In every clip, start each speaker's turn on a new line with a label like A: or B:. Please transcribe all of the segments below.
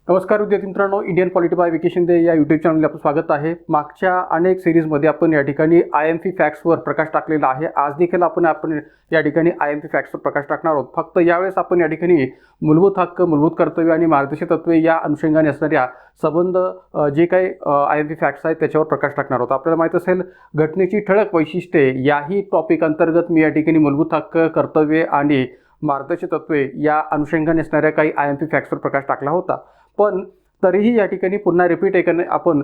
A: नमस्कार विद्यार्थी मित्रांनो, Indian polity bye vacation day या यूट्यूब चॅनलला आपलं स्वागत आहे। मागच्या अनेक सिरीजमध्ये आपण या ठिकाणी IMP फॅक्ट्सवर प्रकाश टाकलेला आहे। आज देखील आपण या ठिकाणी IMP फॅक्ट्सवर प्रकाश टाकणार आहोत। फक्त यावेळेस आपण या ठिकाणी मूलभूत हक्क, मूलभूत कर्तव्य आणि मार्गदर्शक तत्त्वे या अनुषंगाने असणाऱ्या संबंध जे काही IMP फॅक्ट्स आहेत त्याच्यावर प्रकाश टाकणार आहोत। आपल्याला माहित असेल घटनेची ठळक वैशिष्ट्ये याही टॉपिक अंतर्गत मी या ठिकाणी मूलभूत हक्क, कर्तव्य आणि मार्गदर्शक तत्त्वे या अनुषंगाने असणाऱ्या काही IMP फॅक्ट्सवर प्रकाश टाकला होता। पण तरीही या ठिकाणी पुन्हा रिपीट आपण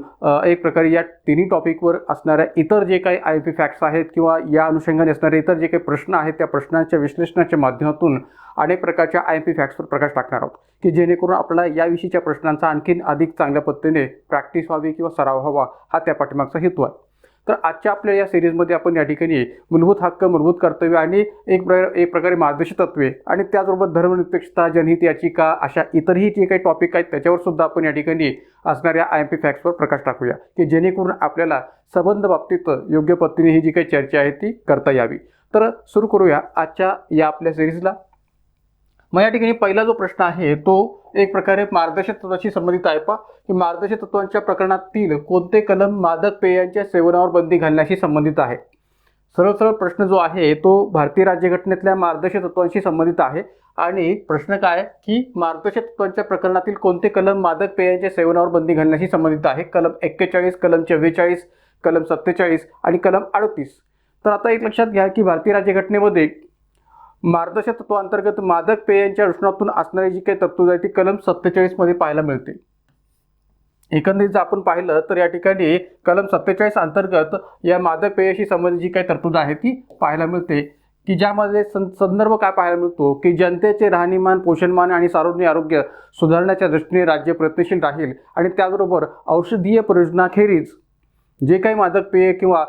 A: एक प्रकारे या तिन्ही टॉपिकवर असणाऱ्या इतर जे काही IMP फॅक्ट्स आहेत किंवा या अनुषंगाने असणारे इतर जे काही प्रश्न आहेत त्या प्रश्नांच्या विश्लेषणाच्या माध्यमातून अनेक प्रकारच्या IMP फॅक्ट्सवर प्रकाश टाकणार आहोत की जेणेकरून आपल्याला याविषयीच्या प्रश्नांचा आणखीन अधिक चांगल्या पद्धतीने प्रॅक्टिस व्हावी किंवा सराव व्हावा हा त्या पाठीमागचा हेतू आहे। तर आजच्या आपल्या या सिरीजमध्ये आपण या ठिकाणी मूलभूत हक्क, मूलभूत कर्तव्य आणि एक प्रकारे मार्गदर्शक तत्त्वे आणि त्याचबरोबर धर्मनिरपेक्षता, जनहित याचिका अशा इतरही जे काही टॉपिक आहेत त्याच्यावर सुद्धा आपण या ठिकाणी असणाऱ्या IMP फॅक्ट्सवर प्रकाश टाकूया की जेणेकरून आपल्याला संबंध बाबतीत योग्य पद्धतीने ही जी काही चर्चा आहे ती करता यावी। तर सुरू करूया आजच्या या आपल्या सिरीजला। मग या ठिकाणी पहिला जो प्रश्न आहे तो एक प्रकारे मार्गदर्शक तत्वाशी संबंधित आहे की मार्गदर्शक तत्वांच्या प्रकरणातील कोणते कलम मादक पेयांच्या सेवनावर बंदी घालण्याशी संबंधित आहे। सरळ प्रश्न जो आहे तो भारतीय राज्यघटनेतल्या मार्गदर्शक तत्वांशी संबंधित आहे आणि प्रश्न काय की मार्गदर्शक तत्वांच्या प्रकरणातील कोणते कलम मादक पेयांच्या सेवनावर बंदी घालण्याशी संबंधित आहे। कलम 41, कलम 44, कलम 47 आणि कलम 38। तर आता एक लक्षात घ्या की भारतीय राज्यघटनेमध्ये मार्गदर्शक तत्वांतर्गत मादक पेयांच्या रचनातून असणारी जी काही तरतूद आहे ती कलम 47 मध्ये पाहायला मिळते। एकंदरीत जर आपण पाहिलं तर या ठिकाणी कलम 47 अंतर्गत या मादक पेयाशी संबंधित जी काही तरतूद आहे ती पाहायला मिळते की ज्यामध्ये संदर्भ काय पाहायला मिळतो की जनतेचे राहणीमान, पोषणमान आणि सार्वजनिक आरोग्य सुधारण्याच्या दृष्टीने राज्य प्रयत्नशील राहील आणि त्याचबरोबर औषधीय प्रयोजनाखेरीज जे काही मादक पेय किंवा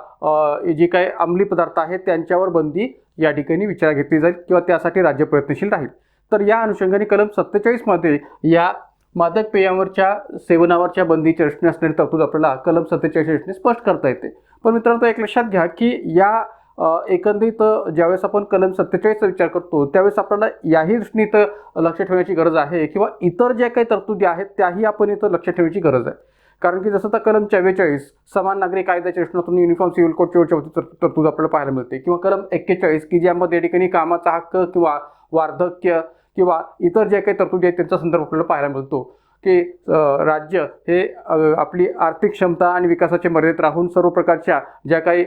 A: जे काही अंमली पदार्थ आहेत त्यांच्यावर बंदी या ठिकाणी विचार घेतली जाईल किंवा त्यासाठी राज्य प्रयत्नशील राहील। तर या अनुषंगाने कलम 47 मध्ये या मादक पेयांवरच्या सेवनावरच्या बंदीची रचना असणारी तरतूद आपल्याला कलम 47 रचने स्पष्ट करता येते। पण मित्रांनो एक लक्षात घ्या की या एकंदरीत ज्यावेळेस आपण कलम 47चा विचार करतो त्यावेळेस आपल्याला याही दृष्टीने लक्ष ठेवण्याची गरज आहे किंवा इतर ज्या काही तरतुदी आहेत त्याही आपण इथं लक्ष ठेवण्याची गरज आहे। कारण की जसं तर कलम 44 समान नागरी कायद्याच्या रचनातून युनिफॉर्म सिव्हिल कोडच्या तरतूद आपल्याला पाहायला मिळते किंवा कलम 41 की ज्यामध्ये या ठिकाणी कामाचा हक्क किंवा वार्धक्य किंवा इतर ज्या काही तरतुदी आहेत त्यांचा संदर्भ आपल्याला पाहायला मिळतो की राज्य हे आपली आर्थिक क्षमता आणि विकासाच्या मर्यादेत राहून सर्व प्रकारच्या ज्या काही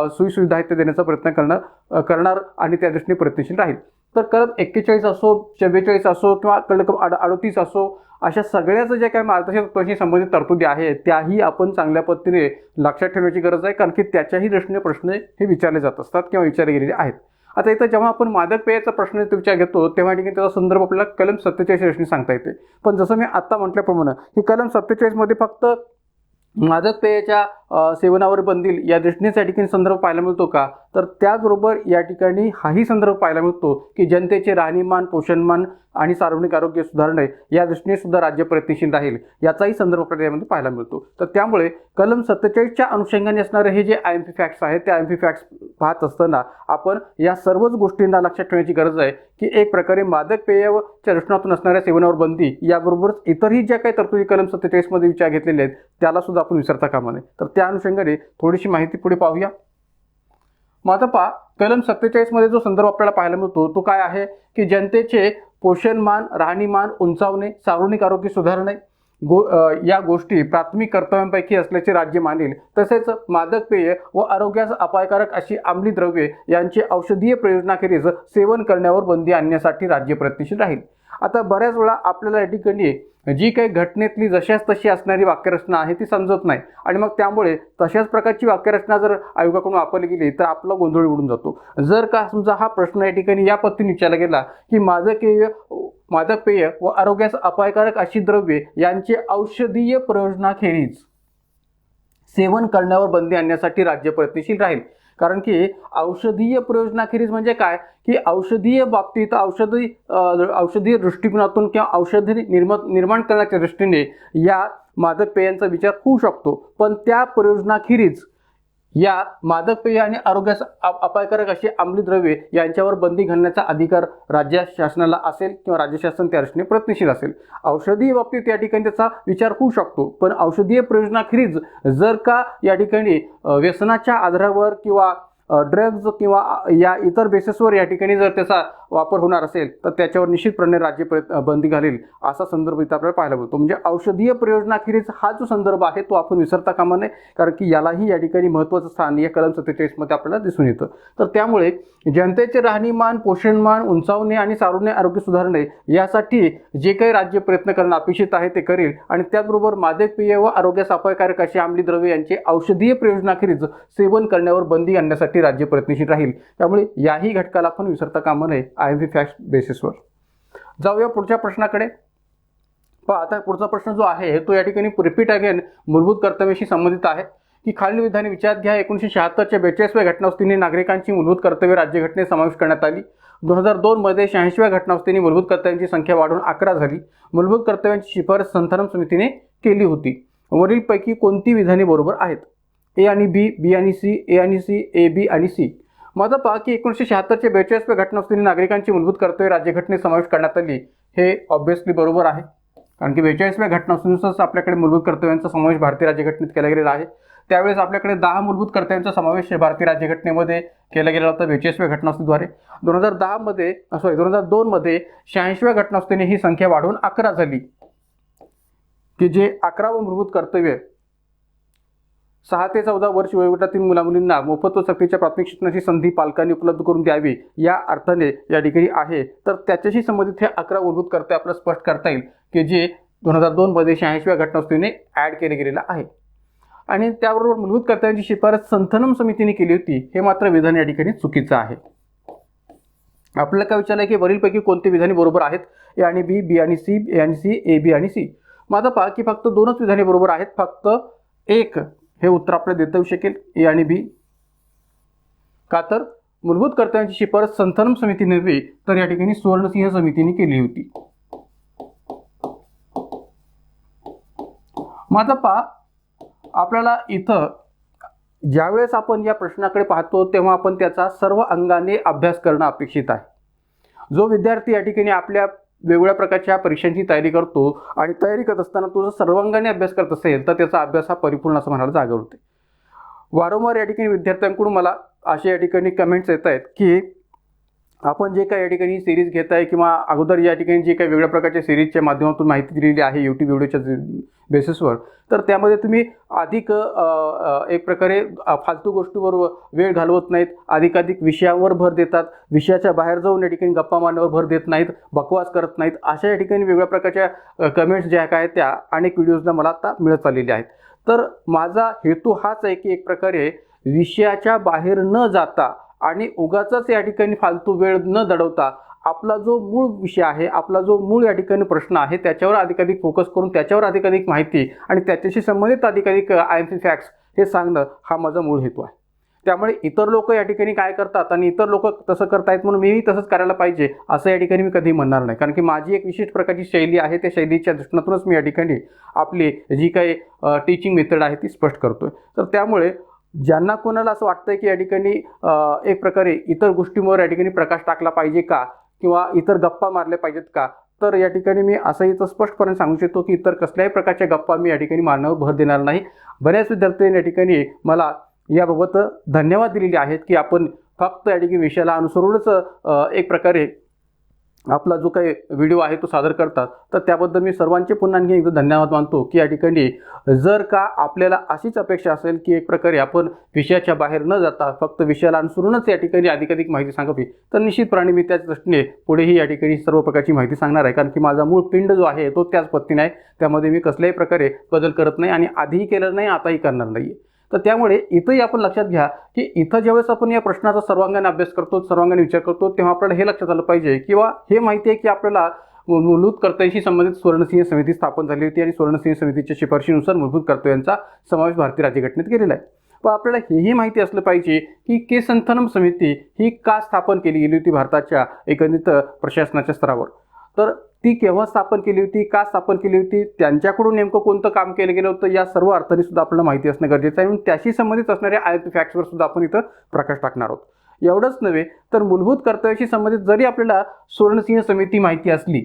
A: सोयीसुविधा आहेत ते देण्याचा प्रयत्न करणार आणि त्या दृष्टीने प्रयत्नशील राहील। तर कलम 41 असो, 44 असो किंवा कलम 38 असो अशा सगळ्याच ज्या काही मार्गदर्शक तत्वांशी संबंधित तरतुदी आहेत त्याही आपण चांगल्या पद्धतीने लक्षात ठेवण्याची गरज आहे कारण की त्याच्याही दृष्टीने प्रश्न हे विचारले जात असतात किंवा विचारले गेलेले आहेत। आता इथं जेव्हा आपण मादक पेयाचा प्रश्न विचार घेतो तेव्हा ठिकाणी त्याचा संदर्भ आपल्याला कलम 47 रचने सांगता येते। पण जसं मी आता म्हटल्याप्रमाणे की कलम 47 मध्ये फक्त मादक पेयाच्या सेवनावर बंदी या दृष्टीने या ठिकाणी संदर्भ पाहायला मिळतो का, तर त्याचबरोबर या ठिकाणी हाही संदर्भ पाहायला मिळतो की जनतेचे राहणीमान, पोषणमान आणि सार्वजनिक आरोग्य सुधारणे या दृष्टीने सुद्धा राज्य प्रयत्नशील राहील याचाही संदर्भ आपल्याला यामध्ये पाहायला मिळतो। तर त्यामुळे कलम 47च्या अनुषंगाने असणारे हे जे IMP फॅक्ट्स आहेत त्या IMP फॅक्ट्स पाहत असताना आपण या सर्वच गोष्टींना लक्षात ठेवण्याची गरज आहे की एक प्रकारे मादक पेयाच्या रचनातून असणाऱ्या सेवनावर बंदी याबरोबरच इतरही ज्या काही तरतुदी कलम 47 मध्ये विचार घेतलेले आहेत त्याला सुद्धा आपण विसरता कामा नये। तर त्या अनुषंगाने थोडीशी माहिती पुढे पाहूया। मग आता कलम 47 मध्ये जो संदर्भ आपल्याला पाहायला मिळतो तो काय आहे की जनतेचे पोषणमान, राहणीमान उंचावणे, सार्वजनिक आरोग्य सुधारणे या गोष्टी प्राथमिक कर्तव्यांपैकी असल्याचे राज्य मानेल। तसेच मादक पेय व आरोग्यास अपायकारक अशी अंमली द्रव्ये यांचे औषधीय प्रयोजनाखेरीज सेवन करण्यावर बंदी आणण्यासाठी राज्य प्रयत्नशील राहील। आता बऱ्याच वेळा आपल्याला या ठिकाणी जी काही घटनेतली जशाच तशी असणारी वाक्यरचना आहे ती समजत नाही आणि मग त्यामुळे तशाच प्रकारची वाक्यरचना जर आयोगाकडून वापरली गेली तर आपला गोंधळ उडून जातो। जर का समजा हा प्रश्न या ठिकाणी या पद्धतीने विचारला गेला की मादक पेय व आरोग्यास अपायकारक अशी द्रव्ये यांचे औषधीय प्रयोजनाखेरीज सेवन करण्यावर बंदी आणण्यासाठी राज्य प्रयत्नशील राहील। कारण की औषधीय प्रयोजनाखेरीज म्हणजे काय की औषधीय बाबतीत औषधीय दृष्टिकोनातून किंवा औषधी निर्माण करण्याच्या दृष्टीने या मादक पेयांचा विचार होऊ शकतो, पण त्या प्रयोजनाखेरीज या मादक पेय आणि आरोग्यास अपायकारक अशी अंमली द्रव्ये यांच्यावर बंदी घालण्याचा अधिकार राज्य शासनाला असेल किंवा राज्य शासन त्या दृष्टीने प्रयत्नशील असेल. औषधी बाबतीत या ठिकाणी त्याचा विचार होऊ शकतो, पण औषधीय प्रयोजनाखेरीज जर का या ठिकाणी व्यसनाच्या आधारावर किंवा ड्रग्ज किंवा या इतर बेसिसवर या ठिकाणी जर त्याचा वापर होणार असेल तर त्याच्यावर निश्चितपणे राज्य बंदी घालेल असा संदर्भ इथं आपल्याला पाहायला मिळतो. म्हणजे औषधीय प्रयोजनाखेरीज हा जो संदर्भ आहे तो आपण विसरता कामा नये, कारण की यालाही या ठिकाणी महत्त्वाचं स्थान या कलम 47 मध्ये आपल्याला दिसून येतं. तर त्यामुळे जनतेचे राहणीमान, पोषणमान उंचावणे आणि सार्वजनिक आरोग्य सुधारणे यासाठी जे काही राज्य प्रयत्न करणं अपेक्षित आहे ते करेल. आणि त्याचबरोबर मादक पेय व आरोग्यास अपायकारक अशी अंमली द्रव्ये यांचे औषधीय प्रयोजनाखेरीज सेवन करण्यावर बंदी आणण्यासाठी राज्य प्रयत्नशील राहील. त्यामुळे याही घटकाला आपण विसरता कामा नये IMP फॅक्ट बेसिसवर. जाऊया पुढच्या प्रश्नाकडे. पहा, आता पुढचा प्रश्न जो आहे तो या ठिकाणी रिपीट अगेन मूलभूत कर्तव्याशी संबंधित आहे की खालील विधाने विचारात घ्या. 1976च्या 42व्या घटनावलीने नागरिकांची मूलभूत कर्तव्ये राज्यघटनेत समाविष्ट करण्यात आली. 2002 मध्ये 86व्या घटनावलीने मूलभूत कर्तव्यांची संख्या वाढून 11 झाली. मूलभूत कर्तव्यांची शिफारस संथानम समितीने केली होती. वरीलपैकी कोणती विधाने बरोबर आहेत? ए आणि बी, बी आणि सी, ए आणि सी, ए, बी आणि सी. माझा पहा की 1976च्या 42व्या घटनावलीने नागरिकांची मूलभूत कर्तव्ये राज्यघटनेत समाविष्ट करण्यात आली. हे ऑब्व्हियसली बरोबर आहे, कारण की 42व्या घटनावलीनुसार आपल्याकडे मूलभूत कर्तव्यांचा समावेश भारतीय राज्यघटनेत केला गेलेला आहे. त्यावेळेस आपल्याकडे 10 मूलभूत कर्तव्यांचा समावेश भारतीय राज्यघटनेमध्ये केला गेला होता 42व्या घटनावलीद्वारे. 2002 मध्ये 86व्या घटनावलीने ही संख्या वाढवून 11 झाली, की जे 11वं मूलभूत कर्तव्य 6 ते 14 वर्ष वयोगटातील मुलामुलींना मोफत व सक्तीच्या प्राथमिक शिक्षणाची संधी पालकांनी उपलब्ध करून द्यावी या अर्थाने या ठिकाणी आहे. तर त्याच्याशी संबंधित हे 11 मूलभूत कर्तव्य आपल्याला स्पष्ट करता येईल, की जे 2002 मध्ये 86व्या घटनावलीने ॲड केले गेलेलं आहे. आणि त्याबरोबर मूलभूत कर्तव्यांची शिफारस संथानम समितीने केली होती, हे मात्र विधान या ठिकाणी चुकीचं आहे. आपल्याला काय विचारलं की वरीलपैकी कोणती विधाने बरोबर आहेत? ए आणि बी, बी आणि सी, ए आणि सी, ए, बी आणि सी. माझा पहा की फक्त 2च विधाने बरोबर आहेत. फक्त एक हे उत्तर आपल्याला देता येऊ शकेल, ए आणि बी. का तर मूलभूत कर्तव्यांची शिफारस संथानम समितीने नव्हे तर या ठिकाणी सुवर्णसिंह समितीने केली होती. माझा पहा, आपल्याला इथं ज्यावेळेस आपण या प्रश्नाकडे पाहतो तेव्हा आपण त्याचा सर्व अंगाने अभ्यास करणं अपेक्षित आहे. जो विद्यार्थी या ठिकाणी आपल्या वेगवेगळ्या प्रकारच्या परीक्षांची तयारी करतो आणि तयारी करत असताना तो जर सर्वांगाने अभ्यास करत असेल तर त्याचा अभ्यास हा परिपूर्ण असं म्हणायला जागा होते. वारंवार या ठिकाणी विद्यार्थ्यांकडून मला असे या ठिकाणी कमेंट्स येत आहेत की आपण जे काही या ठिकाणी सिरीज घेत आहे किंवा अगोदर या ठिकाणी जे काही वेगळ्या प्रकारच्या सिरीजच्या माध्यमातून माहिती दिलेली आहे यूट्यूब व्हिडिओच्या बेसिसवर, तर त्यामध्ये तुम्ही अधिक एक प्रकारे फालतू गोष्टीवर वेळ घालवत नाहीत, अधिकाधिक विषयावर भर देतात, विषयाच्या बाहेर जाऊन या ठिकाणी गप्पा मारण्यावर भर देत नाहीत, बकवास करत नाहीत. अशा या ठिकाणी वेगळ्या प्रकारच्या कमेंट्स ज्या काय त्या अनेक व्हिडिओजला मला आता मिळत आलेल्या आहेत. तर माझा हेतू हाच आहे की एक प्रकारे विषयाच्या बाहेर न जाता आणि उगाचच या ठिकाणी फालतू वेळ न दडवता आपला जो मूळ विषय आहे, आपला जो मूळ या ठिकाणी प्रश्न आहे त्याच्यावर अधिकाधिक फोकस करून त्याच्यावर अधिकाधिक माहिती आणि त्याच्याशी संबंधित अधिकाधिक IMP फॅक्ट्स हे सांगणं हा माझा मूळ हेतू आहे. त्यामुळे इतर लोक या ठिकाणी काय करतात आणि इतर लोक तसं करतायत म्हणून मीही तसंच करायला पाहिजे असं या ठिकाणी मी कधीही म्हणणार नाही, कारण की माझी एक विशिष्ट प्रकारची शैली आहे. त्या शैलीच्या दृष्टीतूनच मी या ठिकाणी आपली जी काही टीचिंग मेथड आहे ती स्पष्ट करतोय. तर त्यामुळे ज्यांना कोणाला असं वाटतंय की या ठिकाणी एक प्रकारे इतर गोष्टींवर या ठिकाणी प्रकाश टाकला पाहिजे का किंवा इतर गप्पा मारल्या पाहिजेत का, तर या ठिकाणी मी असंही तर स्पष्टपणे सांगू शकतो की इतर कसल्याही प्रकारच्या गप्पा मी या ठिकाणी मारण्यावर भर देणार नाही. बऱ्याच विद्यार्थ्यांनी या ठिकाणी मला याबाबत धन्यवाद दिलेले आहेत की आपण फक्त या ठिकाणी विषयाला अनुसरूनच एक प्रकारे आपला जो काही व्हिडिओ आहे तो सादर करतात. तर त्याबद्दल मी सर्वांचे पुन्हा आणखी एकदा धन्यवाद मानतो की या ठिकाणी जर का आपल्याला अशीच अपेक्षा असेल की एक प्रकारे आपण विषयाच्या बाहेर न जाता फक्त विषयाला अनुसरूनच या ठिकाणी अधिकाधिक माहिती सांगावी, तर निश्चितपणे मी त्याच दृष्टीने पुढेही या ठिकाणी सर्व प्रकारची माहिती सांगणार आहे, कारण की माझा मूळ पिंड जो आहे तो त्याच पद्धतीने आहे. त्यामध्ये मी कसल्याही प्रकारे बदल करत नाही आणि आधीही केलं नाही, आताही करणार नाही. तर त्यामुळे इथंही आपण लक्षात घ्या की इथं ज्यावेळेस आपण या प्रश्नाचा सर्वांगाने अभ्यास करतो, सर्वांगाने विचार करतो, तेव्हा आपल्याला हे लक्षात आलं पाहिजे किंवा हे माहिती आहे की आपल्याला मूलभूत कर्तव्यांशी संबंधित सुवर्णसिंह समिती स्थापन झाली होती आणि सुवर्णसिंह समितीच्या शिफारशीनुसार मूलभूत कर्तव्यांचा समावेश भारतीय राज्यघटनेत केलेला आहे. पण आपल्याला हेही माहिती असलं पाहिजे की के संथानम समिती ही का स्थापन केली गेली होती भारताच्या एकंदरीत प्रशासनाच्या स्तरावर. तर ती केव्हा स्थापन केली होती, का स्थापन केली होती, त्यांच्याकडून नेमकं कोणतं काम केलं गेलं होतं, या सर्व अर्थाने सुद्धा आपल्याला माहिती असणं गरजेचं आहे. आणि त्याशी संबंधित असणाऱ्या IMP फॅक्ट्सवर सुद्धा आपण इथं प्रकाश टाकणार आहोत. एवढंच नव्हे तर मूलभूत कर्तव्याशी संबंधित जरी आपल्याला सुवर्णसिंह समिती माहिती असली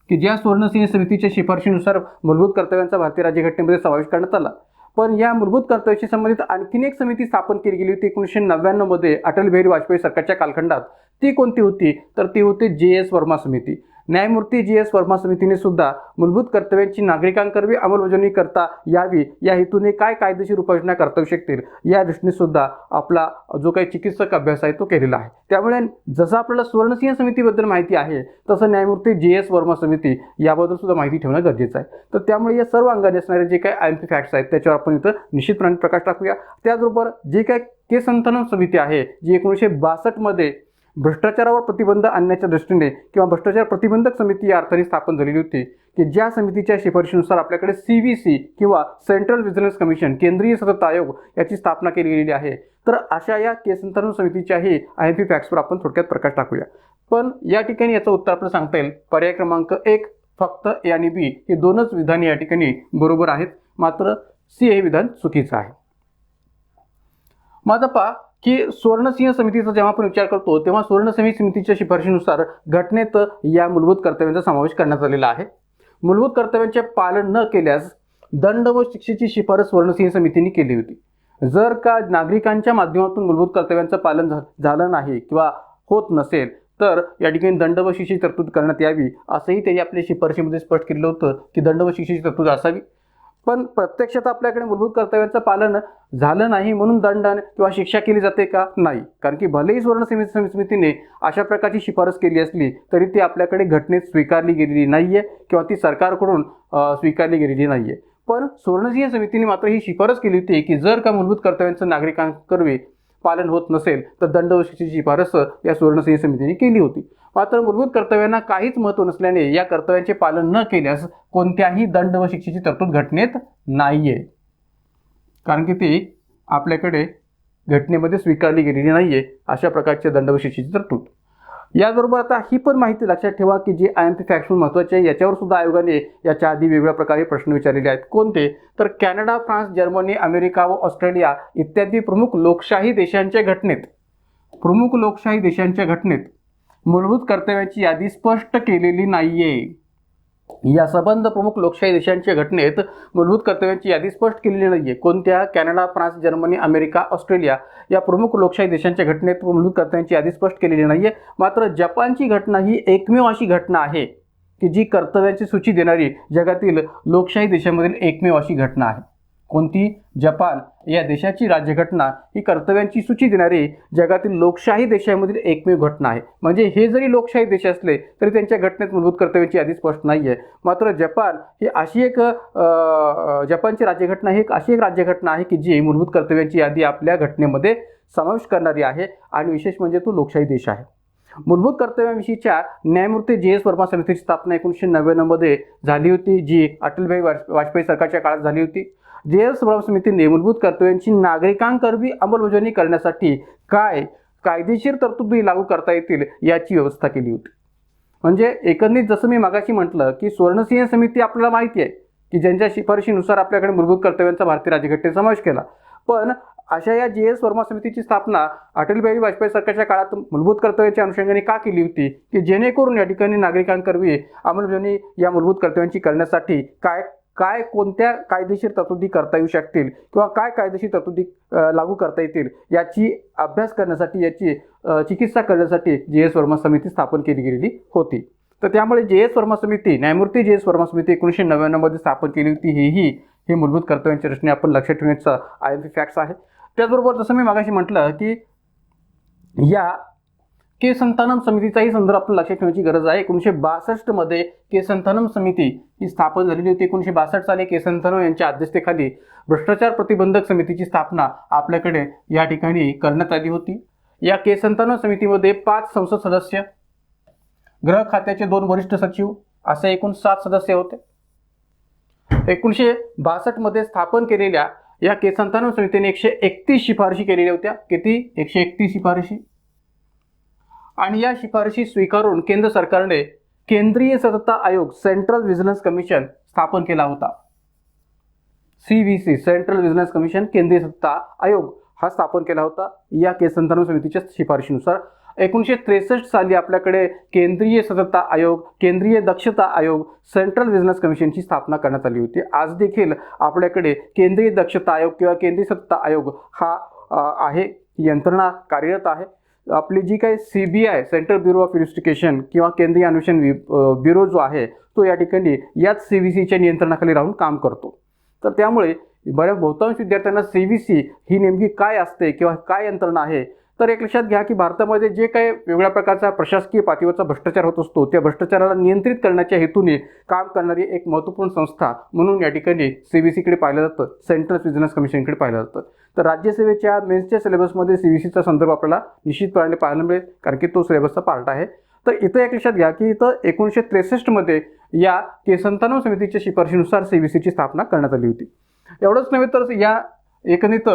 A: की ज्या सुवर्णसिंह समितीच्या शिफारशीनुसार मूलभूत कर्तव्यांचा भारतीय राज्यघटनेमध्ये समावेश करण्यात आला, पण या मूलभूत कर्तव्याशी संबंधित आणखीन एक समिती स्थापन केली गेली होती 1999 मध्ये अटल बिहारी वाजपेयी सरकारच्या कालखंडात. ती कोणती होती तर ती होती JS वर्मा समिती. न्यायमूर्ती JS वर्मा समितीने सुद्धा मूलभूत कर्तव्यांची नागरिकांकरवी अंमलबजावणी करता यावी या हेतूने काय कायदेशीर उपाययोजना करता येऊ शकतील या दृष्टीने सुद्धा आपला जो काही चिकित्सक अभ्यास आहे तो केलेला आहे. त्यामुळे जसं आपल्याला सुवर्णसिंह समितीबद्दल माहिती आहे तसं न्यायमूर्ती JS वर्मा समिती याबद्दल सुद्धा माहिती ठेवणं गरजेचं आहे. तर त्यामुळे या सर्व अंगाने असणारे जे काही IMP फॅक्ट्स आहेत त्याच्यावर आपण इथं निश्चितपणे प्रकाश टाकूया. त्याचबरोबर जे काही केसंतनम समिती आहे जी 1962 मध्ये भ्रष्टाचारावर प्रतिबंध आणण्याच्या दृष्टीने किंवा भ्रष्टाचार प्रतिबंधक समिती या अर्थाने स्थापन झालेली होती की ज्या समितीच्या शिफारशीनुसार आपल्याकडे CVC किंवा सेंट्रल व्हिजिलन्स कमिशन केंद्रीय सतत आयोग याची स्थापना केली गेलेली आहे. तर अशा या केसंतनम समितीच्याही IMP फॅक्ट्सवर आपण थोडक्यात प्रकाश टाकूया. पण या ठिकाणी याचं उत्तर आपल्याला सांगता येईल पर्याय क्रमांक 1 फक्त A आणि B हे दोनच विधान या ठिकाणी बरोबर आहेत, मात्र C हे विधान चुकीचं आहे. माझा पहा की सुवर्णसिंह समितीचा जेव्हा आपण विचार करतो तेव्हा सुवर्णसिंह समितीच्या शिफारशीनुसार घटनेत या मूलभूत कर्तव्यांचा समावेश करण्यात आलेला आहे. मूलभूत कर्तव्यांचे पालन न केल्यास दंड व शिक्षेची शिफारस सुवर्णसिंह समितीने केली होती. जर का नागरिकांच्या माध्यमातून मूलभूत कर्तव्यांचं पालन झालं नाही किंवा होत नसेल तर या ठिकाणी दंड व शिक्षेची तरतूद करण्यात यावी असंही त्यांनी आपल्या शिफारशीमध्ये स्पष्ट केलं होतं की दंड व शिक्षेची तरतूद असावी. पण प्रत्यक्षात आपल्याकडे मूलभूत कर्तव्यांचं पालन झालं नाही म्हणून दंड किंवा शिक्षा केली जाते का? नाही. कारण की भलेही सुवर्ण समितीने अशा प्रकारची शिफारस केली असली तरी ती आपल्याकडे घटनेत स्वीकारली गेलेली नाहीये किंवा ती सरकारकडून स्वीकारली गेलेली नाहीये. पण सुवर्णसिंह समितीने मात्र ही शिफारस केली होती की जर का मूलभूत कर्तव्यांचं नागरिकांकरवी पालन होत नसेल तर दंड व शिक्षेची शिफारस या सुवर्णसिंह समितीने केली होती. मात्र मूलभूत कर्तव्यांना काहीच महत्त्व नसल्याने या कर्तव्यांचे पालन न केल्यास कोणत्याही दंड व शिक्षेची तरतूद घटनेत नाहीये, कारण की ती आपल्याकडे घटनेमध्ये स्वीकारली गेलेली नाहीये अशा प्रकारचे दंड व शिक्षेची तरतूद. याबरोबर आता ही पण माहिती लक्षात ठेवा की जे IMP फॅक्ट्स महत्त्वाचे आहे याच्यावर सुद्धा आयोगाने याच्या आधी वेगवेगळ्या प्रकारे प्रश्न विचारलेले आहेत. कोणते तर कॅनडा, फ्रान्स, जर्मनी, अमेरिका व ऑस्ट्रेलिया इत्यादी प्रमुख लोकशाही देशांच्या घटनेत मूलभूत कर्तव्यांची यादी स्पष्ट केलेली नाहीये. या संबंध प्रमुख लोकशाही देशांच्या घटनेत मूलभूत कर्तव्यांची यादी स्पष्ट केलेली नाहीये. कोणत्या? Canada, France, Germany, America, Australia या प्रमुख लोकशाही देशांच्या घटनेत मूलभूत कर्तव्यांची यादी स्पष्ट केलेली नाहीये. मात्र जपानची घटना ही एकमेव अशी घटना आहे की जी कर्तव्यांची सूची देणारी जगातील लोकशाही देशांमधील एकमेव अशी घटना आहे. कोणती? जपान या देशाची राज्यघटना ही कर्तव्यांची सूची देणारी जगातील लोकशाही देशांमधील एकमेव घटना आहे. म्हणजे हे जरी लोकशाही देश असले तरी त्यांच्या घटनेत मूलभूत कर्तव्यांची यादी स्पष्ट नाही आहे. मात्र जपान ही अशी एक जपानची राज्यघटना ही अशी एक राज्यघटना आहे की जी मूलभूत कर्तव्यांची यादी आपल्या घटनेमध्ये समावेश करणारी आहे आणि विशेष म्हणजे तो लोकशाही देश आहे. मूलभूत कर्तव्यांविषयीच्या न्यायमूर्ती JS वर्मा समितीची स्थापना 1999 मध्ये झाली होती, जी अटल बिहारी वाजपेयी सरकारच्या काळात झाली होती. JS वर्मा समितीने मूलभूत कर्तव्यांची नागरिकांकरवी अंमलबजावणी करण्यासाठी काय कायदेशीर तरतुदी लागू करता येतील याची व्यवस्था केली होती. म्हणजे एकंदरीत जसं मी मागाशी म्हटलं की सुवर्णसिंह समिती आपल्याला माहिती आहे की ज्यांच्या शिफारशीनुसार आपल्याकडे मूलभूत कर्तव्यांचा भारतीय राज्यघटनेत समावेश केला. पण अशा या JS वर्मा समितीची स्थापना अटल बिहारी वाजपेयी सरकारच्या काळात मूलभूत कर्तव्याच्या अनुषंगाने का केली होती की जेणेकरून या ठिकाणी नागरिकांकरवी अंमलबजावणी या मूलभूत कर्तव्यांची करण्यासाठी काय कोणत्या कायदेशीर तरतुदी करता येऊ शकतील किंवा काय कायदेशीर तरतुदी लागू करता येतील याची अभ्यास करण्यासाठी याची चिकित्सा करण्यासाठी JS वर्मा समिती स्थापन केली गेलेली होती. तर त्यामुळे JS वर्मा समिती न्यायमूर्ती JS वर्मा समिती 1999 मध्ये स्थापन केली होती. हे मूलभूत कर्तव्यांच्या दृष्टीने आपण लक्षात ठेवण्याचा IMP फॅक्ट्स आहे. त्याचबरोबर जसं मी मागाशी म्हटलं की या केसंतानम समितीचाही संदर्भ आपण लक्षात ठेवण्याची गरज आहे. 1962 मध्ये केसंतानम समिती ही स्थापन झालेली होती. 1962 साली केसंतानम यांच्या अध्यक्षतेखाली भ्रष्टाचार प्रतिबंधक समितीची स्थापना आपल्याकडे या ठिकाणी करण्यात आली होती. या केसंतानम समितीमध्ये 5 संसद सदस्य, गृह खात्याचे 2 वरिष्ठ सचिव असे एकूण 7 सदस्य होते. 1962 मध्ये स्थापन केलेल्या या केसंतानम समितीने 131 शिफारशी केलेल्या होत्या. किती? 131 शिफारशी. आणि या शिफारशी स्वीकारून केंद्रीय सतर्कता आयोग सेंट्रल व्हिजिलन्स कमिशन स्थापन केला होता. CVC सेंट्रल व्हिजिलन्स कमिशन केंद्रीय सतर्कता आयोग हा स्थापन केला होता या केस संदर्भ समितीच्या शिफारशीनुसार. 1963 साली आपल्याकडे केंद्रीय सतर्कता आयोग, केंद्रीय दक्षता आयोग, सेंट्रल व्हिजिलन्स कमिशनची स्थापना करण्यात आली होती. आज देखील आपल्याकडे केंद्रीय दक्षता आयोग किंवा केंद्रीय सतर्कता आयोग हा आहे, यंत्रणा कार्यरत आहे. आपली जी काही CBI central bureau of investigation किंवा केंद्रीय अन्वेषण ब्युरो जो आहे तो या ठिकाणी याच CVCच्या नियंत्रणाखाली राहून काम करतो. तर त्यामुळे बहुतांश विद्यार्थ्यांना CVC ही नेमकी काय असते किंवा काय यंत्रणा आहे, तर एक लक्षात घ्या की भारतामध्ये जे काही वेगळ्या प्रकारचा प्रशासकीय पातळीवरचा भ्रष्टाचार होत असतो त्या भ्रष्टाचाराला नियंत्रित करण्याच्या हेतूने काम करणारी एक महत्त्वपूर्ण संस्था म्हणून या ठिकाणी CVCकडे पाहिलं जातं, सेंट्रल व्हिजिलन्स कमिशनकडे पाहिलं जातं. तर राज्यसेवेच्या मेन्सच्या सिलेबसमध्ये CVCचा संदर्भ आपल्याला निश्चितपणे पाहायला मिळेल, कारण की तो सिलेबसचा पार्ट आहे. तर इथं एक लक्षात घ्या की इथं 1963 मध्ये या केसंतानव समितीच्या शिफारशीनुसार CVCची स्थापना करण्यात आली होती. एवढंच नव्हे तर या एकंदरीत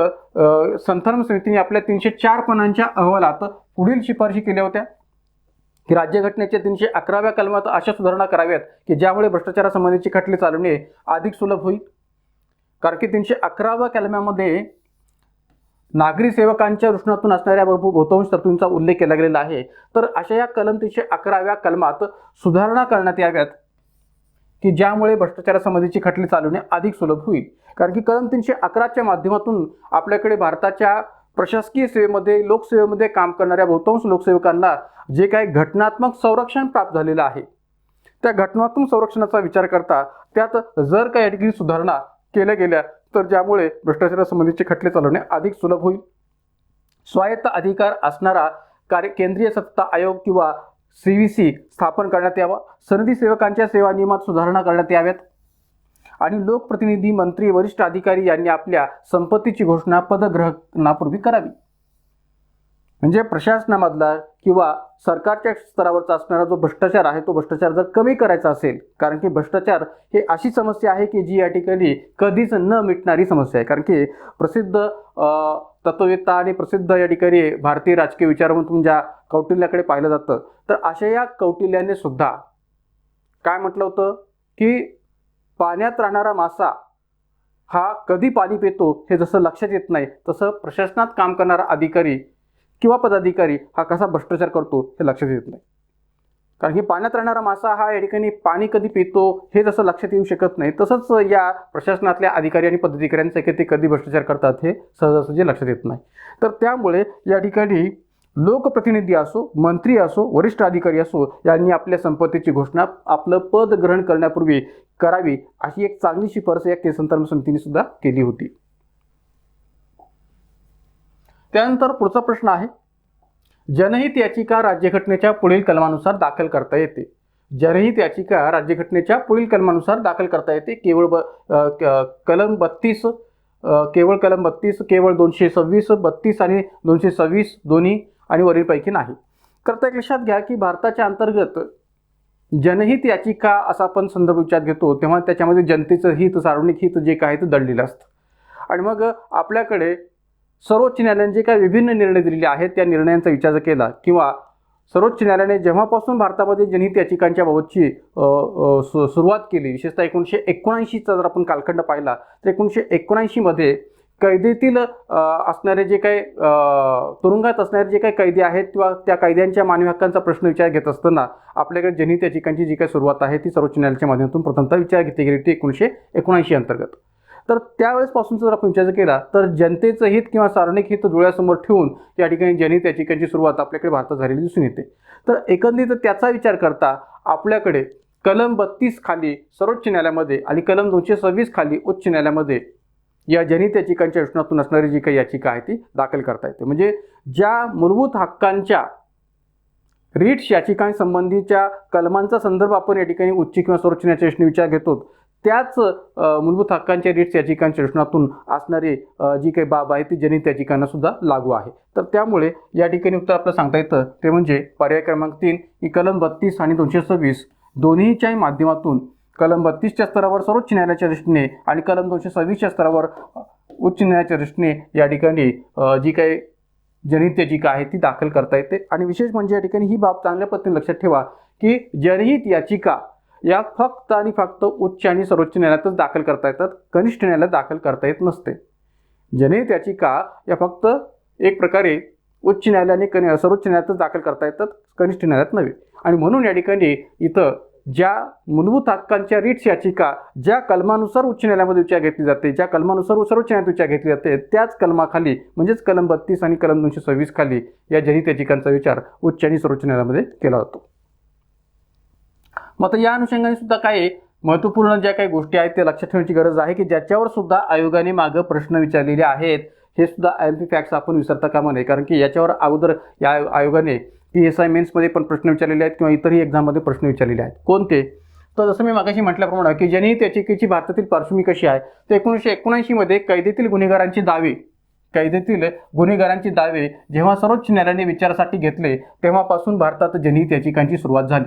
A: संथानम समितीने आपल्या 304 पानांच्या अहवालात पुढील शिफारशी केल्या होत्या की राज्यघटनेच्या 311व्या कलमात अशा सुधारणा कराव्यात की ज्यामुळे भ्रष्टाचारासंबंधीची खटले चालवणे अधिक सुलभ होईल. कारण की 311व्या कलमामध्ये नागरी सेवकांच्या दृष्टीतून असणाऱ्या बहुतांश तरतुदींचा उल्लेख केला गेलेला आहे. तर अशा या कलम 311व्या कलमात सुधारणा करण्यात याव्यात की ज्यामुळे भ्रष्टाचारासंबंधीची खटले चालवणे अधिक सुलभ होईल. कारण की कलम 311च्या माध्यमातून आपल्याकडे भारताच्या प्रशासकीय सेवेमध्ये, लोकसेवेमध्ये काम करणाऱ्या बहुतांश लोकसेवकांना जे काही घटनात्मक संरक्षण प्राप्त झालेलं आहे त्या घटनात्मक संरक्षणाचा विचार करता त्यात जर काही या ठिकाणी सुधारणा केल्या गेल्या तर ज्यामुळे भ्रष्टाचारासंबंधीचे खटले चालवणे अधिक सुलभ होईल. स्वायत्त अधिकार असणारा केंद्रीय सत्ता आयोग किंवा CVC स्थापन करण्यात यावा. सनदी सेवकांच्या सेवा नियमात सुधारणा करण्यात याव्यात आणि लोकप्रतिनिधी, मंत्री, वरिष्ठ अधिकारी यांनी आपल्या संपत्तीची घोषणा पदग्रहणापूर्वी करावी. म्हणजे प्रशासनामधला किंवा सरकारच्या स्तरावरचा असणारा जो भ्रष्टाचार आहे तो भ्रष्टाचार जर कमी करायचा असेल, कारण की भ्रष्टाचार हे अशी समस्या आहे की जी या ठिकाणी कधीच न मिटणारी समस्या आहे. कारण की प्रसिद्ध तत्ववेत्ता आणि प्रसिद्ध या ठिकाणी भारतीय राजकीय विचारवंत ज्या कौटिल्याकडे पाहिलं जातं, तर अशा या कौटिल्याने सुद्धा काय म्हटलं होतं की पाण्यात राहणारा मासा हा कधी पाणी पितो हे जसं लक्षात येत नाही, तसं प्रशासनात काम करणारा अधिकारी किंवा पदाधिकारी हा कसा भ्रष्टाचार करतो हे लक्षात येत नाही. कारण की पाण्यात राहणारा मासा हा या ठिकाणी पाणी कधी पितो हे जसं लक्षात येऊ शकत नाही, तसंच या प्रशासनातल्या अधिकारी आणि पदाधिकाऱ्यांचे की ते कधी भ्रष्टाचार करतात हे सहजासहजी लक्षात येत नाही. तर त्यामुळे या ठिकाणी लोकप्रतिनिधी असो, मंत्री असो, वरिष्ठ अधिकारी असो यांनी आपल्या संपत्तीची घोषणा आपलं पद ग्रहण करण्यापूर्वी करावी अशी एक चांगली शिफारस या केसंतान समितीने सुद्धा केली होती. त्यानंतर पुढचा प्रश्न आहे, जनहित याचिका राज्यघटनेच्या पुढील कलमानुसार दाखल करता येते. जनहित याचिका राज्यघटनेच्या पुढील कलमानुसार दाखल करता येते. केवळ कलम 32, केवळ कलम 32, केवळ 226, 32 आणि 226 दोन्ही आणि वरीलपैकी नाही. करता एक लक्षात घ्या की भारताच्या अंतर्गत जनहित याचिका असा आपण संदर्भ विचारात घेतो तेव्हा त्याच्यामध्ये जनतेचं हित, सार्वजनिक हित जे काय ते दडलेलं असतं आणि मग आपल्याकडे सर्वोच्च न्यायालयाने जे काही विभिन्न निर्णय दिलेले आहेत त्या निर्णयांचा विचार केला किंवा सर्वोच्च न्यायालयाने जेव्हापासून भारतामध्ये जनहित याचिकांच्या बाबतची सुरुवात केली, विशेषतः 1979चा जर आपण कालखंड पाहिला तर 1979 मध्ये कैदेतील असणारे जे काही तुरुंगात असणारे जे काही कैदी आहेत किंवा त्या कैद्यांच्या मानवी हक्कांचा प्रश्न विचार घेत असताना आपल्याकडे जनहित याचिकांची जी काही सुरुवात आहे ती सर्वोच्च न्यायालयाच्या माध्यमातून प्रथमतः विचार घेतली गेली होती 1979 अंतर्गत. तर त्यावेळेसपासून जर आपण विचार केला तर जनतेचं हित किंवा सार्वजनिक हित डोळ्यासमोर ठेवून या ठिकाणी जनहित याचिकांची सुरुवात आपल्याकडे भारतात झालेली दिसून येते. तर एकंदरीत त्याचा विचार करता आपल्याकडे कलम 32 खाली सर्वोच्च न्यायालयामध्ये आणि कलम 226 खाली उच्च न्यायालयामध्ये या जनहित याचिकांच्या विषयातून असणारी जी काही याचिका आहे ती दाखल करता येते. म्हणजे ज्या मूलभूत हक्कांच्या रिट्स याचिकांसंबंधीच्या कलमांचा संदर्भ आपण या ठिकाणी उच्च किंवा सर्वोच्च न्यायालयाच्या विचार घेतो त्याच मूलभूत हक्कांच्या रिट्स याचिकांच्या विषयातून असणारी जी काही बाब आहे ती जनहित याचिकांना सुद्धा लागू आहे. तर त्यामुळे या ठिकाणी उत्तर आपल्याला सांगता येतं ते म्हणजे पर्याय क्रमांक 3 ही कलम 32 आणि 226 दोन्हीच्याही माध्यमातून कलम 32च्या स्तरावर सर्वोच्च न्यायालयाच्या दृष्टीने आणि कलम 226च्या स्तरावर उच्च न्यायालयाच्या दृष्टीने या ठिकाणी जी काही जनहित याचिका आहे ती दाखल करता येते. आणि विशेष म्हणजे या ठिकाणी ही बाब चांगल्या पद्धतीने लक्षात ठेवा की जनहित याचिका या फक्त आणि फक्त उच्च आणि सर्वोच्च न्यायालयातच दाखल करता येतात, कनिष्ठ न्यायालयात दाखल करता येत नसते. जनहित याचिका या फक्त एक प्रकारे उच्च न्यायालयाने सर्वोच्च न्यायालयातच दाखल करता येतात, कनिष्ठ न्यायालयात नव्हे. आणि म्हणून या ठिकाणी इथं ज्या मूलभूत हक्कांच्या रिट्स याचिका ज्या कलमानुसार उच्च न्यायालयामध्ये विचार घेतली जाते, ज्या कलमानुसार सर्वोच्च न्यायालयात विचार घेतली जाते, त्याच कलमाखाली म्हणजेच कलम 32 आणि कलम 226 खाली या जनहित याचिकांचा विचार उच्च आणि सर्वोच्च न्यायालयामध्ये केला जातो. मग आता या अनुषंगाने सुद्धा काही महत्त्वपूर्ण ज्या काही गोष्टी आहेत ते लक्षात ठेवण्याची गरज आहे की ज्याच्यावर सुद्धा आयोगाने मागं प्रश्न विचारलेले आहेत. हे सुद्धा IMP फॅक्ट्स आपण विसरता कामा नये, कारण की याच्यावर अगोदर या आयोगाने PSI मेन्समध्ये पण प्रश्न विचारलेले आहेत किंवा इतरही एक्झाममध्ये प्रश्न विचारलेले आहेत. कोणते? तर जसं मी मागाशी म्हटल्याप्रमाणे की जनहित याचिकेची भारतातील पार्श्वभूमी कशी आहे, तर 1979 मध्ये कैदेतील गुन्हेगारांचे दावे जेव्हा सर्वोच्च न्यायालयाने विचारासाठी घेतले तेव्हापासून भारतात जनहित याचिकांची सुरुवात झाली.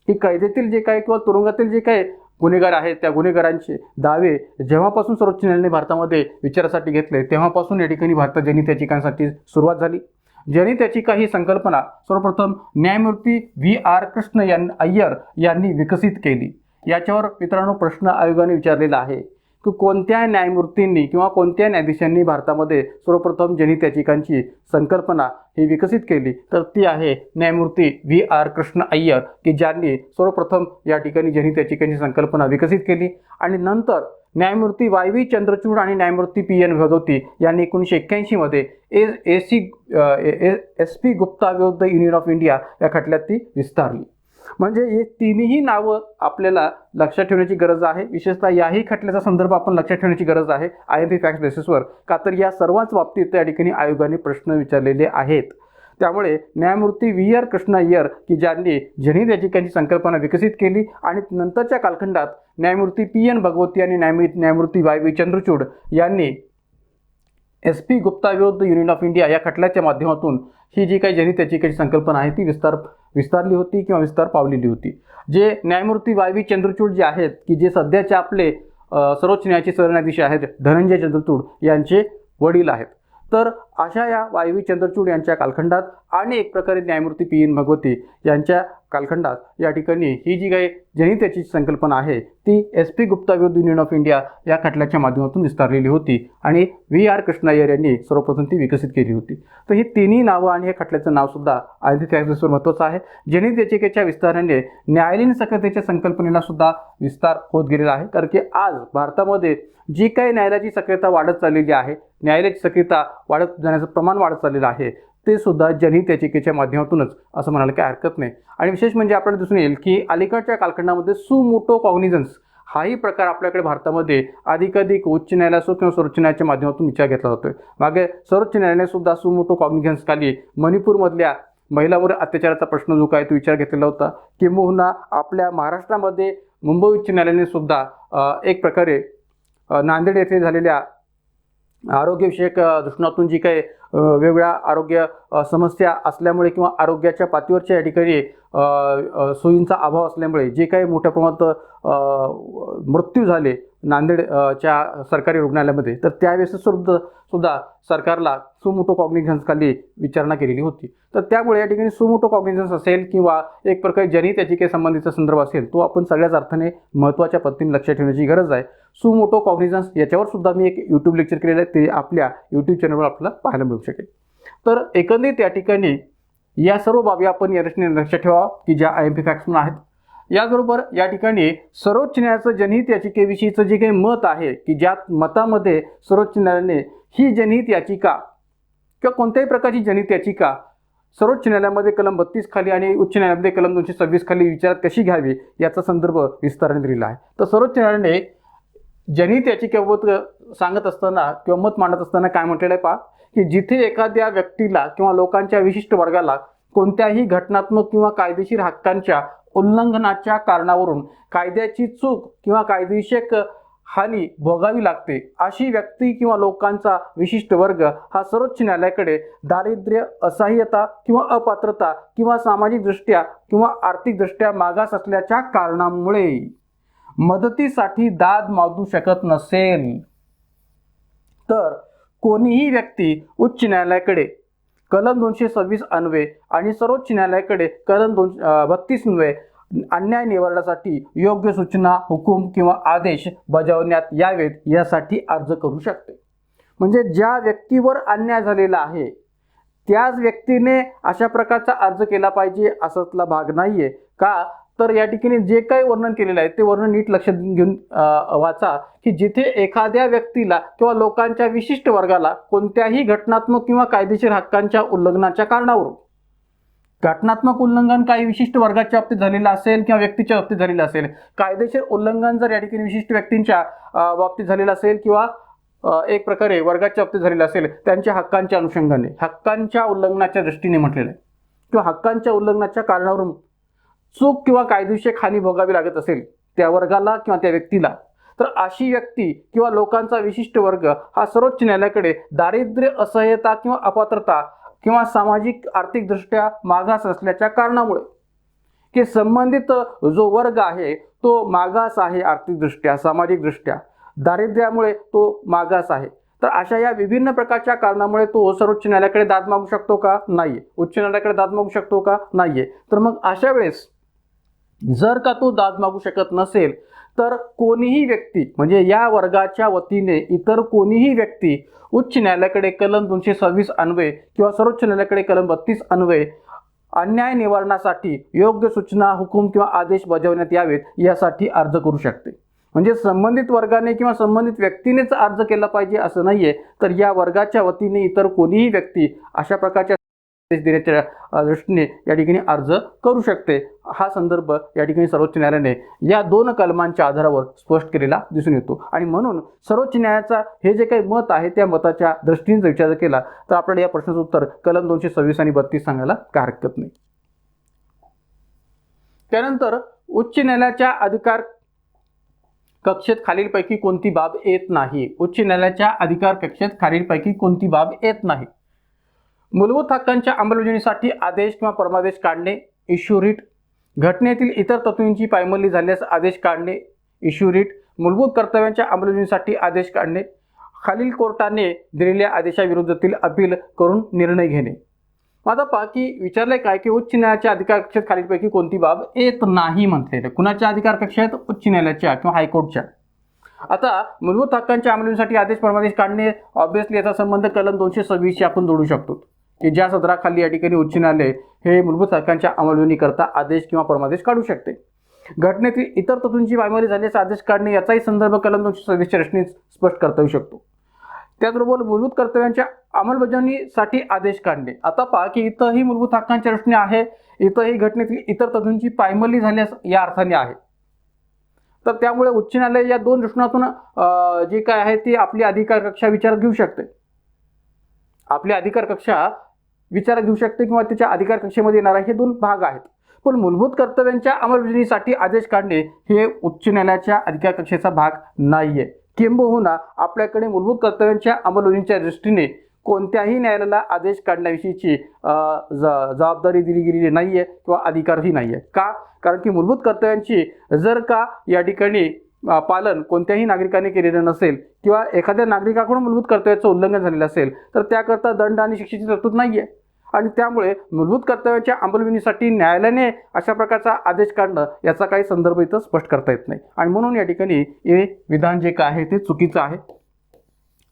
A: की कैदेतील जे काही किंवा तुरुंगातील जे काही गुन्हेगार आहेत त्या गुन्हेगारांचे दावे जेव्हापासून सर्वोच्च न्यायालयाने भारतामध्ये विचारासाठी घेतले तेव्हापासून या ठिकाणी भारतात जनहित याचिकांसाठी सुरुवात झाली. जनहित याचिका ही संकल्पना सर्वप्रथम न्यायमूर्ती VR कृष्ण अय्यर यांनी विकसित केली. याच्यावर मित्रांनो प्रश्न आयोगाने विचारलेला आहे की कोणत्या न्यायमूर्तींनी किंवा कोणत्या न्यायाधीशांनी भारतामध्ये सर्वप्रथम जनहित याचिकांची संकल्पना ही विकसित केली, तर ती आहे न्यायमूर्ती VR कृष्ण अय्यर, की ज्यांनी सर्वप्रथम या ठिकाणी जनहित याचिकांची संकल्पना विकसित केली. आणि नंतर न्यायमूर्ती YV चंद्रचूड आणि न्यायमूर्ती PN भगवती यांनी 1981 मध्ये SP गुप्ता विरुद्ध युनियन ऑफ इंडिया या खटल्यात ती विस्तारली. म्हणजे हे तिन्ही नावं आपल्याला लक्षात ठेवण्याची गरज आहे. विशेषतः याही खटल्याचा संदर्भ आपण लक्षात ठेवण्याची गरज आहे IMP फॅक्ट्स बेसिसवर, का तर या सर्वांच बाबतीत त्या ठिकाणी आयोगाने प्रश्न विचारलेले आहेत. त्यामुळे न्यायमूर्ती VR कृष्ण अय्यर की ज्यांनी जनहित याचिकांची संकल्पना विकसित केली आणि नंतरच्या कालखंडात न्यायमूर्ती PN भगवती आणि न्यायमूर्ती YV चंद्रचूड यांनी SP गुप्ता विरुद्ध युनियन ऑफ इंडिया या खटल्याच्या माध्यमातून ही जी काही जनहित याचिकेची संकल्पना आहे ती विस्तारली होती किंवा विस्तार पावलेली होती. जे न्यायमूर्ती YV चंद्रचूड जे आहेत की जे सध्याचे आपले सर्वोच्च न्यायालयाचे सरन्यायाधीश आहेत धनंजय चंद्रचूड यांचे वडील आहेत. तर अशा या YV चंद्रचूड यांच्या कालखंडात आणि एक प्रकारे न्यायमूर्ती PN भगवती यांच्या कालखंडात या ठिकाणी ही जी काही जनहित याची संकल्पना आहे ती SP गुप्ता विरुद्ध युनियन ऑफ इंडिया या खटल्याच्या माध्यमातून विस्तारलेली होती आणि VR कृष्ण अय्यर यांनी सर्वप्रथम ती विकसित केली होती. तर ही तिन्ही नावं आणि हे खटल्याचं नाव सुद्धा IMP फॅक्ट्सवर महत्त्वाचं आहे. जनहित याचिकेच्या विस्ताराने न्यायालयीन सक्रियतेच्या संकल्पनेला सुद्धा विस्तार होत गेलेला आहे, कारण की आज भारतामध्ये जी काही न्यायालयाची सक्रियता वाढत चाललेली आहे, न्यायालयाची सक्रियता वाढत जाण्याचं प्रमाण वाढत चाललेलं आहे, ते सुद्धा जनहित याचिकेच्या माध्यमातूनच असं म्हणायला काही हरकत नाही. आणि विशेष म्हणजे आपल्याला दिसून येईल की अलीकडच्या कालखंडामध्ये सुमोटो कॉग्निझन्स हाही प्रकार आपल्याकडे भारतामध्ये अधिकाधिक उच्च न्यायालयासो किंवा सर्वोच्च न्यायालयाच्या माध्यमातून विचार घेतला जातोय. मागे सर्वोच्च न्यायालयाने सुद्धा सुमोटो कॉग्निझन्स खाली मणिपूरमधल्या महिलांवर अत्याचाराचा प्रश्न जो काय तो विचार घेतलेला होता. किंबहुना आपल्या महाराष्ट्रामध्ये मुंबई उच्च न्यायालयाने सुद्धा एक प्रकारे नांदेड येथे झालेल्या आरोग्यविषयक दृष्टिकोनातून जी काही वेगवेगळ्या आरोग्य समस्या असल्यामुळे किंवा आरोग्याच्या पातळीवरच्या या ठिकाणी सोयींचा अभाव असल्यामुळे जे काही मोठ्या प्रमाणात मृत्यू झाले नांदेडच्या सरकारी रुग्णालयामध्ये, तर त्यावेळेस सुद्धा सरकारला सुमोटो कॉग्निझन्स खाली विचारणा केलेली होती. तर त्यामुळे या ठिकाणी सुमोटो कॉग्निझन्स असेल किंवा एक प्रकारे जनहित याचिकेसंबंधीचा संदर्भ असेल तो आपण सगळ्याच अर्थाने महत्त्वाच्या पद्धतीने लक्षात ठेवण्याची गरज आहे. सुमोटो कॉग्निझन्स याच्यावर सुद्धा मी एक YouTube लेक्चर केलेलं आहे, ते आपल्या YouTube चॅनलवर आपल्याला पाहायला मिळू शकेल. तर एकंदरीत या ठिकाणी या सर्व बाबी आपण या दृष्टीने लक्षात ठेवा की ज्या IMP फॅक्ट्स आहेत. याचबरोबर या ठिकाणी सर्वोच्च न्यायालयाचं जनहित याचिकेविषयीचं जे काही मत आहे की ज्या मतामध्ये सर्वोच्च न्यायालयाने ही जनहित याचिका किंवा कोणत्याही प्रकारची जनहित याचिका सर्वोच्च न्यायालयामध्ये कलम 32 खाली आणि उच्च न्यायालयामध्ये कलम 226 खाली विचारात कशी घ्यावी याचा संदर्भ विस्ताराने दिलेला आहे. तर सर्वोच्च न्यायालयाने जनहित याचिकेबाबत सांगत असताना किंवा मत मांडत असताना काय म्हटलेलं आहे पहा, की जिथे एखाद्या व्यक्तीला किंवा लोकांच्या विशिष्ट वर्गाला कोणत्याही घटनात्मक किंवा कायदेशीर हक्कांच्या उल्लंघनाच्या कारणावरून कायद्याची चूक किंवा कायदेशीर हानी भोगावी लागते, अशी व्यक्ती किंवा लोकांचा विशिष्ट वर्ग हा सर्वोच्च न्यायालयाकडे दारिद्र्य, असहाय्यता किंवा अपात्रता किंवा सामाजिकदृष्ट्या किंवा आर्थिकदृष्ट्या मागास असल्याच्या कारणामुळे मदतीसाठी दाद मागू शकत नसेल, तर कोणीही व्यक्ती उच्च न्यायालयाकडे कलम 226 अन्वये आणि सर्वोच्च न्यायालयाकडे कलम 32 अन्वये अन्याय निवारणासाठी योग्य सूचना, हुकूम किंवा आदेश बजावण्यात यावेत यासाठी अर्ज करू शकते. म्हणजे ज्या व्यक्तीवर अन्याय झालेला आहे त्याच व्यक्तीने अशा प्रकारचा अर्ज केला पाहिजे असातला भाग नाहीये. का तर या ठिकाणी जे काही वर्णन केलेलं आहे ते वर्णन नीट लक्षात घेऊन वाचा की जिथे एखाद्या व्यक्तीला किंवा लोकांच्या विशिष्ट वर्गाला कोणत्याही घटनात्मक किंवा कायदेशीर हक्कांच्या उल्लंघनाच्या कारणावरून, घटनात्मक उल्लंघन काही विशिष्ट वर्गाच्या बाबतीत झालेलं असेल किंवा व्यक्तीच्या बाबतीत झालेलं असेल, कायदेशीर उल्लंघन जर या ठिकाणी विशिष्ट व्यक्तींच्या बाबतीत झालेलं असेल किंवा एक प्रकारे वर्गाच्या बाबतीत झालेलं असेल, त्यांच्या हक्कांच्या अनुषंगाने, हक्कांच्या उल्लंघनाच्या दृष्टीने म्हटलेलं आहे किंवा हक्कांच्या उल्लंघनाच्या कारणावरून चूक किंवा कायदेशीर हानी भोगावी लागत असेल त्या वर्गाला किंवा त्या व्यक्तीला, तर अशी व्यक्ती किंवा लोकांचा विशिष्ट वर्ग हा सर्वोच्च न्यायालयाकडे दारिद्र्य, असहाय्यता किंवा अपात्रता किंवा सामाजिक आर्थिकदृष्ट्या मागास असल्याच्या कारणामुळे, की संबंधित जो वर्ग आहे तो मागास आहे, आर्थिकदृष्ट्या, सामाजिकदृष्ट्या, दारिद्र्यामुळे तो मागास आहे, तर अशा या विभिन्न प्रकारच्या कारणामुळे तो सर्वोच्च न्यायालयाकडे दाद मागू शकतो का? नाहीये. उच्च न्यायालयाकडे दाद मागू शकतो का? नाहीये. तर मग अशा वेळेस जर का तो दाद मागू शकत नसेल तर कोणीही व्यक्ती, म्हणजे या वर्गाच्या वतीने इतर कोणीही व्यक्ती उच्च न्यायालयाकडे कलम 226 अन्वये किंवा सर्वोच्च न्यायालयाकडे कलम 32 अन्वये अन्याय निवारणासाठी योग्य सूचना, हुकूम किंवा आदेश बजावण्यात यावेत यासाठी अर्ज करू शकते. म्हणजे संबंधित वर्गाने किंवा संबंधित व्यक्तीनेच अर्ज केला पाहिजे असं नाहीये, तर या वर्गाच्या वतीने इतर कोणीही व्यक्ती अशा प्रकारच्या आदेश देण्याच्या दृष्टीने या ठिकाणी अर्ज करू शकते. हा संदर्भ या ठिकाणी सर्वोच्च न्यायालयाने या 2 कलमांच्या आधारावर स्पष्ट केलेला दिसून येतो. आणि म्हणून सर्वोच्च न्यायालयाचा हे जे काही मत आहे त्या मताच्या दृष्टीने विचार केला तर आपल्याला या प्रश्नाचं उत्तर कलम 226 आणि 32 सांगायला काय हरकत नाही. त्यानंतर उच्च न्यायालयाच्या अधिकार कक्षेत खालीलपैकी कोणती बाब येत नाही. उच्च न्यायालयाच्या अधिकार कक्षेत खालीलपैकी कोणती बाब येत नाही. मूलभूत हक्कांच्या अंमलबजावणीसाठी आदेश किंवा परमादेश काढणे, इश्यू रिट, घटनेतील इतर तत्वांची पायमल्ली झाल्यास आदेश काढणे, इश्यू रिट, मूलभूत कर्तव्यांच्या अंमलबजावणीसाठी आदेश काढणे, खालील कोर्टाने दिलेल्या आदेशाविरोधातील अपील करून निर्णय घेणे. आता पहा की विचारलंय काय की उच्च न्यायालयाच्या अधिकार कक्षेत खालीलपैकी कोणती बाब येत नाही म्हटलेलं. कुणाच्या अधिकार कक्षेत? उच्च न्यायालयाच्या किंवा हायकोर्टच्या. आता मूलभूत हक्कांच्या अंमलबजावणीसाठी आदेश, परमादेश काढणे, ऑब्व्हियसली याचा संबंध कलम 226 शी आपण जोडू शकतो की ज्या सदराखाली या ठिकाणी उच्च न्यायालय हे मूलभूत हक्कांच्या अंमलबजावणीकरता आदेश किंवा परमादेश काढू शकते. घटनेतील इतर तत्वांची पायमल्ली झाल्यास आदेश काढणे याचाही संदर्भ कलम 226 च्या दृष्टीने स्पष्ट करता येऊ शकतो. त्याचबरोबर मूलभूत कर्तव्यांच्या अंमलबजावणीसाठी आदेश काढणे. आता पहा की इथंही मूलभूत हक्कांच्या दृष्टीने आहे, इथंही घटनेतील इतर तत्वांची पायमल्ली झाल्यास या अर्थाने आहे. तर त्यामुळे उच्च न्यायालय या 2 दृष्टिकोनातून जे काय आहे ते आपली अधिकार कक्षा विचारात घेऊ शकते. आपली अधिकार कक्षा विचारात घेऊ शकते किंवा त्याच्या अधिकार कक्षेमध्ये येणारे हे 2 भाग आहेत. पण मूलभूत कर्तव्यांच्या अंमलबजावणीसाठी आदेश काढणे हे उच्च न्यायालयाच्या अधिकार कक्षेचा भाग नाहीये. किंबहुना आपल्याकडे मूलभूत कर्तव्यांच्या अंमलबजावणीच्या दृष्टीने कोणत्याही न्यायालयाला आदेश काढण्याविषयीची जबाबदारी दिली गेलेली नाहीये किंवा अधिकारही नाहीये. का? कारण की मूलभूत कर्तव्यांची जर का या ठिकाणी पालन कोणत्याही नागरिकाने केलेलं नसेल किंवा एखाद्या नागरिकाकडून मूलभूत कर्तव्याचं उल्लंघन झालेलं असेल तर त्याकरता दंड आणि शिक्षेची तरतूद नाहीये. आणि त्यामुळे मूलभूत कर्तव्याच्या अंमलबजावणीसाठी न्यायालयाने अशा प्रकारचा आदेश काढणं याचा काही संदर्भ इथं स्पष्ट करता येत नाही. आणि म्हणून या ठिकाणी हे विधान जे काय आहे ते चुकीचं आहे.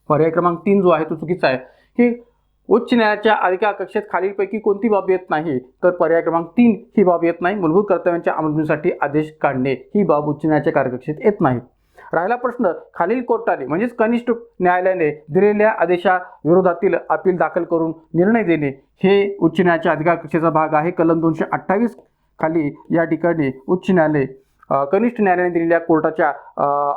A: पर्याय क्रमांक 3 जो आहे तो चुकीचा आहे की उच्च न्यायालयाच्या अधिकार कक्षेत खालीलपैकी कोणती बाब येत नाही, तर पर्याय क्रमांक 3 ही बाब येत नाही. मूलभूत कर्तव्यांच्या अंमलबजावणीसाठी आदेश काढणे ही बाब उच्च न्यायालयाच्या कार्यकक्षेत येत नाही. राहिला प्रश्न खालील कोर्टाने म्हणजेच कनिष्ठ न्यायालयाने दिलेल्या आदेशाविरोधातील अपील दाखल करून निर्णय देणे हे उच्च न्यायालयाच्या अधिकार कक्षेचा भाग आहे. कलम 228 खाली या ठिकाणी उच्च न्यायालय कनिष्ठ न्यायालयाने दिलेल्या कोर्टाच्या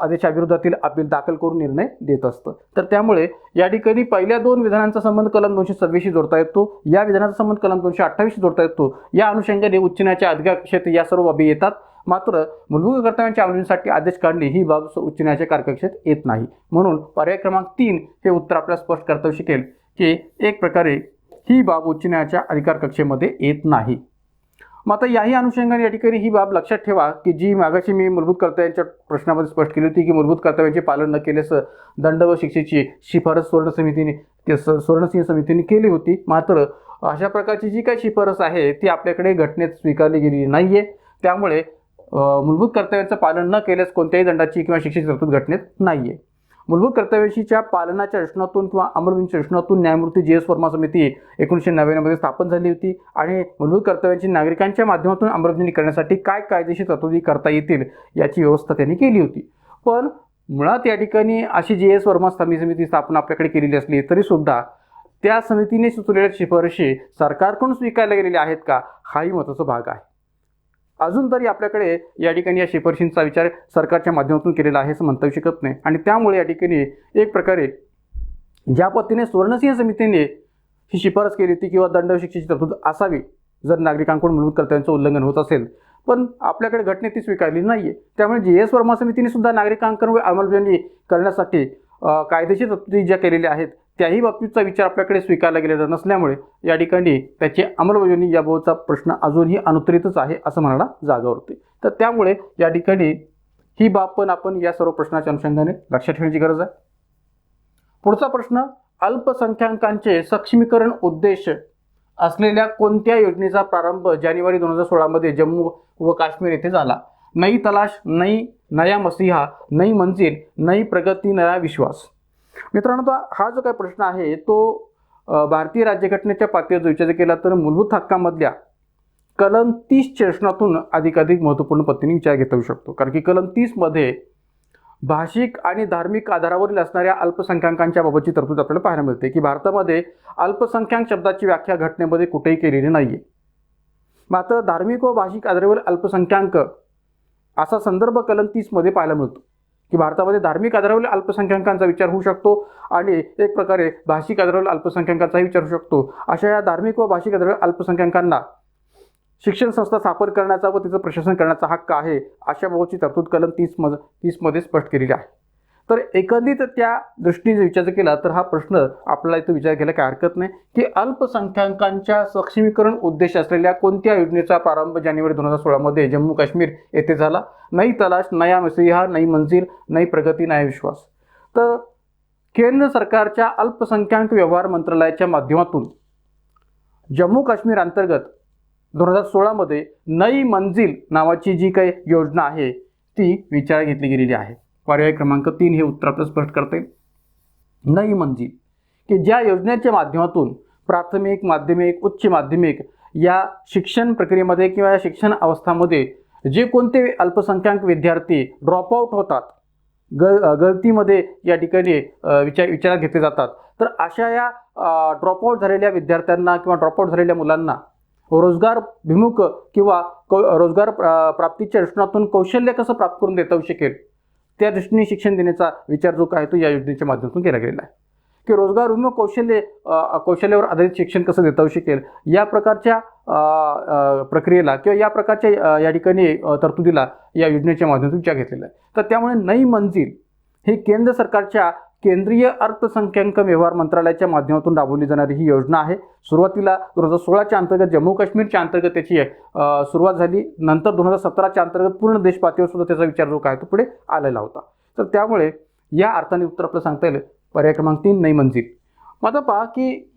A: आदेशाविरोधातील अपील दाखल करून निर्णय देत असतं. तर त्यामुळे या ठिकाणी पहिल्या 2 विधानांचा संबंध कलम 226 शी जोडता येतो, या विधानाचा संबंध कलम 228 शी जोडता येतो. या अनुषंगाने उच्च न्यायालयाच्या अधिकार कक्षेत या सर्व बाबी येतात. मात्र मूलभूत कर्तव्यांच्या अंमलबजावणीसाठी आदेश काढणे ही बाब उच्च न्यायालयाच्या कार्यकक्षेत येत नाही. म्हणून पर्याय क्रमांक 3 हे उत्तर आपल्याला स्पष्ट करता येऊ शकेल की एक प्रकारे ही बाब उच्च न्यायालयाच्या अधिकार कक्षेमध्ये येत नाही. मग आता याही अनुषंगाने या ठिकाणी ही बाब लक्षात ठेवा की जी मागाशी मी मूलभूत कर्तव्यांच्या प्रश्नामध्ये स्पष्ट केली होती की मूलभूत कर्तव्यांचे पालन न केल्यास दंड व शिक्षेची शिफारस सुवर्ण समितीने ते सुवर्णसिंह समितीने केली होती. मात्र अशा प्रकारची जी काही शिफारस आहे ती आपल्याकडे घटनेत स्वीकारली गेलेली नाही आहे. त्यामुळे मूलभूत कर्तव्याचं पालन न केल्यास कोणत्याही दंडाची किंवा शिक्षेची तरतूद घटनेत नाही आहे. मूलभूत कर्तव्याच्या पालनाच्या रचनातून किंवा अंमलबजावणीच्या रचनातून न्यायमूर्ती जी एस वर्मा समिती 1999 मध्ये स्थापन झाली होती आणि मूलभूत कर्तव्यांची नागरिकांच्या माध्यमातून अंमलबजावणी करण्यासाठी काय कायदेशीर तरतुदी करता येतील याची व्यवस्था त्यांनी केली होती. पण मुळात या ठिकाणी अशी जी एस वर्मा समिती स्थापना आपल्याकडे केलेली असली तरी सुद्धा त्या समितीने सुचवलेल्या शिफारशी सरकारकडून स्वीकारल्या गेलेल्या आहेत का, हाही महत्त्वाचा भाग आहे. अजून तरी आपल्याकडे या ठिकाणी या शिफारशींचा विचार सरकारच्या माध्यमातून केलेला आहे असं म्हणता येऊ शकत नाही. आणि त्यामुळे या ठिकाणी एक प्रकारे ज्या पद्धतीने सुवर्णसिंह समितीने ही शिफारस केली होती किंवा दंड शिक्षेची तरतूद असावी जर नागरिकांकडून मूलभूत कर्तव्यांचं उल्लंघन होत असेल, पण आपल्याकडे घटनेत ती स्वीकारली नाही आहे. त्यामुळे जी एस वर्मा समितीने सुद्धा नागरिकांकडून अंमलबजावणी करण्यासाठी कायदेशीर तरतुदी ज्या केलेल्या आहेत त्याही बाबतीचा विचार आपल्याकडे स्वीकारला गेलेला नसल्यामुळे या ठिकाणी त्याची अंमलबजावणी याबाबतचा प्रश्न अजूनही अनुत्तरितच आहे असं म्हणायला जागा होते. तर त्यामुळे या ठिकाणी ही बाब पण आपण या सर्व प्रश्नाच्या अनुषंगाने लक्षात ठेवण्याची गरज आहे. पुढचा प्रश्न, अल्पसंख्याकांचे सक्षमीकरण उद्देश असलेल्या कोणत्या योजनेचा प्रारंभ जानेवारी 2016 मध्ये जम्मू व काश्मीर येथे झाला? नई तलाश, नई नया मसीहा, नई मंजिल, नई प्रगती, नया विश्वास. मित्रांनो, हा जो काही प्रश्न आहे तो भारतीय राज्यघटनेच्या पातळीवर विचार केला तर मूलभूत हक्कांमधल्या कलम 30च्या रचनातून अधिकाधिक महत्त्वपूर्ण पद्धतीने विचार घेता येऊ शकतो. कारण की कलम 30 मध्ये भाषिक आणि धार्मिक आधारावरील असणाऱ्या अल्पसंख्याकांच्या बाबतची तरतूद आपल्याला पाहायला मिळते की भारतामध्ये अल्पसंख्याक शब्दाची व्याख्या घटनेमध्ये कुठेही केलेली नाहीये. मात्र धार्मिक व भाषिक आधारावरील अल्पसंख्याक असा संदर्भ कलम 30 मध्ये पाहायला मिळतो की भारतामध्ये धार्मिक आधारावरील अल्पसंख्याकांचा विचार होऊ शकतो आणि एक प्रकारे भाषिक आधारावरील अल्पसंख्याकांचाही विचार होऊ शकतो. अशा या धार्मिक व भाषिक आधारावरील अल्पसंख्याकांना शिक्षण संस्था स्थापन करण्याचा व तिचं प्रशासन करण्याचा हक्क आहे अशा बाबतची तरतूद कलम 30 मध्ये स्पष्ट केलेली आहे. तर एकंदरीत त्या दृष्टीने विचार केला तर हा प्रश्न आपल्याला इथं विचार केला काही हरकत नाही की अल्पसंख्याकांच्या सक्षमीकरण उद्देश असलेल्या कोणत्या योजनेचा प्रारंभ जानेवारी 2016 मध्ये जम्मू काश्मीर येथे झाला? नई तलाश, नया मसीहा, नई मंजिल, नई प्रगती, नया विश्वास. तर केंद्र सरकारच्या अल्पसंख्याक व्यवहार मंत्रालयाच्या माध्यमातून जम्मू काश्मीर अंतर्गत 2016 मध्ये नई मंजिल नावाची जी काही योजना आहे ती विचारात घेतली गेलेली आहे. पर्याय क्रमांक 3 हे उत्तर आपल्याला स्पष्ट करते. नई मंजिल की ज्या योजनेच्या माध्यमातून प्राथमिक, माध्यमिक, उच्च माध्यमिक या शिक्षण प्रक्रियेमध्ये किंवा या शिक्षण अवस्थामध्ये जे कोणते अल्पसंख्याक विद्यार्थी ड्रॉपआउट होतात, गळतीमध्ये या ठिकाणी विचारात घेतले जातात, तर अशा या ड्रॉपआउट झालेल्या विद्यार्थ्यांना किंवा ड्रॉपआउट झालेल्या मुलांना रोजगारभिमुख किंवा रोजगार प्राप्तीच्या रचनातून कौशल्य कसं प्राप्त करून देता येऊ शकेल त्या दृष्टीने शिक्षण देण्याचा विचार जो काय तो या योजनेच्या माध्यमातून केला गेलेला आहे की रोजगारभिमुख कौशल्यावर आधारित शिक्षण कसं देता येऊ शकेल या प्रकारच्या प्रक्रियेला किंवा या प्रकारच्या या ठिकाणी तरतुदीला या योजनेच्या माध्यमातून विचार घेतलेला आहे. तर त्यामुळे नई मंजिल ही केंद्र सरकारच्या केंद्रीय अल्पसंख्याक व्यवहार मंत्रालयाच्या माध्यमातून राबवली जाणारी ही योजना आहे. सुरुवातीला 2016च्या अंतर्गत जम्मू काश्मीरच्या अंतर्गत त्याची सुरुवात झाली. नंतर 2017च्या अंतर्गत पूर्ण देश पातळीवर सुद्धा त्याचा विचार जो काय तो पुढे आलेला होता. तर त्यामुळे या अर्थाने उत्तर आपलं सांगता येईल पर्याय क्रमांक 3 नई मंजिल. मात्र पहा की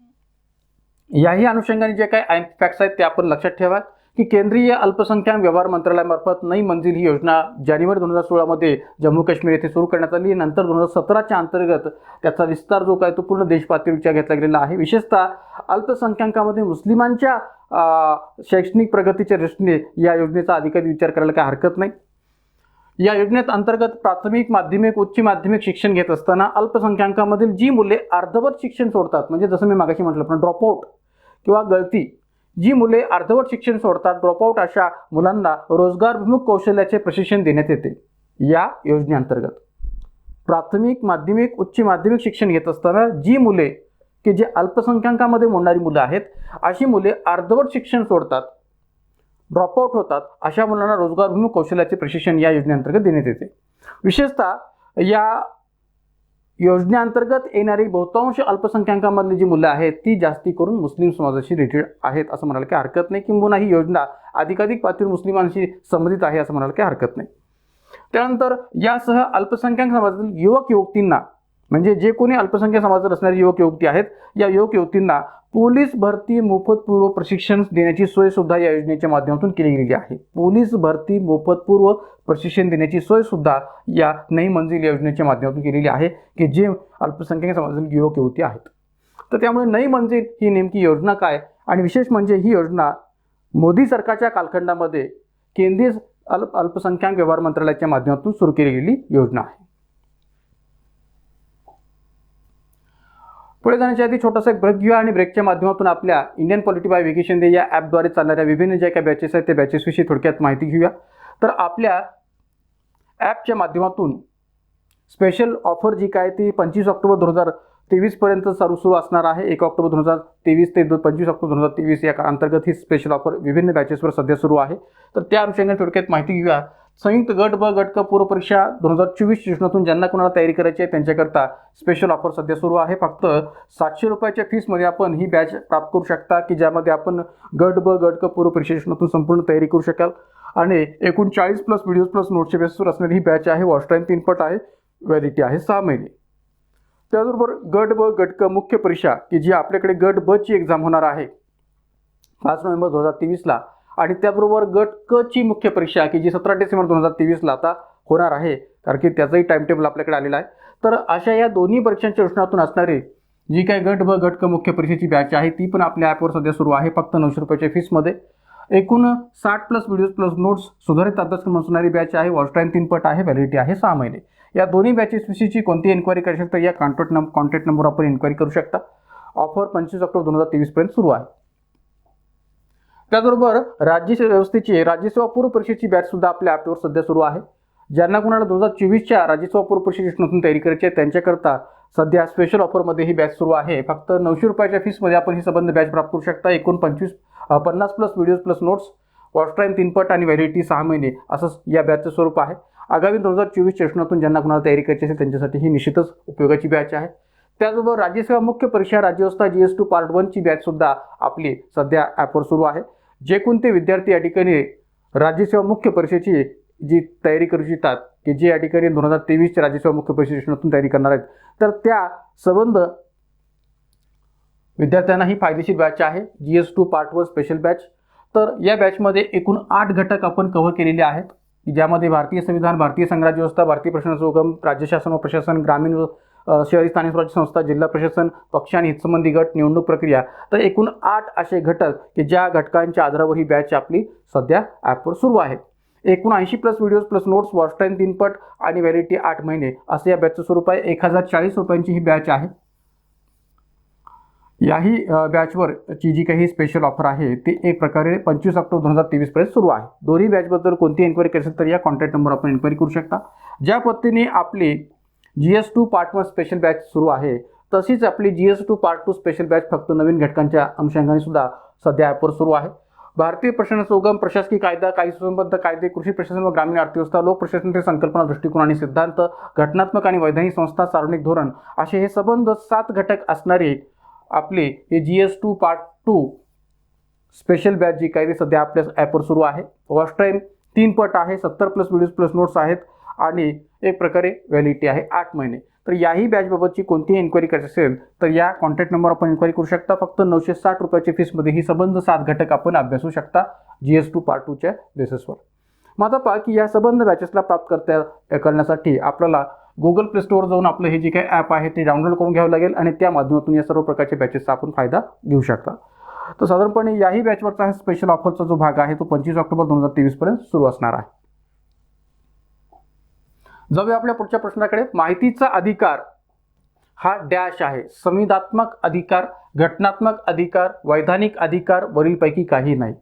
A: याही अनुषंगाने जे काही फॅक्ट्स आहेत ते आपण लक्षात ठेवा की केंद्रीय अल्पसंख्याक व्यवहार मंत्रालयामार्फत नई मंजिल ही योजना जानेवारी 2016 मध्ये जम्मू काश्मीर येथे सुरू करण्यात आली. नंतर 2017च्या अंतर्गत त्याचा विस्तार जो काय तो पूर्ण देश पातळीवर विचार घेतला गेलेला आहे. विशेषतः अल्पसंख्याकांमध्ये मुस्लिमांच्या शैक्षणिक प्रगतीच्या दृष्टीने या योजनेचा अधिकाधिक विचार करायला काही हरकत नाही. या योजनेत अंतर्गत प्राथमिक, माध्यमिक, उच्च माध्यमिक शिक्षण घेत असताना अल्पसंख्याकांमधील जी मुले अर्धवट शिक्षण सोडतात, म्हणजे जसं मी मागाशी म्हटलं पण ड्रॉपआउट किंवा गळती, जी मुले अर्धवट शिक्षण सोडतात, ड्रॉपआउट, अशा मुलांना रोजगारभिमुख कौशल्याचे प्रशिक्षण देण्यात येते. या योजनेअंतर्गत प्राथमिक, माध्यमिक, उच्च माध्यमिक शिक्षण घेत असताना जी मुले की जे अल्पसंख्याकांमध्ये मोडणारी मुलं आहेत अशी मुले अर्धवट शिक्षण सोडतात, ड्रॉपआउट होतात, अशा मुलांना रोजगारभिमुख कौशल्याचे प्रशिक्षण या योजनेअंतर्गत देण्यात येते. विशेषतः या योजनेअंतर्गत येणारी बहुतांश अल्पसंख्याकांमधली जी मुलं आहेत ती जास्ती करून मुस्लिम समाजाशी रिलेटेड आहेत असं म्हणायला काही हरकत नाही. किंबहुना ही योजना अधिकाधिक पातळीवर मुस्लिमांशी संबंधित आहे असं म्हणायला काही हरकत नाही. त्यानंतर यासह अल्पसंख्याक समाजातील युवक युवतींना म्हणजे जे कोणी अल्पसंख्याक समाजात असणारे युवक युवती आहेत, या युवक युवतींना पोलीस भरती मोफत पूर्व प्रशिक्षण देण्याची सोय सुद्धा या योजनेच्या माध्यमातून केली गेली आहे. पोलीस भरती मोफत पूर्व प्रशिक्षण देण्याची सोय सुद्धा या नई मंजिल योजनेच्या माध्यमातून केलेली आहे, की जे अल्पसंख्याक समाजातील युवक युवती आहेत. तर त्यामुळे नई मंजिल ही नेमकी योजना काय, आणि विशेष म्हणजे ही योजना मोदी सरकारच्या कालखंडामध्ये केंद्रीय अल्पसंख्याक व्यवहार मंत्रालयाच्या माध्यमातून सुरू केली गेलेली योजना आहे. पुढे जाण्याच्या आधी छोटासा एक ब्रेक घेऊया आणि ब्रेकच्या माध्यमातून आपल्या Indian polity bye vacation day या ॲपद्वारे चालणाऱ्या विभिन्न ज्या काही बॅचेस आहेत त्या बॅचेसविषयी थोडक्यात माहिती घेऊया. तर आपल्या ॲपच्या माध्यमातून स्पेशल ऑफर जी काय ती 25 ऑक्टोबर 2023 पर्यंत सुरू असणार आहे. 1 ऑक्टोबर 2023 ते 25 ऑक्टोबर 2023 या अंतर्गत ही स्पेशल ऑफर विभिन्न बॅचेसवर सध्या सुरू आहे. तर त्या अनुषंगाने थोडक्यात माहिती घेऊया. संयुक्त गट ब गट क पूर्व परीक्षा 2024 सेशनातून ज्यांना कोणाला तयारी करायची आहे त्यांच्याकरता स्पेशल ऑफर सध्या सुरू आहे. फक्त 700 रुपयाच्या फीसमध्ये आपण ही बॅच प्राप्त करू शकता, की ज्यामध्ये आपण गट ब गट क पूर्व परीक्षा सेशनातून संपूर्ण तयारी करू शकाल. आणि एकूण 40+ व्हिडिओज प्लस नोट्सच्या बेसवर असणारी ही बॅच आहे. वॉच टाईम 3 पट आहे, व्हॅलिडिटी आहे 6 महिने. त्याचबरोबर गट ब गट क मुख्य परीक्षा, की जी आपल्याकडे गट ब ची एक्झाम होणार आहे 5 नोव्हेंबर 2023ला, आणि त्याबरोबर गट क ची मुख्य परीक्षा, की जी 17 डिसेंबर 2023ला आता होणार आहे, कारण की त्याचंही टाइम टेबल आपल्याकडे आलेला आहे. तर अशा या दोन्ही परीक्षांच्या अनुषंगातून असणारी जी काही गट ब गट क मुख्य परीक्षेची बॅच आहे ती पण आपल्या ॲपवर सध्या सुरू आहे, फक्त 900 रुपयाच्या फीसमध्ये. एकूण 60+ व्हिडिओज प्लस नोट्स सुधारित अभ्यासक्रम असणारी बॅच आहे. वॉच टाईम 3 पट आहे, व्हॅलिडिटी आहे 6 महिने. या दोन्ही बॅचेसविषयीची कोणतीही एन्क्वायरी करू शकता, या कॉन्टॅक्ट नंबरवर आपण एन्क्वायरी करू शकता. ऑफर 25 ऑक्टोबर 2023 पर्यंत सुरू आहे. त्याचबरोबर राज्य व्यवस्थेची राज्यसेवा पूर्व परीक्षेची बॅच सुद्धा आपल्या ॲपवर सध्या सुरू आहे. ज्यांना कोणाला 2024च्या राज्यसेवा पूर्व परीक्षेतून तयारी करायची आहे त्यांच्याकरता सध्या स्पेशल ऑफरमध्ये ही बॅच सुरू आहे. फक्त 900 रुपयाच्या फीसमध्ये आपण ही संबंध बॅच प्राप्त करू शकता. एकूण 50+ videos plus notes, watch time 3 पट आणि व्हॅलिडिटी 6 महिने असं या बॅचचं स्वरूप आहे. आगामी 2024 सेशनातून ज्यांना कोणाला तयारी करायची असेल त्यांच्यासाठी ही निश्चितच उपयोगाची बॅच आहे. त्याचबरोबर राज्यसेवा मुख्य परीक्षा राज्यव्यवस्था GS2 पार्ट 1 ची बॅच सुद्धा आपली सध्या ॲपवर सुरू आहे. जे कोणते विद्यार्थी या ठिकाणी राज्यसेवा मुख्य परीक्षेची जी तयारी करू इच्छितात, की जे या ठिकाणी 2023च्या राज्यसेवा मुख्य परीक्षा सेशनातून तयारी करणार आहेत, तर त्या संबंध विद्यार्थ्यांना ही फायदेशीर बॅच आहे, GS2 पार्ट 1 स्पेशल बॅच. तर या बॅचमध्ये एकूण 8 घटक आपण कव्हर केलेले आहेत, की ज्यामध्ये भारतीय संविधान, भारतीय संघराज्य व्यवस्था, भारतीय प्रशासनाचा उगम, राज्य शासन व प्रशासन, ग्रामीण व शहरी स्थानिक स्वराज्य संस्था, जिल्हा प्रशासन, पक्ष आणि हितसंबंधी गट, निवडणूक प्रक्रिया. तर एकूण 8 असे घटक, की ज्या घटकांच्या आधारावर ही बॅच आपली सध्या ॲपवर सुरू आहे. एकूण 80+ videos plus notes, watch time 3 पट आणि व्हॅलिडिटी 8 महिने असं या बॅचचं स्वरूप आहे. 1040 रुपयांची ही बॅच आहे. याही बॅचवरची जी काही स्पेशल ऑफर आहे ती एक प्रकारे 25 ऑक्टोबर 2023 पर्यंत सुरू आहे. दोन्ही बॅचबद्दल कोणती एन्क्वायरी करायची असेल तर या कॉन्टॅक्ट नंबर आपण एन्क्वायरी करू शकता. ज्या पद्धतीने आपली GS2 पार्ट 1 स्पेशल बॅच सुरू आहे, तशीच आपली GS2 पार्ट 2 स्पेशल बॅच फक्त नवीन घटकांच्या अनुषंगाने सुद्धा सध्या ॲपवर सुरू आहे. भारतीय प्रशासनाचा उगम, प्रशासकीय कायदा, काही सुसंबद्ध कायदे, कृषी प्रशासन व ग्रामीण अर्थव्यवस्था, लोक प्रशासनाचे संकल्पना, दृष्टिकोन आणि सिद्धांत, घटनात्मक आणि वैधानिक संस्था, सार्वजनिक धोरण असे हे संबंध 7 घटक असणारे आपले हे GS2 पार्ट 2 स्पेशल बॅच जी काही सध्या आपल्या ॲपवर सुरू आहे. वॉच टाईम 3 पट आहे, 70+ व्हिडिओज प्लस नोट्स आहेत आणि एक प्रकारे व्हॅलिडिटी आहे 8 महिने. तर याही बॅचबाबतची कोणतीही एन्क्वायरी करायची असेल तर या कॉन्टॅक्ट नंबरवर आपण एन्क्वायरी करू शकता. फक्त 960 रुपयाच्या फीसमध्ये ही संबंध 7 घटक आपण अभ्यासू शकता GS2 पार्ट 2च्या बेसिसवर. मग आता पहा की या संबंध बॅचेसला प्राप्त करण्यासाठी आपल्याला गुगल प्ले स्टोअर जाऊन आपलं हे जे काही ॲप आहे ते डाउनलोड करून घ्यावं लागेल आणि त्या माध्यमातून या सर्व प्रकारच्या बॅचेसचा आपण फायदा घेऊ शकता. तर साधारणपणे याही बॅचवरचा स्पेशल ऑफरचा जो भाग आहे तो 25 ऑक्टोबर 2023 पर्यंत सुरू असणार आहे. जाऊया आपल्या पुढच्या प्रश्नाकडे. माहितीचा अधिकार हा डॅश आहे. संविधानात्मक अधिकार, घटनात्मक अधिकार, वैधानिक अधिकार वरीलपैकी काही नाही.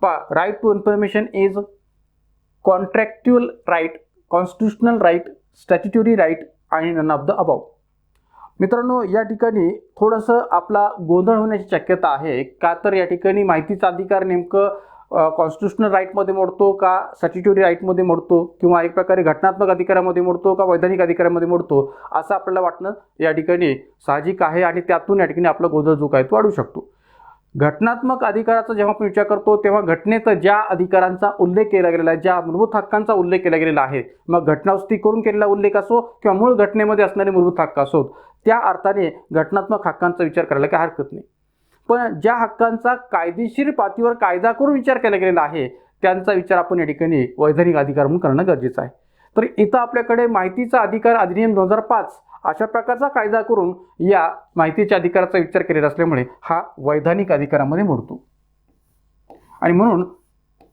A: पहा, right to information is contractual right, constitutional right, statutory right आणि नन ऑफ द अबाव. मित्रांनो, या ठिकाणी थोडंसं आपला गोंधळ होण्याची शक्यता आहे. का तर या ठिकाणी माहितीचा अधिकार नेमकं कॉन्स्टिट्युशनल राईटमध्ये मोडतो का स्टॅच्युटरी राईटमध्ये मोडतो किंवा एक प्रकारे घटनात्मक अधिकारामध्ये मोडतो का वैधानिक अधिकारामध्ये मोडतो असं आपल्याला वाटणं या ठिकाणी साहजिक आहे आणि त्यातून या ठिकाणी आपला गोंधळ जो काय तो वाढू शकतो. घटनात्मक अधिकाराचा जेव्हा आपण विचार करतो तेव्हा घटनेत ज्या अधिकारांचा उल्लेख केला गेलेला आहे, ज्या मूलभूत हक्कांचा उल्लेख केला गेलेला आहे, मग घटनास्थी करून केलेला उल्लेख असो किंवा मूळ घटनेमध्ये असणारे मूलभूत हक्क असोत, त्या अर्थाने घटनात्मक हक्कांचा विचार करायला काही हरकत नाही. पण ज्या हक्कांचा कायदेशीर पातळीवर कायदा करून विचार केला गेलेला आहे त्यांचा विचार आपण या ठिकाणी वैधानिक अधिकार म्हणून करणं गरजेचं आहे. तर इथं आपल्याकडे माहितीचा अधिकार अधिनियम 2005 अशा प्रकारचा कायदा करून या माहितीच्या अधिकाराचा विचार केलेला असल्यामुळे हा वैधानिक अधिकारामध्ये मोडतो. आणि म्हणून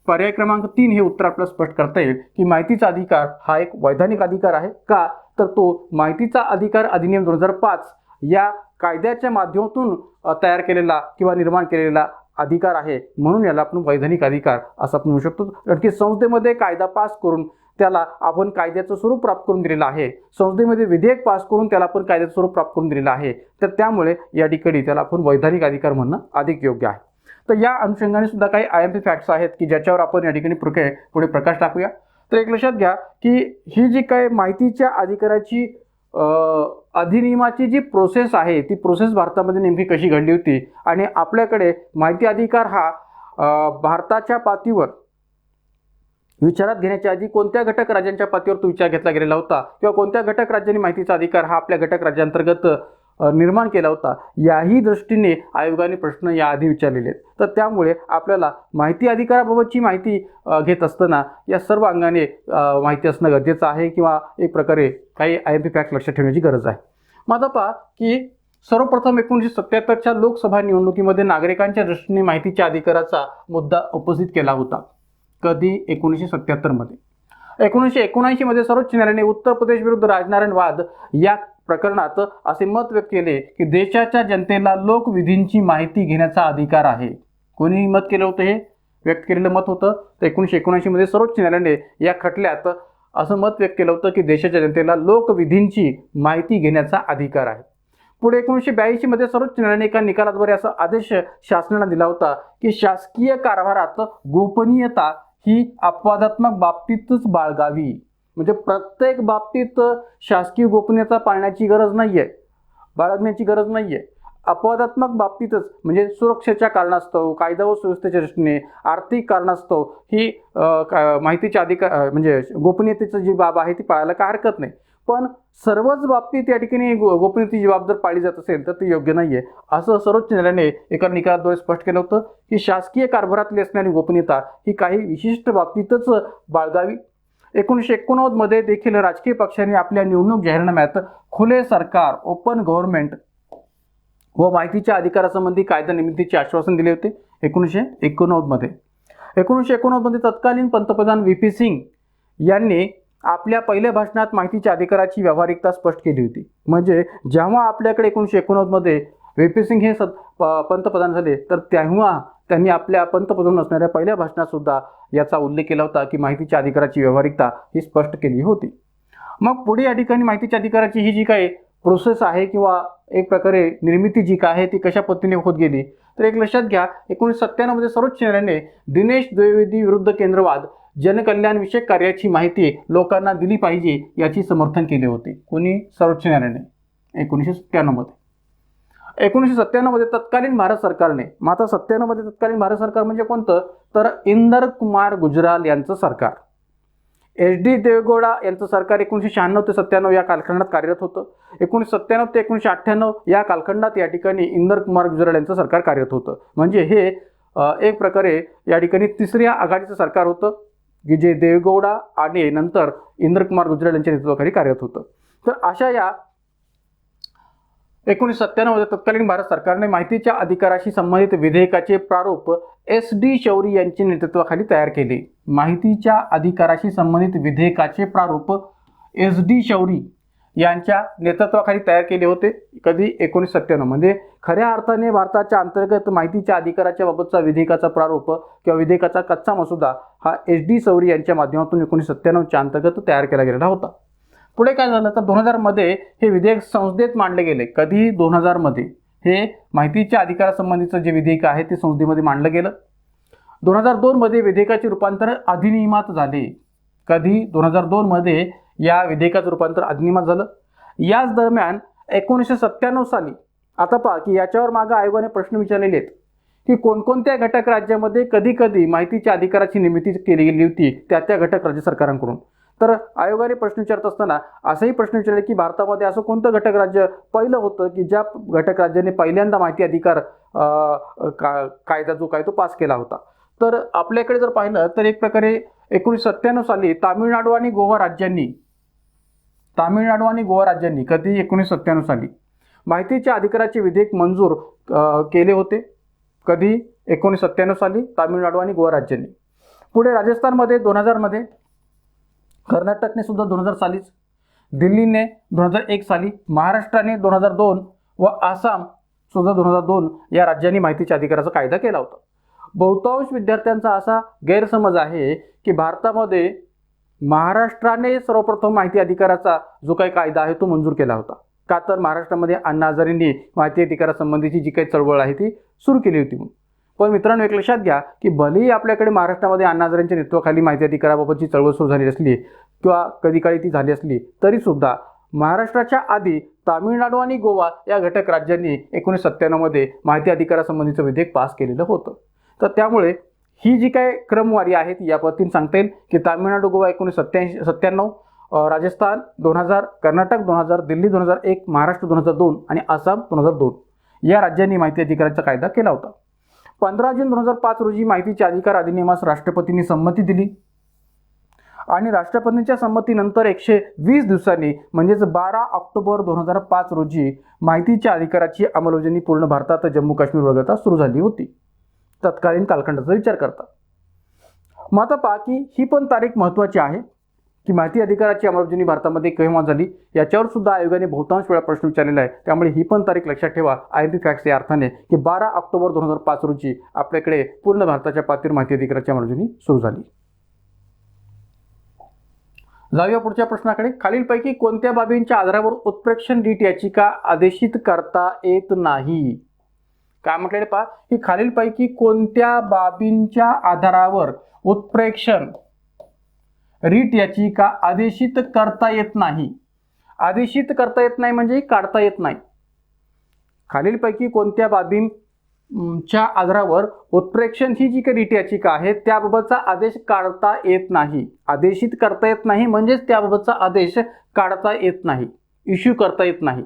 A: पर्याय क्रमांक 3 हे उत्तर आपल्याला स्पष्ट करता येईल की माहितीचा अधिकार हा एक वैधानिक अधिकार आहे. का तर तो माहितीचा अधिकार अधिनियम 2005 या कायद्याच्या माध्यमातून तयार केलेला किंवा निर्माण केलेला अधिकार आहे, म्हणून याला आपण वैधानिक अधिकार असं आपण म्हणू शकतो. कारण की संसदेमध्ये कायदा पास करून त्याला आपण कायद्याचं स्वरूप प्राप्त करून दिलेलं आहे, संसदेमध्ये विधेयक पास करून त्याला आपण कायद्याचं स्वरूप प्राप्त करून दिलेलं आहे, तर त्यामुळे या ठिकाणी त्याला आपण वैधानिक अधिकार म्हणणं अधिक योग्य आहे. तर या अनुषंगाने सुद्धा काही IMP फॅक्ट्स आहेत की ज्याच्यावर आपण या ठिकाणी पुढे प्रकाश टाकूया. तर एक लक्षात घ्या की ही जी काही माहितीच्या अधिकाराची अधिनियमाची जी प्रोसेस आहे ती प्रोसेस भारतामध्ये नेमकी कशी घडली होती आणि आपल्याकडे माहिती अधिकार हा भारताच्या पातळीवर विचारात घेण्याच्या आधी कोणत्या घटक राज्यांच्या पातळीवर तो विचार घेतला गेलेला होता किंवा कोणत्या घटक राज्यांनी माहितीचा अधिकार हा आपल्या घटक राज्यांतर्गत निर्माण केला होता, याही दृष्टीने आयोगाने प्रश्न याआधी विचारलेले आहेत. तर त्यामुळे आपल्याला माहिती अधिकाराबाबतची माहिती घेत असताना या सर्व अंगाने माहिती असणं गरजेचं आहे किंवा एक प्रकारे काही IMP फॅक्ट लक्षात ठेवण्याची गरज आहे. मग आता पहा की सर्वप्रथम 1977च्या लोकसभा निवडणुकीमध्ये नागरिकांच्या दृष्टीने माहितीच्या अधिकाराचा मुद्दा उपस्थित केला होता. कधी? 1977 मध्ये. 1979 मध्ये सर्वोच्च न्यायालयाने उत्तर प्रदेश विरुद्ध राजनारायण वाद या प्रकरणात असे मत व्यक्त केले की देशाच्या जनतेला लोकविधींची माहिती घेण्याचा अधिकार आहे. कोणी मत केलं होतं? हे व्यक्त केलेलं मत होतं. तर 1979 मध्ये सर्वोच्च न्यायालयाने या खटल्यात असं मत व्यक्त केलं होतं की देशाच्या जनतेला लोकविधींची माहिती घेण्याचा अधिकार आहे. पुढे 1982 मध्ये सर्वोच्च न्यायालयाने एका निकालाद्वारे असा आदेश शासनाला दिला होता की शासकीय कारभारात गोपनीयता ही अपवादात्मक बाबतीतच बाळगावी. म्हणजे प्रत्येक बाबतीत शासकीय गोपनीयता पाळण्याची गरज नाहीये, बाळगण्याची गरज नाहीये. अपवादात्मक बाबतीतच म्हणजे सुरक्षेच्या कारणास्तव, कायदा व सुव्यवस्थेच्या दृष्टीने, आर्थिक कारणास्तव ही माहितीच्या अधिकार म्हणजे गोपनीयतेची जी बाब आहे ती पाळायला काय हरकत नाही. पण सर्वच बाबतीत या ठिकाणी गोपनीयतेची बाब जर पाळली जात असेल तर ती योग्य नाहीये असं सर्वोच्च न्यायालयाने एका निकालाद्वारे स्पष्ट केलं होतं की शासकीय कारभारातली असणारी गोपनीयता ही काही विशिष्ट बाबतीतच बाळगावी. 1989 मध्ये देखील राजकीय पक्षांनी आपल्या निवडणूक जाहीरनाम्यात खुले सरकार, ओपन गव्हर्नमेंट व माहितीच्या अधिकारासंबंधी कायदा निर्मितीचे आश्वासन दिले होते 1989 मध्ये. 1989 मध्ये तत्कालीन पंतप्रधान VP सिंग यांनी आपल्या पहिल्या भाषणात माहितीच्या अधिकाराची व्यावहारिकता स्पष्ट केली होती. म्हणजे जेव्हा आपल्याकडे 1989 मध्ये VP सिंग हे पंतप्रधान झाले तर तेव्हा त्यांनी आपल्या पंतप्रधान असणाऱ्या पहिल्या भाषणात सुद्धा याचा उल्लेख केला होता की माहितीच्या अधिकाराची व्यावहारिकता ही स्पष्ट केली होती. मग पुढे या ठिकाणी माहितीच्या अधिकाराची ही जी काही प्रोसेस आहे किंवा एक प्रकारे निर्मिती जी काय आहे ती कशा पद्धतीने होत गेली तर एक लक्षात घ्या 1997 मध्ये सर्वोच्च न्यायालयाने दिनेश द्विवेदी विरुद्ध केंद्रवाद जनकल्याण विषयक कार्याची माहिती लोकांना दिली पाहिजे याची समर्थन केले होते. कोणी? सर्वोच्च न्यायालयाने 1997 मध्ये. 1997 मध्ये तत्कालीन भारत सरकारने, मग आता 97 मध्ये तत्कालीन भारत सरकार म्हणजे कोणतं तर इंदर कुमार गुजराल यांचं सरकार. HD देवेगौडा यांचं सरकार 1996 ते 97 या कालखंडात कार्यरत होतं. 1997 ते 1998 या कालखंडात या ठिकाणी इंदर कुमार गुजराल यांचं सरकार कार्यरत होतं. म्हणजे हे एक प्रकारे या ठिकाणी तिसऱ्या आघाडीचं सरकार होतं की जे देवेगौडा आणि नंतर इंदर कुमार गुजराल यांच्या नेतृत्वाखाली कार्यरत होतं. तर अशा या 1997 मध्ये तत्कालीन भारत सरकारने माहितीच्या अधिकाराशी संबंधित विधेयकाचे प्रारूप SD शौरी यांच्या नेतृत्वाखाली तयार केले. माहितीच्या अधिकाराशी संबंधित विधेयकाचे प्रारूप SD शौरी यांच्या नेतृत्वाखाली तयार केले होते. कधी? 1997 मध्ये. खऱ्या अर्थाने भारताच्या अंतर्गत माहितीच्या अधिकाराच्या बाबतचा विधेयकाचा प्रारूप किंवा विधेयकाचा कच्चा मसुदा हा SD शौरी यांच्या माध्यमातून 1997च्या अंतर्गत तयार केला गेलेला होता. पुढे काय झालं तर 2000 मध्ये हे विधेयक संसदेत मांडले गेले. कधी? 2000 मध्ये हे माहितीच्या अधिकारासंबंधीचं जे विधेयक आहे ते संसदेमध्ये मांडलं गेलं. 2002 मध्ये विधेयकाचे रूपांतर अधिनियमात झाले. कधी? 2002 मध्ये या विधेयकाचं रूपांतर अधिनियमात झालं. याच दरम्यान 1997 साली, आता पहा की याच्यावर मागे आयोगाने प्रश्न विचारलेले आहेत की कोणकोणत्या घटक राज्यामध्ये कधी कधी माहितीच्या अधिकाराची निर्मिती केली गेली होती त्या घटक राज्य सरकारांकडून. तर आयोगाने प्रश्न विचारत असताना असाही प्रश्न विचारले की भारतामध्ये असं कोणतं घटक राज्य पहिलं होतं की ज्या घटक राज्याने पहिल्यांदा माहिती अधिकार कायदा जो काय तो पास केला होता. तर आपल्याकडे जर पाहिलं तर एक प्रकारे 1997 साली तामिळनाडू आणि गोवा राज्यांनी कधी 1997 साली माहितीच्या अधिकाराचे विधेयक मंजूर केले होते. कधी 1997 साली तामिळनाडू आणि गोवा राज्यांनी. पुढे राजस्थानमध्ये 2000 मध्ये, कर्नाटकने सुद्धा 2000 सालीच, दिल्लीने 2001 साली, महाराष्ट्राने 2002 व आसाम सुद्धा 2002 या राज्यांनी माहितीच्या अधिकाराचा कायदा केला होता. बहुतांश विद्यार्थ्यांचा असा गैरसमज आहे की भारतामध्ये महाराष्ट्राने सर्वप्रथम माहिती अधिकाराचा जो काही कायदा आहे तो मंजूर केला होता. का तर महाराष्ट्रामध्ये अण्णा हजारेंनी माहिती अधिकारासंबंधीची जी काही चळवळ आहे ती सुरू केली होती म्हणून. पण मित्रांनो, एक लक्षात घ्या की भलेही आपल्याकडे महाराष्ट्रामध्ये अण्णा हजारेंच्या नेतृत्वाखाली माहिती अधिकाराबाबतची चळवळ सुरू झाली असली किंवा कधी काळी ती झाली असली तरी सुद्धा महाराष्ट्राच्या आधी तामिळनाडू आणि गोवा या घटक राज्यांनी 1997 मध्ये माहिती अधिकारासंबंधीचं विधेयक पास केलेलं होतं. तर त्यामुळे ही जी काय क्रमवारी आहे ती या पद्धतीने सांगता येईल की तामिळनाडू गोवा 1997, राजस्थान 2000, कर्नाटक 2000, दिल्ली 2001, महाराष्ट्र 2002 आणि आसाम 2002 या राज्यांनी माहिती अधिकाराचा कायदा केला होता. 15 जून 2005 रोजी माहितीच्या अधिकार अधिनियमास राष्ट्रपतींनी संमती दिली आणि राष्ट्रपतींच्या संमतीनंतर 120 दिवसांनी म्हणजेच 12 ऑक्टोबर 2005 रोजी माहितीच्या अधिकाराची अंमलबजावणी पूर्ण भारतात जम्मू काश्मीर वगळता सुरू झाली होती, तत्कालीन कालखंडाचा विचार करता. मग आता पहा की ही पण तारीख महत्त्वाची आहे की माहिती अधिकाराची अंमलबजावणी भारतामध्ये केव्हा झाली याच्यावर सुद्धा आयोगाने बहुतांश वेळा प्रश्न विचारलेला आहे. त्यामुळे ही पण तारीख लक्षात ठेवा IMP फॅक्ट्स या अर्थाने की 12 ऑक्टोबर 2005 रोजी आपल्याकडे पूर्ण भारताच्या पातळीवर माहिती अधिकाराची अंमलबजावणी सुरू झाली. जाऊया पुढच्या प्रश्नाकडे. खालीलपैकी कोणत्या बाबींच्या आधारावर उत्प्रेक्षण रीट याचिका आदेशित करता येत नाही? काय म्हटलेले पहा की खालीलपैकी कोणत्या बाबींच्या आधारावर उत्प्रेक्षण रीट याचिका आदेशित करता येत नाही. आदेशित करता येत नाही म्हणजे काढता येत नाही. खालीलपैकी कोणत्या बाबींच्या आधारावर उत्प्रेक्षण ही जी काही रीट याचिका आहे त्याबाबतचा आदेश काढता येत नाही. आदेशित करता येत नाही म्हणजेच त्याबाबतचा आदेश काढता येत नाही, इश्यू करता येत नाही.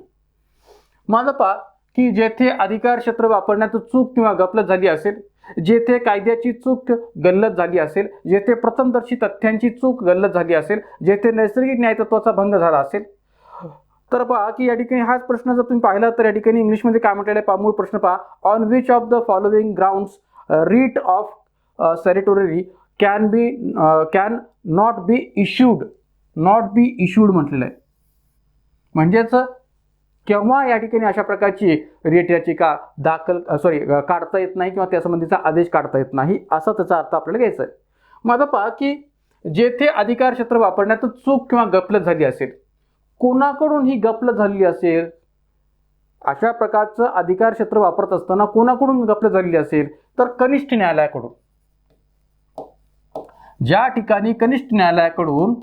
A: माझं पहा की जेथे अधिकार क्षेत्र वापरण्यात चूक किंवा गफलत झाली असेल, जेथे कायद्याची चूक गल्लत झाली असेल, जेथे प्रथमदर्शी तथ्यांची चूक गल्लत झाली असेल, जेथे नैसर्गिक न्यायतत्वाचा भंग झाला असेल. तर पहा की या ठिकाणी हाच प्रश्न जर तुम्ही पाहिला तर या ठिकाणी इंग्लिशमध्ये काय म्हटलेलं आहे पहा, मूळ प्रश्न पहा. On which of the following grounds writ of certiorari can not be issued म्हटलेलं आहे. म्हणजेच केव्हा या ठिकाणी अशा प्रकारची रीट याचिका काढता येत नाही किंवा त्यासंबंधीचा आदेश काढता येत नाही असा त्याचा अर्थ आपल्याला घ्यायचा आहे. मग आता पहा की जेथे अधिकार क्षेत्र वापरण्यात चूक किंवा गफलत झाली असेल, कोणाकडून ही गफलत झालेली असेल, अशा प्रकारचं अधिकार क्षेत्र वापरत असताना कोणाकडून गफलत झालेली असेल तर कनिष्ठ न्यायालयाकडून. ज्या ठिकाणी कनिष्ठ न्यायालयाकडून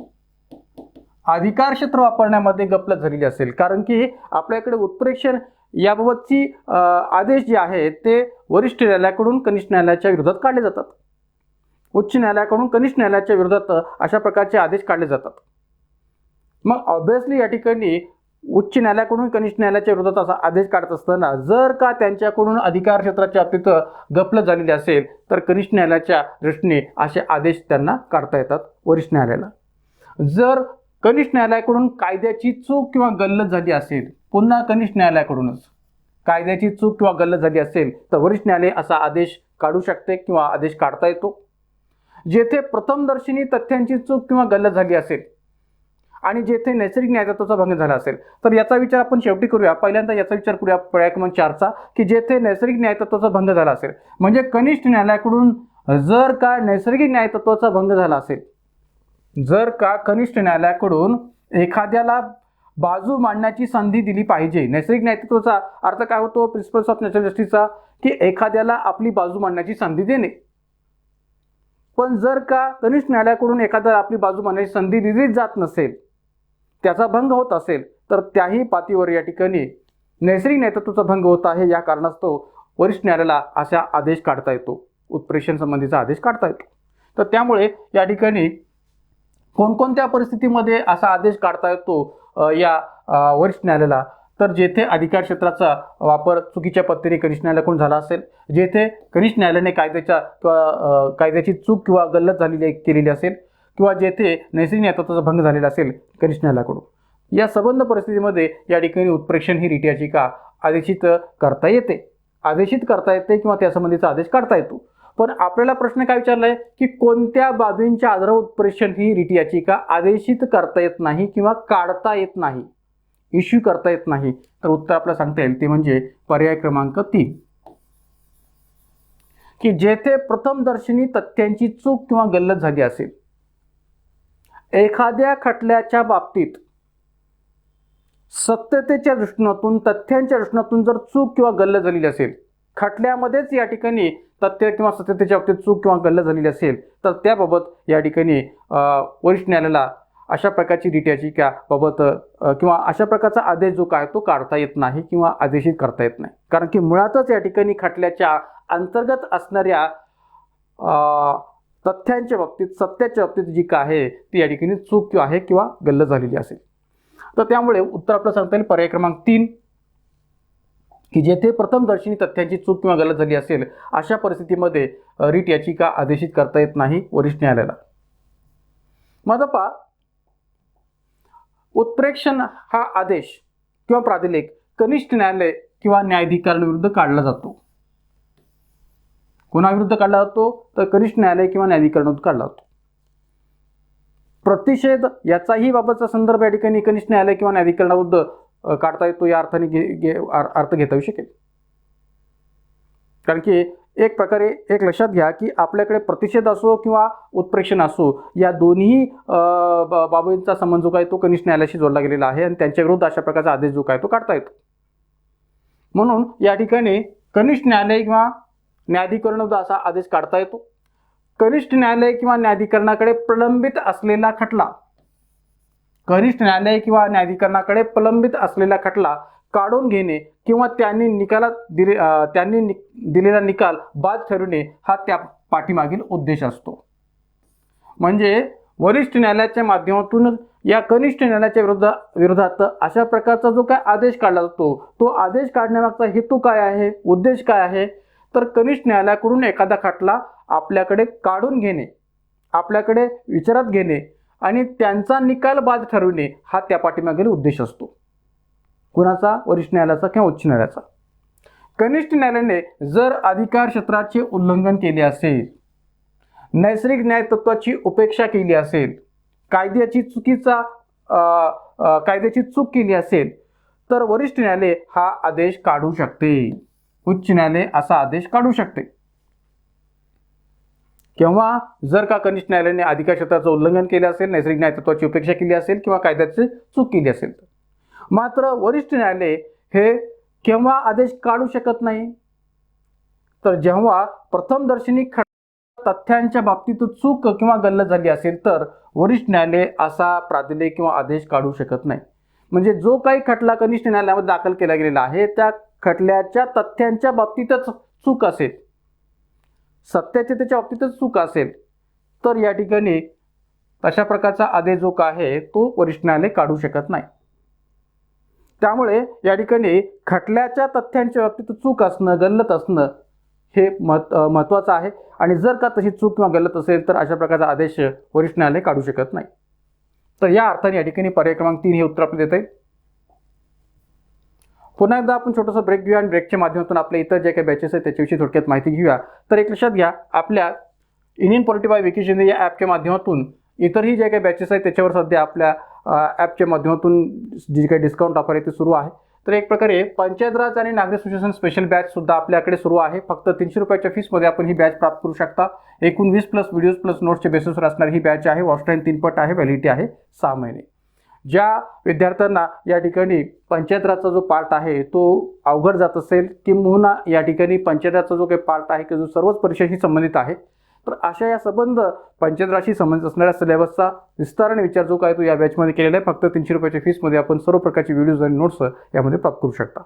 A: अधिकार क्षेत्र वापरण्यामध्ये गफलत झालेली असेल, कारण की आपल्याकडे उत्प्रेक्षण याबाबतची आदेश जे आहेत ते वरिष्ठ न्यायालयाकडून कनिष्ठ न्यायालयाच्या विरोधात काढले जातात. उच्च न्यायालयाकडून कनिष्ठ न्यायालयाच्या विरोधात अशा प्रकारचे आदेश काढले जातात. मग ऑब्व्हियसली या ठिकाणी उच्च न्यायालयाकडून कनिष्ठ न्यायालयाच्या विरोधात असा आदेश काढत असताना जर का त्यांच्याकडून अधिकार क्षेत्राच्या बाबतीत गफलत झालेली असेल तर कनिष्ठ न्यायालयाच्या दृष्टीने असे आदेश त्यांना काढता येतात वरिष्ठ न्यायालयाला. जर कनिष्ठ न्यायालयाकडून कायद्याची चूक किंवा गल्लत झाली असेल, पुन्हा कनिष्ठ न्यायालयाकडूनच कायद्याची चूक किंवा गल्लत झाली असेल तर वरिष्ठ न्यायालय असा आदेश काढू शकते किंवा आदेश काढता येतो. जेथे प्रथमदर्शनी तथ्यांची चूक किंवा गल्लत झाली असेल आणि जेथे नैसर्गिक न्यायतत्वाचा भंग झाला असेल तर याचा विचार आपण शेवटी करूया. पहिल्यांदा याचा विचार करूया पर्याय क्रमांक 4चा की जेथे नैसर्गिक न्यायतत्वाचा भंग झाला असेल. म्हणजे कनिष्ठ न्यायालयाकडून जर का नैसर्गिक न्यायतत्वाचा भंग झाला असेल, जर का कनिष्ठ न्यायालयाकडून एखाद्याला बाजू मांडण्याची संधी दिली पाहिजे. नैसर्गिक न्यायतत्वाचा अर्थ काय होतो, प्रिन्सिपल्स ऑफ नॅचरल जस्टिसचा, की एखाद्याला आपली बाजू मांडण्याची संधी देणे. पण जर का कनिष्ठ न्यायालयाकडून एखाद्याला आपली बाजू मांडण्याची संधी दिली जात नसेल, त्याचा भंग होत असेल तर त्याही पातळीवर या ठिकाणी नैसर्गिक न्यायतत्वाचा भंग होत आहे. या कारणास्तव वरिष्ठ न्यायालयाला असा आदेश काढता येतो, उत्प्रेक्षण संबंधीचा आदेश काढता येतो. तर त्यामुळे या ठिकाणी कोणकोणत्या परिस्थितीमध्ये असा आदेश काढता येतो या वरिष्ठ न्यायालयाला, तर जेथे अधिकार क्षेत्राचा वापर चुकीच्या पद्धतीने कनिष्ठ न्यायालयाकडून झाला असेल, जेथे कनिष्ठ न्यायालयाने कायद्याची चूक किंवा गल्लत केलेली असेल, किंवा जेथे नैसर्गिक न्यायतत्वाचा भंग झालेला असेल कनिष्ठ न्यायालयाकडून, या संबंध परिस्थितीमध्ये या ठिकाणी उत्प्रेक्षण ही रिट याचिका आदेशित करता येते किंवा त्यासंबंधीचा आदेश काढता येतो. पण आपल्याला प्रश्न काय विचारला आहे की कोणत्या बाबींच्या आधारावर उत्प्रेक्षण ही रिट याचिका आदेशित करता येत नाही किंवा काढता येत नाही, इश्यू करता येत नाही. तर उत्तर आपल्याला सांगता येईल ते म्हणजे पर्याय क्रमांक 3, की जेथे प्रथमदर्शनी तथ्यांची चूक किंवा गल्लत झाली असेल. एखाद्या खटल्याच्या बाबतीत सत्यतेच्या दृष्टिकोनातून, तथ्यांच्या दृष्टिकोनातून जर चूक किंवा गल्लत झालेली असेल, खटल्यामध्येच या ठिकाणी तथ्य किंवा सत्यतेच्या बाबतीत चूक किंवा गल्लत झालेली असेल, तर त्याबाबत या ठिकाणी वरिष्ठ न्यायालयाला अशा प्रकारची रिट याचिका बाबत किंवा अशा प्रकारचा आदेश जो काय तो काढता येत नाही किंवा आदेशित करता येत नाही. कारण की मुळातच या ठिकाणी खटल्याच्या अंतर्गत असणाऱ्या तथ्यांच्या बाबतीत, सत्याच्या बाबतीत जी काय आहे ती या ठिकाणी चूक किंवा आहे किंवा गल्लत झालेली असेल. तर त्यामुळे उत्तर आपल्याला सांगता येईल पर्याय क्रमांक 3, की जेथे प्रथमदर्शनी तथ्यांची चूक किंवा गल्लत झाली असेल अशा परिस्थितीमध्ये रिट याचिका आदेशित करता येत नाही वरिष्ठ न्यायालयाला. माझा पहा, उत्प्रेक्षण हा आदेश किंवा प्राधिलेख कनिष्ठ न्यायालय किंवा न्यायाधिकरणाविरुद्ध काढला जातो. कोणाविरुद्ध काढला जातो? तर कनिष्ठ न्यायालय किंवा न्यायाधिकरणाविरुद्ध काढला जातो. प्रतिषेध याचाही बाबतचा संदर्भ या ठिकाणी कनिष्ठ न्यायालय किंवा न्यायाधिकरणाविरुद्ध काढता येतो या अर्थाने अर्थ घेता येऊ शकेल. कारण की एक प्रकारे एक लक्षात घ्या की आपल्याकडे प्रतिषेध असो किंवा उत्प्रेक्षण असो, या दोन्ही बाबींचा संबंध जो काय तो कनिष्ठ न्यायालयाशी जोडला गेलेला आहे आणि त्यांच्या विरुद्ध अशा प्रकारचा आदेश जो काय तो काढता येतो. म्हणून या ठिकाणी कनिष्ठ न्यायालय किंवा न्यायाधिकरणाविरुद्ध असा आदेश काढता येतो. कनिष्ठ न्यायालय किंवा न्यायाधिकरणाकडे प्रलंबित असलेला खटला, कनिष्ठ न्यायालय किंवा न्यायाधिकरणाकडे प्रलंबित असलेला खटला काढून घेणे किंवा त्यांनी दिलेला निकाल बाद ठरवणे हा त्या पाठीमागील उद्देश असतो. म्हणजे वरिष्ठ न्यायालयाच्या माध्यमातून या कनिष्ठ न्यायालयाच्या विरोधात अशा प्रकारचा जो काय आदेश काढला जातो, तो आदेश काढण्यामागचा हेतू काय आहे, उद्देश काय आहे, तर कनिष्ठ न्यायालयाकडून एखादा खटला आपल्याकडे काढून घेणे, आपल्याकडे विचारात घेणे आणि त्यांचा निकाल बाद ठरवणे हा त्या पाठीमागील उद्देश असतो. कुणाचा? वरिष्ठ न्यायालयाचा किंवा उच्च न्यायालयाचा. कनिष्ठ न्यायालयाने जर अधिकार क्षेत्राचे उल्लंघन केले असेल, नैसर्गिक न्याय तत्वाची उपेक्षा केली असेल, कायद्याची चूक केली असेल, तर वरिष्ठ न्यायालय हा आदेश काढू शकते, उच्च न्यायालय असा आदेश काढू शकते. किंवा जर का कनिष्ठ न्यायालयाने अधिकार क्षेत्राचं उल्लंघन केले असेल, नैसर्गिक न्याय तत्वाची उपेक्षा केली असेल किंवा कायद्याची चूक केली असेल. मात्र वरिष्ठ न्यायालय हे केव्हा आदेश काढू शकत नाही? तर जेव्हा प्रथमदर्शनी तथ्यांच्या बाबतीत चूक किंवा गल्लत झाली असेल तर वरिष्ठ न्यायालय असा प्राधिलेख किंवा आदेश काढू शकत नाही. म्हणजे जो काही खटला कनिष्ठ न्यायालयामध्ये दाखल केला गेलेला आहे त्या खटल्याच्या तथ्यांच्या बाबतीतच चूक असेल, सत्यतेच्या बाबतीतच चूक असेल, तर या ठिकाणी अशा प्रकारचा आदेश जो काय आहे तो वरिष्ठ न्यायालय काढू शकत नाही. त्यामुळे या ठिकाणी खटल्याच्या तथ्यांच्या बाबतीत चूक असणं, गल्लत असणं हे महत्त्वाचं आहे. आणि जर का तशी चूक किंवा गल्लत असेल तर अशा प्रकारचा आदेश वरिष्ठ न्यायालय काढू शकत नाही. तर या अर्थाने या ठिकाणी पर्याय क्रमांक 3 हे उत्तर आपल्याला देता येईल. पुन्हा एकदा आपण छोटासा ब्रेक घेऊया आणि ब्रेकच्या माध्यमातून आपल्या इतर जे काही बॅचेस आहेत त्याच्याविषयी थोडक्यात माहिती घेऊया. तर एक लक्षात घ्या, आपल्या Indian polity bye Vicky Shinde या ॲपच्या माध्यमातून इतरही जे काही बॅचेस आहेत त्याच्यावर सध्या आपल्या ॲपच्या माध्यमातून जी काही डिस्काउंट ऑफर आहे ती सुरू आहे. तर एक प्रकारे पंचायत राज आणि नागरिक सुशासन स्पेशल बॅच सुद्धा आपल्याकडे सुरू आहे. फक्त 300 रुपयाच्या फीसमध्ये आपण ही बॅच प्राप्त करू शकता. एकूण 20 प्लस व्हिडिओज प्लस नोट्सच्या बेसिसवर असणारी ही बॅच आहे. वॉच टाईम 3 पट आहे, व्हॅलिडिटी आहे 6 महिने. ज्या विद्यार्थ्यांना या ठिकाणी पंचायत राजचा जो पार्ट आहे तो अवघड जात असेल किंवा या ठिकाणी पंचायत राजचा जो काही पार्ट आहे की जो सर्वच परीक्षांशी संबंधित आहे, तर अशा या संबंध पंचायत राजशी संबंधित असणाऱ्या सिलेबसचा विस्ताराने विचार जो काय तो या बॅचमध्ये केलेला आहे. फक्त 300 रुपयाच्या फीसमध्ये आपण सर्व प्रकारचे व्हिडिओज आणि नोट्स यामध्ये प्राप्त करू शकता.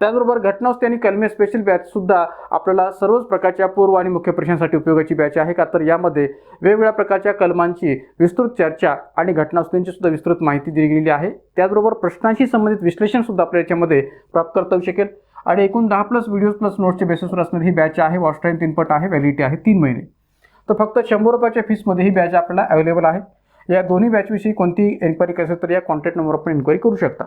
A: त्याचबरोबर घटनावस्ती आणि कलमे स्पेशल बॅच सुद्धा आपल्याला सर्वच प्रकारच्या पूर्व आणि मुख्य परीक्षांसाठी उपयोगाची बॅच आहे का, तर यामध्ये वेगवेगळ्या प्रकारच्या कलमांची विस्तृत चर्चा आणि घटनावस्तींची सुद्धा विस्तृत माहिती दिली गेलेली आहे. त्याचबरोबर प्रश्नांशी संबंधित विश्लेषण सुद्धा आपल्या याच्यामध्ये प्राप्त करता येऊ शकेल आणि एकूण 10+ व्हिडिओज प्लस नोट्सच्या बेसिसवर असणारी ही बॅच आहे. वॉच टाईम 3 पट आहे, व्हॅलिडिटी आहे 3 महिने. तर फक्त 100 रुपयाच्या फीसमध्ये ही बॅच आपल्याला अवेलेबल आहे. या दोन्ही बॅचविषयी कोणतीही एन्क्वायरी करायची तर या कॉन्टॅक्ट नंबरवर आपण एन्क्वायरी करू शकता.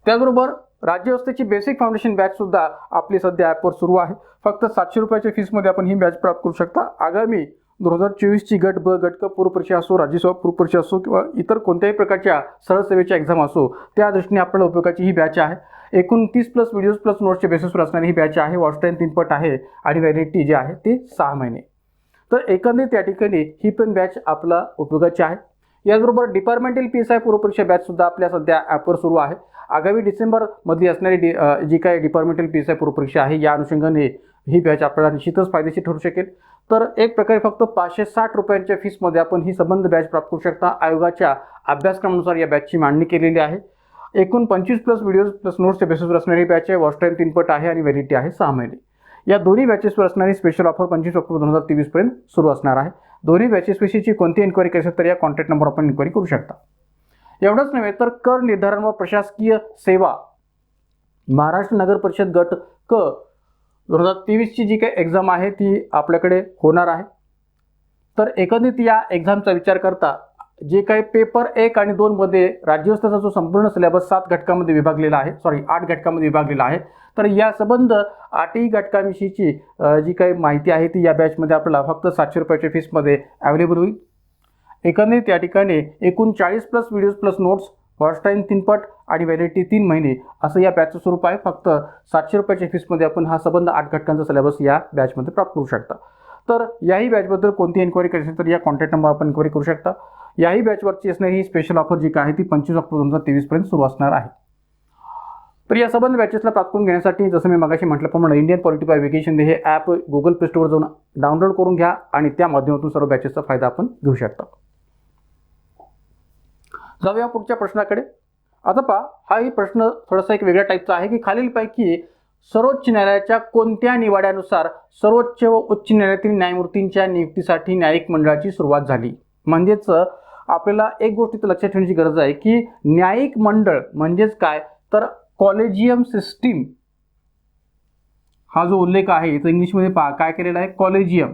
A: त्याचबरोबर राज्यव्यवस्थेची बेसिक फाउंडेशन बॅच सुद्धा आपली सध्या ॲपवर सुरू आहे. फक्त 700 रुपयाच्या फीसमध्ये आपण ही बॅच प्राप्त करू शकता. आगामी 2024ची गट ब, गट क पूर्व परीक्षा असो, राज्यसेवा पूर्व परीक्षा असो किंवा इतर कोणत्याही प्रकारच्या सरळ सेवेच्या एक्झाम असो, त्या दृष्टीने आपल्याला उपयोगाची ही बॅच आहे. एकूण 30+ व्हिडिओज प्लस नोट्सच्या बेसिसवर असणारी ही बॅच आहे. वॉच टाईम 3 पट आहे आणि व्हॅलिडिटी जे आहे ते 6 महिने. तर एकंदरीत या ठिकाणी ही पण बॅच आपला उपयोगाची आहे. याचबरोबर डिपार्टमेंटल PSI पूर्व परीक्षा बॅच सुद्धा आपल्या सध्या ॲपवर सुरू आहे. आगामी डिसेंबरमध्ये असणारी जी काही डिपार्टमेंटल PSI पूर्व परीक्षा आहे या अनुषंगाने ही बॅच आपल्याला निश्चितच फायदेशीर ठरू शकेल. तर एक प्रकारे फक्त 560 रुपयांच्या फीसमध्ये आपण ही संबंध बॅच प्राप्त करू शकता. आयोगाच्या अभ्यासक्रमानुसार या बॅचची मांडणी केलेली आहे. एकूण 25+ व्हिडिओज प्लस नोट्सच्या बेसिसवर असणारी बॅच आहे. वॉच टाईम 3 पट आहे आणि व्हॅलिडिटी आहे 6 महिने. या दोन्ही बॅचेसवर असणारी स्पेशल ऑफर 25 ऑक्टोबर 2023 पर्यंत सुरू असणार आहे. दोन्ही बॅचेसविषयीची कोणती एन्क्वायरी करायची तर या कॉन्टॅक्ट नंबर आपण एन्क्वायरी करू शकता. एवढंच नव्हे तर कर निर्धारण व प्रशासकीय सेवा महाराष्ट्र नगर परिषद गट क 2023ची जी काही एक्झाम आहे ती आपल्याकडे होणार आहे. तर एकंदरीत या एक्झामचा विचार करता जे काही पेपर 1 आणि 2 मध्ये राज्यव्यवस्थेचा जो संपूर्ण सिलेबस 7 घटकामध्ये विभागलेला आहे, 8 घटकामध्ये विभागलेला आहे, तर या संबंध 8ही घटकांविषयीची जी काही माहिती आहे ती या बॅचमध्ये आपल्याला फक्त 700 रुपयाच्या फीसमध्ये अवेलेबल होईल. एकंदरीत या ठिकाणी एकूण 40+ videos plus notes, watch time 3 पट आणि व्हॅलिडिटी 3 महिने असं या बॅचचं स्वरूप आहे. फक्त 700 रुपयाच्या फीसमध्ये आपण हा संबंध 8 घटकांचा सिलेबस या बॅचमध्ये प्राप्त करू शकता. तर याही बॅचबद्दल कोणती एन्क्वायरी करायची तर या कॉन्टॅक्ट नंबर आपण एन्क्वायरी करू शकता. याही बॅचवरची असणारी ही स्पेशल ऑफर जी आहे ती 25 ऑक्टोबर 2023 पर्यंत सुरू असणार आहे. तर या संबंध बॅचेसला प्राप्त करून घेण्यासाठी जसं मी मगाशी म्हटल्याप्रमाणे इंडियन पॉलिटी बाय व्हेकेशन हे ॲप गुगल प्ले स्टोअर जाऊन डाउनलोड करून घ्या आणि त्या माध्यमातून सर्व बॅचेसचा फायदा आपण घेऊ शकता. जाऊया पुढच्या प्रश्नाकडे. आता पहा, हाही प्रश्न थोडासा एक वेगळ्या टाईपचा आहे की खालीलपैकी सर्वोच्च न्यायालयाच्या कोणत्या निवाड्यानुसार सर्वोच्च व उच्च न्यायालयातील न्यायमूर्तींच्या नियुक्तीसाठी न्यायिक मंडळाची सुरुवात झाली. म्हणजेच आपल्याला एक गोष्ट इथं लक्षात ठेवण्याची गरज आहे की न्यायिक मंडळ म्हणजेच काय तर कॉलेजियम सिस्टीम हा जो उल्लेख आहे इथं इंग्लिशमध्ये पहा काय केलेला आहे, collegium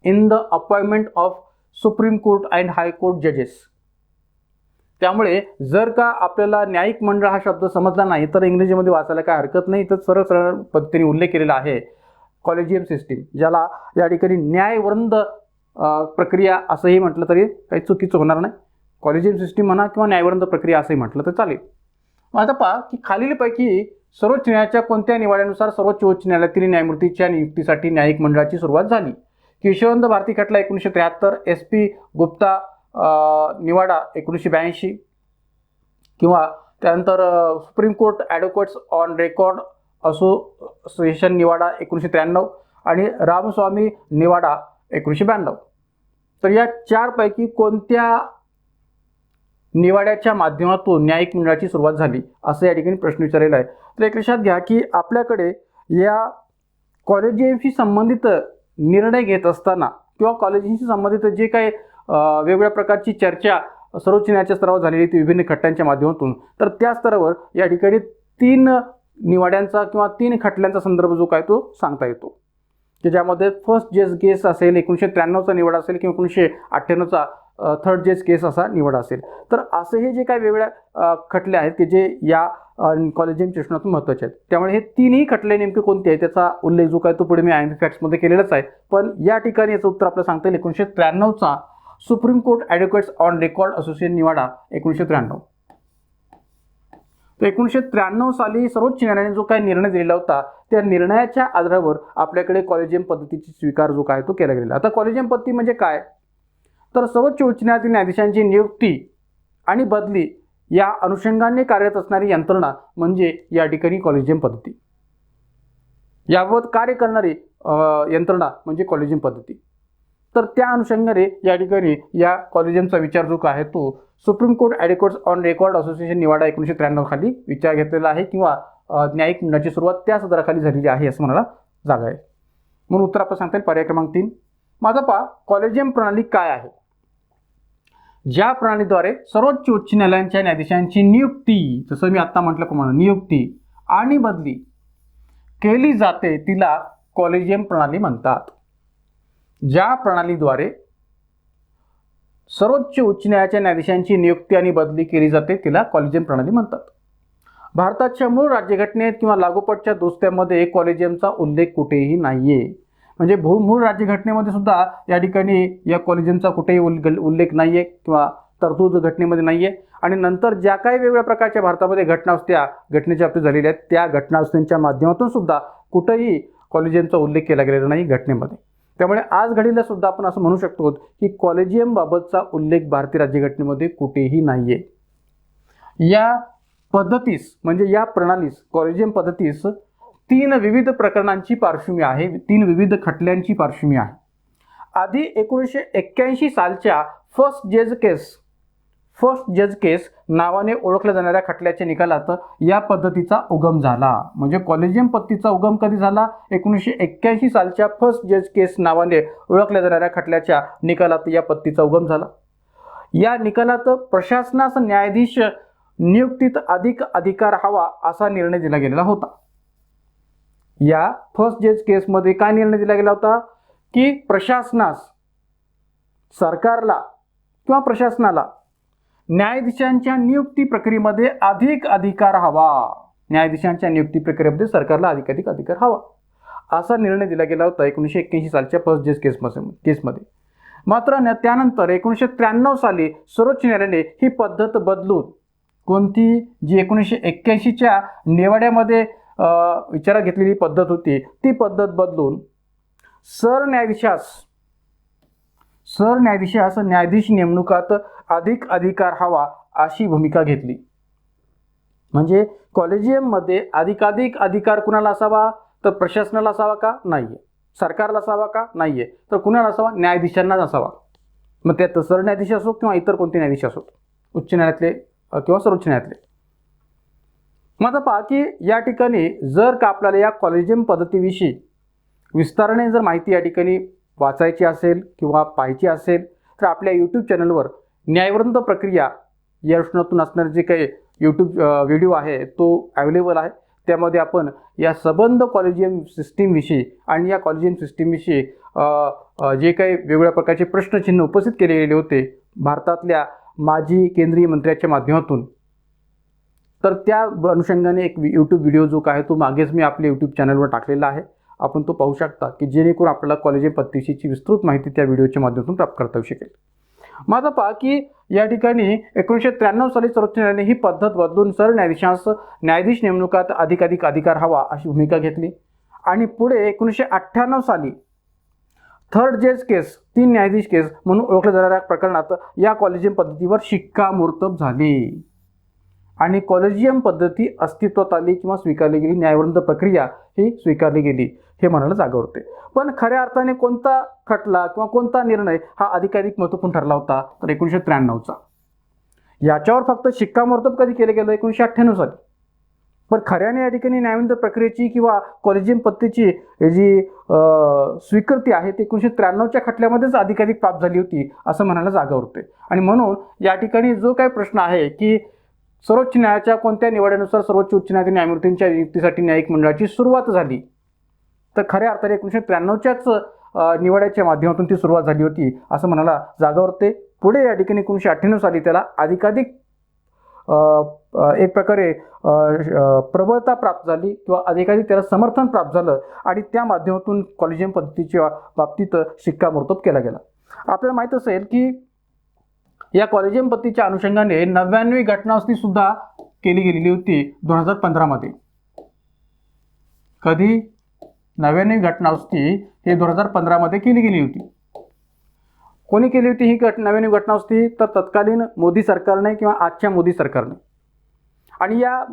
A: in the appointment of supreme court and high court जजेस. त्यामुळे जर का आपल्याला न्यायिक मंडळ हा शब्द समजला नाही तर इंग्रजीमध्ये वाचायला काय हरकत नाही. तर सरळ सरळ पद्धतीने उल्लेख केलेला आहे कॉलेजियम सिस्टीम, ज्याला या ठिकाणी न्यायवृंद प्रक्रिया असंही म्हटलं तरी काही चुकीचं होणार नाही. कॉलेजियम सिस्टीम म्हणा किंवा न्यायवृंद प्रक्रिया असंही म्हटलं तर चालेल. आता पहा की खालीलपैकी सर्वोच्च न्यायालयाच्या कोणत्या निवाड्यानुसार सर्वोच्च उच्च न्यायालयातील न्यायमूर्तीच्या नियुक्तीसाठी न्यायिक मंडळाची सुरुवात झाली. केशवंत भारती खटला 1973, SP गुप्ता निवाडा 1982 किंवा त्यानंतर supreme court advocates on record association निवाडा 1993 आणि रामस्वामी निवाडा 1992. तर या 4 पैकी कोणत्या निवाड्याच्या माध्यमातून न्यायिक मंडळाची सुरुवात झाली असं या ठिकाणी प्रश्न विचारलेला आहे. तर एक लक्षात घ्या की आपल्याकडे या कॉलेजियमशी संबंधित निर्णय घेत असताना किंवा कॉलेजियमशी संबंधित जे काही वेगवेगळ्या प्रकारची चर्चा सर्वोच्च न्यायालयाच्या स्तरावर झालेली ती विभिन्न खटल्यांच्या माध्यमातून, तर त्या स्तरावर या ठिकाणी 3 निवाड्यांचा किंवा 3 खटल्यांचा संदर्भ जो काय तो सांगता येतो की ज्यामध्ये फर्स्ट जज केस असेल 1993चा निवाडा असेल किंवा 1998चा थर्ड जज केस असा निवड असेल. तर असे हे जे काही वेगवेगळ्या खटले आहेत की जे या कॉलेजियम चेष्णातून महत्त्वाचे आहेत. त्यामुळे हे 3ही खटले नेमके कोणते आहेत त्याचा उल्लेख जो काय तो पुढे मी IMP फॅक्ट्समध्ये केलेलाच आहे. पण या ठिकाणी याचं उत्तर आपल्याला सांगता येईल 1993चा supreme court advocates on record association निवाडा 1993. तर 1993 साली सर्वोच्च न्यायालयाने जो काही निर्णय दिलेला होता त्या निर्णयाच्या आधारावर आपल्याकडे कॉलेजियम पद्धतीची स्वीकार जो काय तो केला गेलेला. आता कॉलेजियम पद्धती म्हणजे काय तर सर्वोच्च उच्च न्यायालयातील न्यायाधीशांची नियुक्ती आणि बदली या अनुषंगाने कार्यरत असणारी यंत्रणा म्हणजे या ठिकाणी कॉलेजियम पद्धती. याबाबत कार्य करणारी यंत्रणा म्हणजे कॉलेजियम पद्धती. तर त्या अनुषंगाने या ठिकाणी या कॉलेजियमचा विचार जो आहे तो supreme court advocates on record association निवाडा 1993 खाली विचार घेतलेला आहे किंवा न्यायिक मंडळाची सुरुवात त्या सदराखाली झालेली आहे असं म्हणायला जागा आहे. म्हणून उत्तर आपण सांगता येईल पर्याय क्रमांक 3. माझा पहा, कॉलेजियम प्रणाली काय आहे? ज्या प्रणालीद्वारे सर्वोच्च उच्च न्यायालयांच्या न्यायाधीशांची नियुक्ती, जसं मी आता म्हटलं प्रमाणे नियुक्ती आणि बदली केली जाते तिला कॉलेजियम प्रणाली म्हणतात. ज्या प्रणालीद्वारे सर्वोच्च उच्च न्यायालयाच्या न्यायाधीशांची नियुक्ती आणि बदली केली जाते तिला कॉलेजियम प्रणाली म्हणतात. भारताच्या मूळ राज्यघटनेत किंवा लागोपाठच्या दुसऱ्यामध्ये कॉलेजियमचा उल्लेख कुठेही नाहीये. म्हणजे मूळ राज्यघटनेमध्ये सुद्धा या ठिकाणी या कॉलेजियमचा कुठेही उल्लेख नाहीये किंवा तरतूद घटनेमध्ये नाहीये. आणि नंतर ज्या काही वेगवेगळ्या प्रकारच्या भारतामध्ये घटना असत्या घटनेच्या बाबतीत झालेल्या आहेत त्या घटनावस्थेच्या माध्यमातून सुद्धा कुठेही कॉलेजियमचा उल्लेख केला गेलेला नाही घटनेमध्ये. त्यामुळे आज घडीला सुद्धा आपण असं म्हणू शकतो की कॉलेजियम बाबतचा उल्लेख भारतीय राज्यघटनेमध्ये कुठेही नाहीये. या पद्धतीस म्हणजे या प्रणालीस कॉलेजियम पद्धतीस 3 विविध प्रकरणांची पार्श्वभूमी आहे, 3 विविध खटल्यांची पार्श्वभूमी आहे. आधी 1981 सालच्या फर्स्ट जज केस नावाने ओळखल्या जाणाऱ्या खटल्याच्या निकालात या पद्धतीचा उगम झाला. म्हणजे कॉलेजियम पद्धतीचा उगम कधी झाला? 1981 सालच्या फर्स्ट जज केस नावाने ओळखल्या जाणाऱ्या खटल्याच्या निकालात या पद्धतीचा उगम झाला. या निकालात प्रशासनास न्यायाधीश नियुक्तीत अधिक अधिकार हवा असा निर्णय दिला गेलेला होता. या फर्स्ट जज केसमध्ये काय निर्णय दिला गेला होता की प्रशासनास, सरकारला किंवा प्रशासनाला न्यायाधीशांच्या नियुक्ती प्रक्रियेमध्ये अधिक अधिकार हवा. न्यायाधीशांच्या नियुक्ती प्रक्रियेमध्ये सरकारला अधिकाधिक अधिकार हवा असा निर्णय दिला गेला होता 1981 सालच्या फर्स्ट जज केसमध्ये. मात्र त्यानंतर 1993 साली सर्वोच्च न्यायालयाने ही पद्धत बदलून, कोणती जी 1981च्या निवाड्यामध्ये विचारात घेतलेली पद्धत होती ती पद्धत बदलून सरन्यायाधीशास न्यायाधीश नेमणुकात अधिक अधिकार हवा अशी भूमिका घेतली. म्हणजे कॉलेजियममध्ये अधिकाधिक अधिकार कुणाला असावा? तर प्रशासनाला असावा का? नाहीये. सरकारला असावा का? नाहीये. तर कुणाला असावा? न्यायाधीशांनाच असावा. मग त्यात सरन्यायाधीश असो किंवा इतर कोणते न्यायाधीश असो, उच्च न्यायालयातले किंवा सर्वोच्च न्यायालयातले. मग आता पहा की या ठिकाणी जर का आपल्याला या कॉलेजियम पद्धतीविषयी विस्ताराने जर माहिती या ठिकाणी वाचायची असेल किंवा पाहायची असेल तर आपल्या यूट्यूब चॅनलवर न्यायवृंद प्रक्रिया या प्रश्नातून असणारे जे काही यूट्यूब व्हिडिओ आहे तो अवेलेबल आहे. त्यामध्ये आपण या सबंध कॉलेजियम सिस्टीमविषयी आणि या कॉलेजियम सिस्टीमविषयी जे काही वेगवेगळ्या प्रकारचे प्रश्नचिन्ह उपस्थित केले गेले होते भारतातल्या माजी केंद्रीय मंत्र्याच्या माध्यमातून, तर त्या अनुषंगाने एक यूट्यूब व्हिडिओ जो आहे तो मागेच मी आपल्या यूट्यूब चॅनलवर टाकलेला आहे. आपण तो पाहू शकता की जेणेकरून आपल्याला कॉलेजियम पद्धतीची विस्तृत माहिती त्या व्हिडिओच्या माध्यमातून प्राप्त करता येऊ शकेल. माझा पहा की या ठिकाणी 1993 साली सर्वोच्च न्यायालयाने ही पद्धत बदलून सरन्यायाधीशास न्यायाधीश नेमणुकात अधिकाधिक अधिकार हवा अशी भूमिका घेतली. आणि पुढे 1998 साली थर्ड जज केस, 3 न्यायाधीश केस म्हणून ओळखल्या जाणाऱ्या प्रकरणात या कॉलेजियम पद्धतीवर शिक्कामोर्तब झाले आणि कॉलेजियम पद्धती अस्तित्वात आली किंवा स्वीकारली गेली. न्यायवृंद प्रक्रिया ही स्वीकारली गेली हे म्हणायला जागा होते. पण खऱ्या अर्थाने कोणता खटला किंवा कोणता निर्णय हा अधिकाधिक महत्त्वपूर्ण ठरला होता? तर 1993चा. याच्यावर फक्त शिक्कामोर्तब कधी केलं गेलं? 1998 साली. पण खऱ्याने या ठिकाणी न्यायवृंद प्रक्रियेची किंवा कॉलेजियम पद्धतीची जी स्वीकृती आहे ती 1993च्या खटल्यामध्येच अधिकाधिक प्राप्त झाली होती असं म्हणायला जागा होते. आणि म्हणून या ठिकाणी जो काही प्रश्न आहे की सर्वोच्च न्यायालयाच्या कोणत्या निवड्यानुसार सर्वोच्च उच्च न्यायालयातील न्यायमूर्तींच्या नियुक्तीसाठी न्यायिक मंडळाची सुरुवात झाली, तर खऱ्या अर्थाने 1993च्याच निवड्याच्या माध्यमातून ती सुरुवात झाली होती असं म्हणायला जागा होते. पुढे या ठिकाणी 1998 साली त्याला अधिकाधिक एक प्रकारे प्रबळता प्राप्त झाली किंवा अधिकाधिक त्याला समर्थन प्राप्त झालं आणि त्या माध्यमातून कॉलेजियम पद्धतीच्या बाबतीत शिक्कामोर्तब केला गेला. आपल्याला माहीत असेल की या कॉलेजियम पद्धतीच्या अनुषंगाने 99वी घटनावस्थी सुद्धा केली गेलेली होती 2015 मध्ये. कधी? 99वी घटनावस्थी हे 2015 मध्ये केली गेली होती. कोणी केली होती ही 99वी घटनावस्थी? तर तत्कालीन मोदी सरकारने किंवा आजच्या मोदी सरकारने. आणि या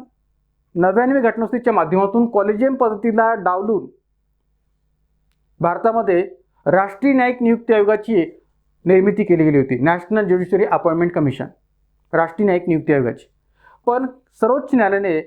A: 99वी घटनावस्थीच्या माध्यमातून कॉलेजियम पद्धतीला डावलून भारतामध्ये राष्ट्रीय न्यायिक नियुक्ती आयोगाची निर्मिती केली गेली होती, नॅशनल ज्युडिशरी अपॉइंटमेंट कमिशन, राष्ट्रीय न्यायिक नियुक्ती आयोगाची. पण सर्वोच्च न्यायालयाने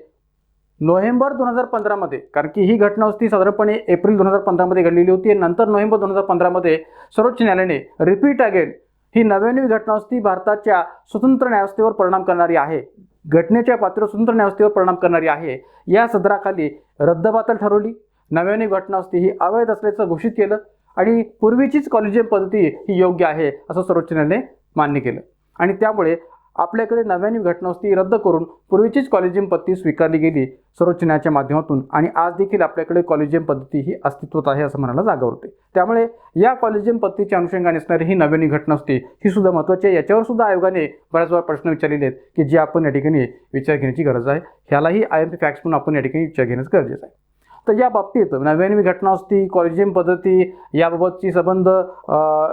A: नोव्हेंबर 2015मध्ये, कारण की ही घटना होती साधारणपणे एप्रिल 2015मध्ये घडलेली होती, आणि नंतर नोव्हेंबर 2015मध्ये सर्वोच्च न्यायालयाने रिपीट अगेन ही 99वी घटना होती, भारताच्या स्वतंत्र न्यायव्यवस्थेवर परिणाम करणारी आहे, घटनेच्या पातळीवर स्वतंत्र न्यायव्यवस्थेवर परिणाम करणारी आहे, या सदराखाली रद्दबातल ठरवली. 99वी घटना होती ही अवैध असल्याचं घोषित केलं आणि पूर्वीचीच कॉलेजियम पद्धती ही योग्य आहे असं सर्वोच्च न्यायालयाने मान्य केलं. आणि त्यामुळे आपल्याकडे 99वी घटना होती रद्द करून पूर्वीचीच कॉलेजियम पद्धती स्वीकारली गेली सर्वोच्च न्यायालयाच्या माध्यमातून, आणि आज देखील आपल्याकडे कॉलेजियम पद्धती ही अस्तित्वात आहे असं म्हणायला जागा होते. त्यामुळे या कॉलेजियम पद्धतीच्या अनुषंगाने असणारी ही 99वी घटना होती ही सुद्धा महत्त्वाची आहे. याच्यावर सुद्धा आयोगाने बऱ्याच वेळा प्रश्न विचारलेले आहेत की जे आपण या ठिकाणी विचार घेण्याची गरज आहे. ह्यालाही IMP फॅक्ट्स म्हणून आपण या ठिकाणी विचार घेण्याचं गरजेचं आहे. तर या बाबतीत 99वी घटना होती, कॉलेजियम पद्धती याबाबतची संबंध,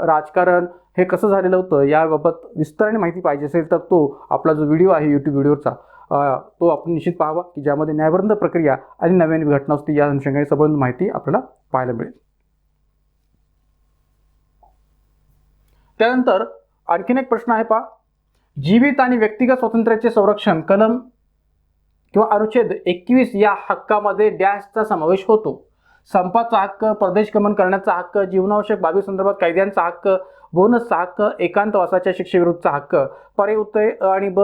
A: राजकारण हे कसं झालेलं होतं याबाबत विस्ताराने माहिती पाहिजे असेल तर तो आपला जो व्हिडिओ आहे यूट्यूब व्हिडिओचा तो आपण निश्चित पाहावा, की ज्यामध्ये न्यायबंध प्रक्रिया आणि 99वी घटना होती या अनुषंगाने संबंध माहिती आपल्याला पाहायला मिळेल. त्यानंतर आणखीन एक प्रश्न आहे पहा, जीवित आणि व्यक्तिगत स्वातंत्र्याचे संरक्षण कलम किंवा अनुच्छेद 21 या हक्कामध्ये डॅशचा समावेश होतो. संपाचा हक्क, परदेश गमन करण्याचा हक्क, जीवनावश्यक बाबी संदर्भात कायद्यांचा हक्क, बोनसचा हक्क, एकांतवासाच्या शिक्षेविरुद्धचा हक्क, पर्याय उत्तरे अ आणि ब,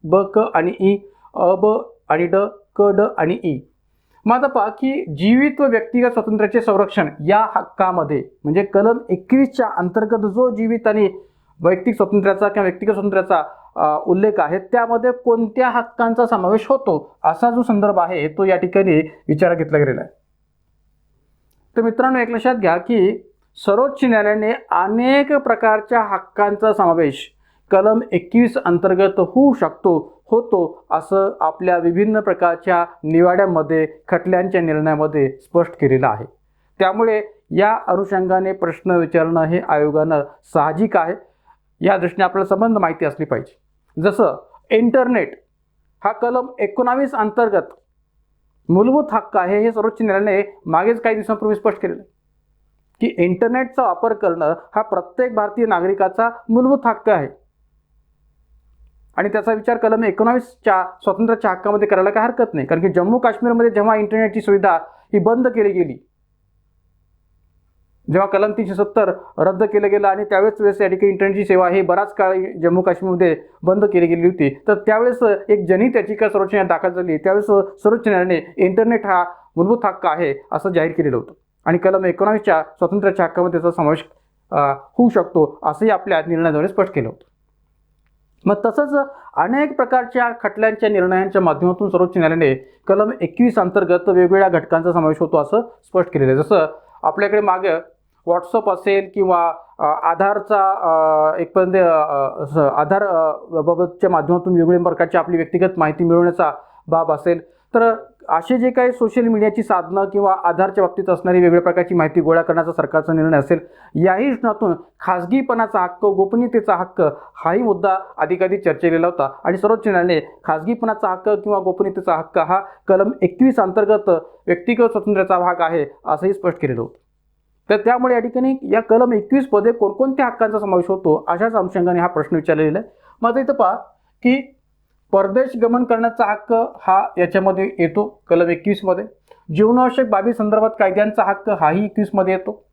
A: ब क आणि ई, अ ब आणि ड, क ड आणि ई. मग आता पहा की जीवित व व्यक्तिगत स्वातंत्र्याचे संरक्षण या हक्कामध्ये म्हणजे कलम 21च्या अंतर्गत जो जीवित आणि वैयक्तिक स्वातंत्र्याचा किंवा व्यक्तिगत स्वातंत्र्याचा उल्लेख आहे त्यामध्ये कोणत्या हक्कांचा समावेश होतो असा जो संदर्भ आहे तो या ठिकाणी विचारात घेतला गेलेला आहे. तर मित्रांनो एक लक्षात घ्या की सर्वोच्च न्यायालयाने अनेक प्रकारच्या हक्कांचा समावेश कलम 21 अंतर्गत होऊ शकतो, होतो असं आपल्या विभिन्न प्रकारच्या निवाड्यामध्ये, खटल्यांच्या निर्णयामध्ये स्पष्ट केलेलं आहे. त्यामुळे या अनुषंगाने प्रश्न विचारणं हे आयोगानं साहजिक आहे. या दृष्टीने आपल्याला संबंध माहिती असली पाहिजे. जसं इंटरनेट हा कलम 19 अंतर्गत मूलभूत हक्क आहे, हे सर्वोच्च न्यायालयाने मागेच काही दिवसांपूर्वी स्पष्ट केलेलं आहे की इंटरनेटचा वापर करणं हा प्रत्येक भारतीय नागरिकाचा मूलभूत हक्क आहे आणि त्याचा विचार कलम 19च्या स्वातंत्र्याच्या हक्कामध्ये करायला काही हरकत नाही. कारण की जम्मू काश्मीरमध्ये जेव्हा इंटरनेटची सुविधा ही बंद केली गेली, जेव्हा कलम 370 रद्द केलं गेलं आणि त्यावेळेस या ठिकाणी इंटरनेटची सेवा ही बराच काळ जम्मू काश्मीरमध्ये बंद केली गेली होती, तर त्यावेळेस एक जनहित याचिका सर्वोच्च न्यायालयात दाखल झाली. त्यावेळेस सर्वोच्च न्यायालयाने इंटरनेट हा मूलभूत हक्क आहे असं जाहीर केलेलं होतं आणि कलम 19च्या स्वातंत्र्याच्या हक्कामध्ये त्याचा समावेश होऊ शकतो असंही आपल्या निर्णयाद्वारे स्पष्ट केलं होतं. मग तसंच अनेक प्रकारच्या खटल्यांच्या निर्णयांच्या माध्यमातून सर्वोच्च न्यायालयाने कलम 21 अंतर्गत वेगवेगळ्या घटकांचा समावेश होतो असं स्पष्ट केलेलं आहे. जसं आपल्याकडे मागे व्हॉट्सअप असेल किंवा आधारचा आधार बाबतच्या माध्यमातून वेगवेगळ्या प्रकारची आपली व्यक्तिगत माहिती मिळवण्याचा बाब असेल, तर असे जे काही सोशल मीडियाची साधनं किंवा आधारच्या बाबतीत असणारी वेगवेगळ्या प्रकारची माहिती गोळा करण्याचा सरकारचा निर्णय असेल, याही प्रश्नातून खाजगीपणाचा हक्क, गोपनीयतेचा हक्क हाही मुद्दा अधिकाधिक चर्चेला होता आणि सर्वोच्च न्यायालयाने खाजगीपणाचा हक्क किंवा गोपनीयतेचा हक्क हा कलम 21 अंतर्गत व्यक्तिगत स्वातंत्र्याचा भाग आहे असंही स्पष्ट केलेलं होतं. तर त्यामुळे या ठिकाणी या कलम 21 मध्ये कोणकोणत्या हक्कांचा समावेश होतो अशाच अनुषंगाने हा प्रश्न विचारलेला आहे. मग इथं पहा की परदेश गमन करण्याचा हक्क हा याच्यामध्ये येतो कलम 21 मध्ये, जीवनावश्यक बाबी संदर्भात कायद्यांचा हक्क हाही 21 मध्ये येतो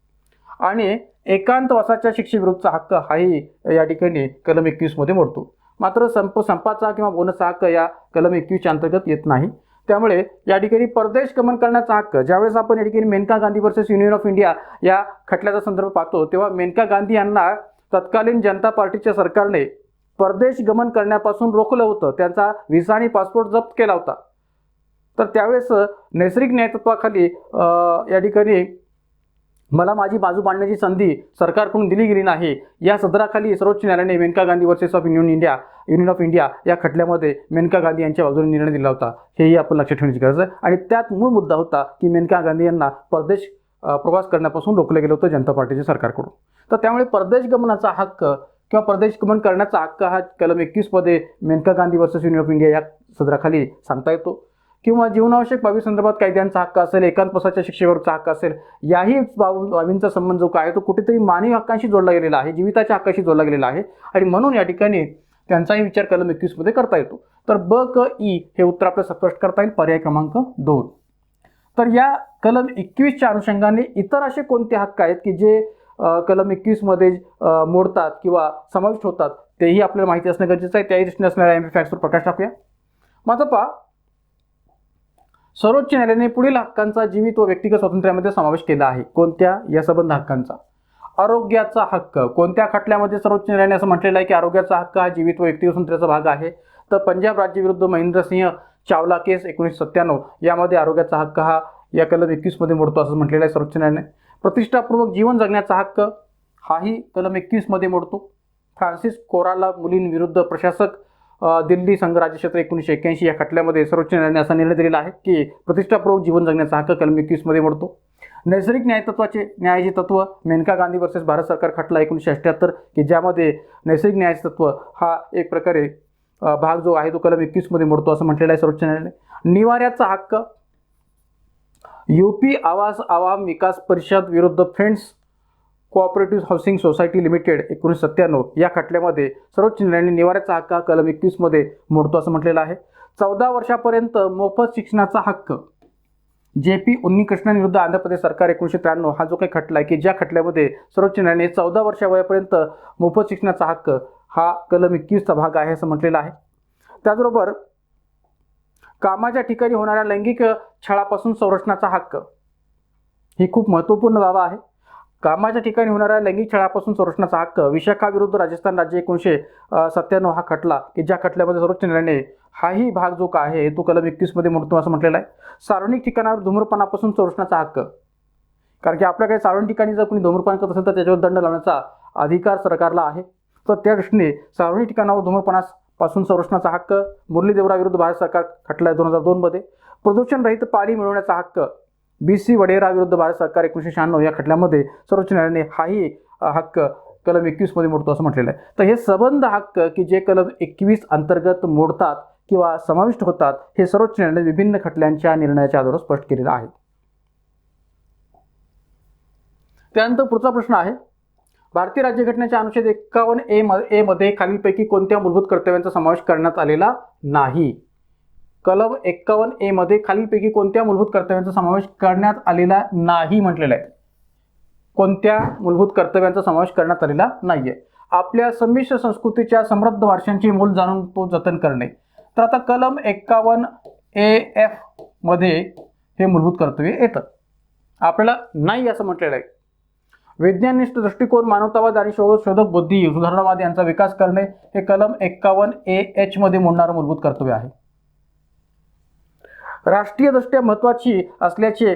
A: आणि एकांतवासाच्या शिक्षेविरुद्धचा हक्क हाही या ठिकाणी कलम 21 मध्ये मोडतो. मात्र संपाचा किंवा बोनसचा हक्क या कलम 21च्या अंतर्गत येत नाही. त्यामुळे या ठिकाणी परदेश गमन करण्याचा हक्क, ज्यावेळेस आपण या ठिकाणी Maneka Gandhi versus Union of India या खटल्याचा संदर्भ पाहतो तेव्हा मेनका गांधी यांना तत्कालीन जनता पार्टीच्या सरकारने परदेश गमन करण्यापासून रोखलं होतं, त्यांचा व्हिसा आणि पासपोर्ट जप्त केला होता. तर त्यावेळेस नैसर्गिक न्यायतत्वाखाली या ठिकाणी मला माझी बाजू मांडण्याची संधी सरकारकडून दिली गेली नाही या सदराखाली सर्वोच्च न्यायालयाने Maneka Gandhi versus of Union of India या खटल्यामध्ये मेनका गांधी यांच्या बाजूने निर्णय दिला होता. हेही आपण लक्षात ठेवण्याची गरज आहे. आणि त्यात मूळ मुद्दा होता की मेनका गांधी यांना परदेश प्रवास करण्यापासून रोखलं गेलं होतं जनता पार्टीच्या सरकारकडून. तर त्यामुळे परदेश गमनाचा हक्क किंवा परदेश गमन करण्याचा हक्क हा कलम 21 मध्ये Maneka Gandhi versus Union of India या सदराखाली सांगता येतो. किंवा जीवनावश्यक बाबी संदर्भात कायद्यांचा हक्क असेल, एकांतवासाच्या शिक्षेवरचा हक्क असेल, याही बाबींचा संबंध जो काय तो कुठेतरी मानवी हक्कांशी जोडला गेलेला आहे, जीविताच्या हक्काशी जोडला गेलेला आहे आणि म्हणून या ठिकाणी त्यांचाही विचार कलम 21 मध्ये करता येतो. तर ब क ई हे उत्तर आपल्याला स्पष्ट करता येईल, पर्याय क्रमांक 2. तर या कलम 21च्या अनुषंगाने इतर असे कोणते हक्क आहेत की जे कलम 21 मध्ये मोडतात किंवा समाविष्ट होतात तेही आपल्याला माहिती असणे गरजेचं आहे. त्याही दृष्टीने असणाऱ्या IMP फॅक्ट्सवर प्रकाश टाकूया. माझा पहा, सर्वोच्च न्यायालयाने पुढील हक्कांचा जीवित व व्यक्तिगत स्वातंत्र्यामध्ये समावेश केला आहे. कोणत्या? या संबंध हक्कांचा. आरोग्याचा हक्क कोणत्या खटल्यामध्ये सर्वोच्च न्यायालयाने असं म्हटलेलं आहे की आरोग्याचा हक्क हा जीवित व व्यक्तिगत स्वातंत्र्याचा भाग आहे? तर पंजाब राज्य विरुद्ध महेंद्रसिंह चावला केस 1997 यामध्ये आरोग्याचा हक्क हा या कलम 21 मध्ये मोडतो असं म्हटलेलं आहे सर्वोच्च न्यायालयाने. प्रतिष्ठापूर्वक जीवन जगण्याचा हक्क हाही कलम 21 मध्ये मोडतो. फ्रान्सिस कोराला मुलींविरुद्ध प्रशासक दिल्ली संघ राज्यक्षेत्र 1981 या खटल्यामध्ये सर्वोच्च न्यायालयाने असा निर्णय दिलेला आहे की प्रतिष्ठापूर्वक जीवन जगण्याचा हक्क कलम 21 मध्ये मोडतो. नैसर्गिक न्यायाचे तत्व मेनका गांधी वर्सेस भारत सरकार खटला 1978 की ज्यामध्ये नैसर्गिक न्यायाचे तत्व हा एक प्रकारे भाग जो आहे तो कलम 21 मध्ये मोडतो असं म्हटलेलं आहे सर्वोच्च न्यायालयाने. निवाऱ्याचा हक्क यूपी आवास आवाम विकास परिषद विरुद्ध friends cooperative housing society limited 1997 या खटल्यामध्ये सर्वोच्च न्यायालयाने निवाऱ्याचा हक्क कलम 21 मध्ये मोडतो असं म्हटलेलं आहे. 14 वर्षापर्यंत मोफत शिक्षणाचा हक्क JP उन्नीकृष्णन विरुद्ध आंध्र प्रदेश सरकार 1993 हा जो काही खटला आहे की ज्या खटल्यामध्ये सर्वोच्च न्यायालयाने 14 वर्षावयापर्यंत मोफत शिक्षणाचा हक्क हा कलम 21चा भाग आहे असं म्हटलेलं आहे. त्याचबरोबर कामाच्या ठिकाणी होणाऱ्या लैंगिक छळापासून संरक्षणाचा हक्क ही खूप महत्त्वपूर्ण बाब आहे. कामाच्या ठिकाणी होणाऱ्या लैंगिक छळापासून संरक्षणाचा हक्क विशाखा विरुद्ध राजस्थान राज्य 1997 हा खटला की ज्या खटल्यामध्ये सर्वोच्च न्यायालयाने हाही भाग जो काय आहे तो कलम 21 मध्ये मोडतो असं म्हटलेलं आहे. सार्वजनिक ठिकाणावर धूम्रपानापासून संरक्षणाचा हक्क, कारण की आपल्याकडे सार्वजनिक ठिकाणी जर कोणी धूम्रपान करत असेल तर त्याच्यावर दंड लावण्याचा अधिकार सरकारला आहे. तर त्या दृष्टीने सार्वजनिक ठिकाणावर धूम्रपानापासून संरक्षणाचा हक्क मुरली देवरा विरुद्ध भारत सरकार खटला 2002 मध्ये. प्रदूषण रहित पाणी मिळवण्याचा हक्क BC वडेरा विरुद्ध भारत सरकार 1996 या खटल्यामध्ये सर्वोच्च न्यायालयाने हाही हक्क कलम 21 मध्ये मोडतो असं म्हटलेलं आहे. तर हे संबंध हक्क की जे कलम 21 अंतर्गत मोडतात किंवा समाविष्ट होतात हे सर्वोच्च न्यायालयाने विभिन्न खटल्यांच्या निर्णयाच्या आधारे स्पष्ट केलेलं आहे. त्यानंतर पुढचा प्रश्न आहे, भारतीय राज्यघटनेच्या अनुच्छेद 51A मध्ये खालीलपैकी कोणत्या मूलभूत कर्तव्यांचा समावेश करण्यात आलेला नाही? कलम 51A मध्ये खालीलपैकी कोणत्या मूलभूत कर्तव्यांचा समावेश करण्यात आलेला नाही म्हटलेलं आहे. कोणत्या मूलभूत कर्तव्यांचा समावेश करण्यात आलेला नाहीये? आपल्या संमिश्र संस्कृतीच्या समृद्ध वारशांची मूल जाणून तो जतन करणे. तर आता कलम 51AF मध्ये हे मूलभूत कर्तव्य येतं. आपल्याला नाही असं म्हटलेलं आहे. वैज्ञानिक दृष्टिकोन, मानवतावाद आणि शोधक बुद्धी, सुधारणावाद यांचा विकास करणे हे कलम 51AH मध्ये मोडणारं मूलभूत कर्तव्य आहे. राष्ट्रीयदृष्ट्या महत्त्वाची असल्याचे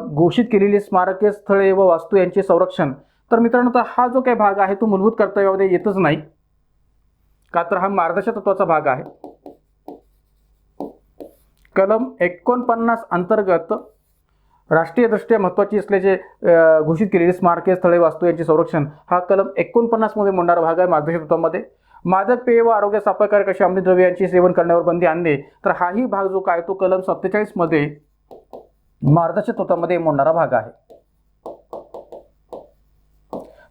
A: घोषित केलेली स्मारके, स्थळे व वास्तू यांचे संरक्षण. तर मित्रांनो, हा जो काही भाग आहे तो मूलभूत कर्तव्यामध्ये येतच नाही, का तर हा मार्गदर्शक तत्वाचा भाग आहे. कलम 49 अंतर्गत राष्ट्रीयदृष्ट्या महत्त्वाची असल्याचे घोषित केलेली स्मारके, स्थळे, वास्तू यांचे संरक्षण हा कलम 49 मध्ये मोडणारा भाग आहे मार्गदर्शक तत्वामध्ये. मादक पेय व आरोग्यास अपायकारक अशी अंमली द्रव्यांचे सेवन करण्यावर बंदी आणणे, तर हाही भाग जो काय तो कलम 47 मध्ये मार्गदर्शक तत्वामध्ये मोडणारा भाग आहे.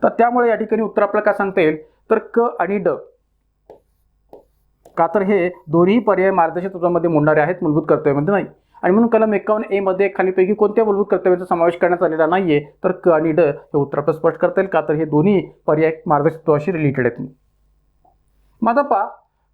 A: तर त्यामुळे या ठिकाणी उत्तर आपल्याला काय सांगता येईल, तर क आणि ड, का तर हे दोन्ही पर्याय मार्गदर्शक तत्वामध्ये मोडणारे आहेत, मूलभूत कर्तव्यामध्ये नाही. आणि म्हणून कलम 51A मध्ये खालीलपैकी कोणत्या मूलभूत कर्तव्यांचा समावेश करण्यात आलेला नाहीये, तर क आणि ड हे उत्तर आपल्याला स्पष्ट करता येईल, का तर हे दोन्ही पर्याय मार्गदर्शक तत्वाशी रिलेटेड आहेत. माझा पहा,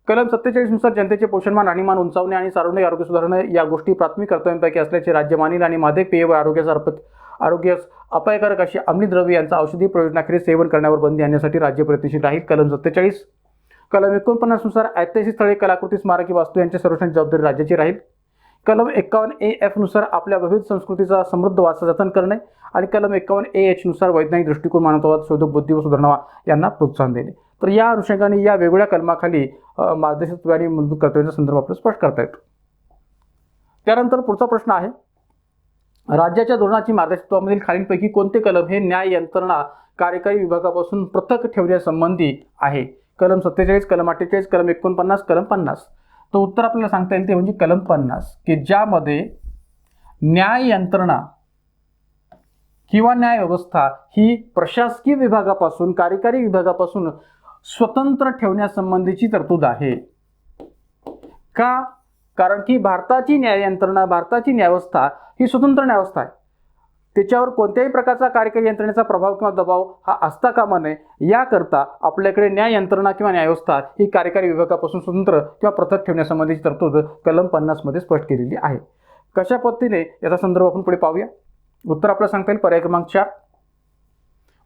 A: कलम 47 नुसार जनतेचे पोषणमान, राहणीमान उंचावणे आणि सार्वजनिक आरोग्य सुधारणे या गोष्टी प्राथमिक कर्तव्यांपैकी असल्याचे राज्य मानील आणि मादक पेय व आरोग्यास अपायकारक अशी अंमली द्रव्य यांचा औषधी प्रयोजनाखेरीज सेवन करण्यावर बंदी आणण्यासाठी राज्य प्रयत्नशील राहील. कलम 47. कलम 49 नुसार ऐतिहासिक स्थळे, कलाकृती, स्मारके, वास्तू यांच्या संरक्षणाची जबाबदारी राज्याची राहील. कलम 51AF नुसार आपल्या विविध संस्कृतीचा समृद्ध वारसा जतन करणे आणि कलम 51AH नुसार वैज्ञानिक दृष्टिकोन, मानवतावाद, शोधक बुद्धी व सुधारणा यांना प्रोत्साहन देणे. तर या अनुषंगाने या वेगवेगळ्या कलमाखाली मार्गदर्शक तत्त्वे आणि मूलभूत कर्तव्यांचा संदर्भ आपल्याला स्पष्ट करता येतो. त्यानंतर पुढचा प्रश्न आहे, राज्याच्या धोरणाची मार्गदर्शक तत्त्वामधील खालीलपैकी कोणते कलम हे न्याय यंत्रणा कार्यकारी विभागापासून पृथक ठेवण्यासंबंधी आहे? कलम 47, कलम 48, कलम 49, कलम 50. तर उत्तर आपल्याला सांगता येईल ते म्हणजे कलम 50, की ज्यामध्ये न्याय यंत्रणा किंवा न्याय व्यवस्था ही प्रशासकीय विभागापासून कार्यकारी विभागापासून स्वतंत्र ठेवण्यासंबंधीची तरतूद आहे. का? कारण की भारताची न्याय यंत्रणा, भारताची न्यायव्यवस्था ही स्वतंत्र न्यायव्यवस्था आहे. त्याच्यावर कोणत्याही प्रकारचा कार्यकारी यंत्रणेचा प्रभाव किंवा दबाव हा असता कामा नये, याकरता आपल्याकडे न्याय यंत्रणा किंवा न्यायव्यवस्था ही कार्यकारी विभागापासून स्वतंत्र किंवा पृथक ठेवण्यासंबंधीची तरतूद कलम 50 मध्ये स्पष्ट केलेली आहे. कशा पद्धतीने याचा संदर्भ आपण पुढे पाहूया. उत्तर आपल्याला सांगता येईल पर्याय क्रमांक 4.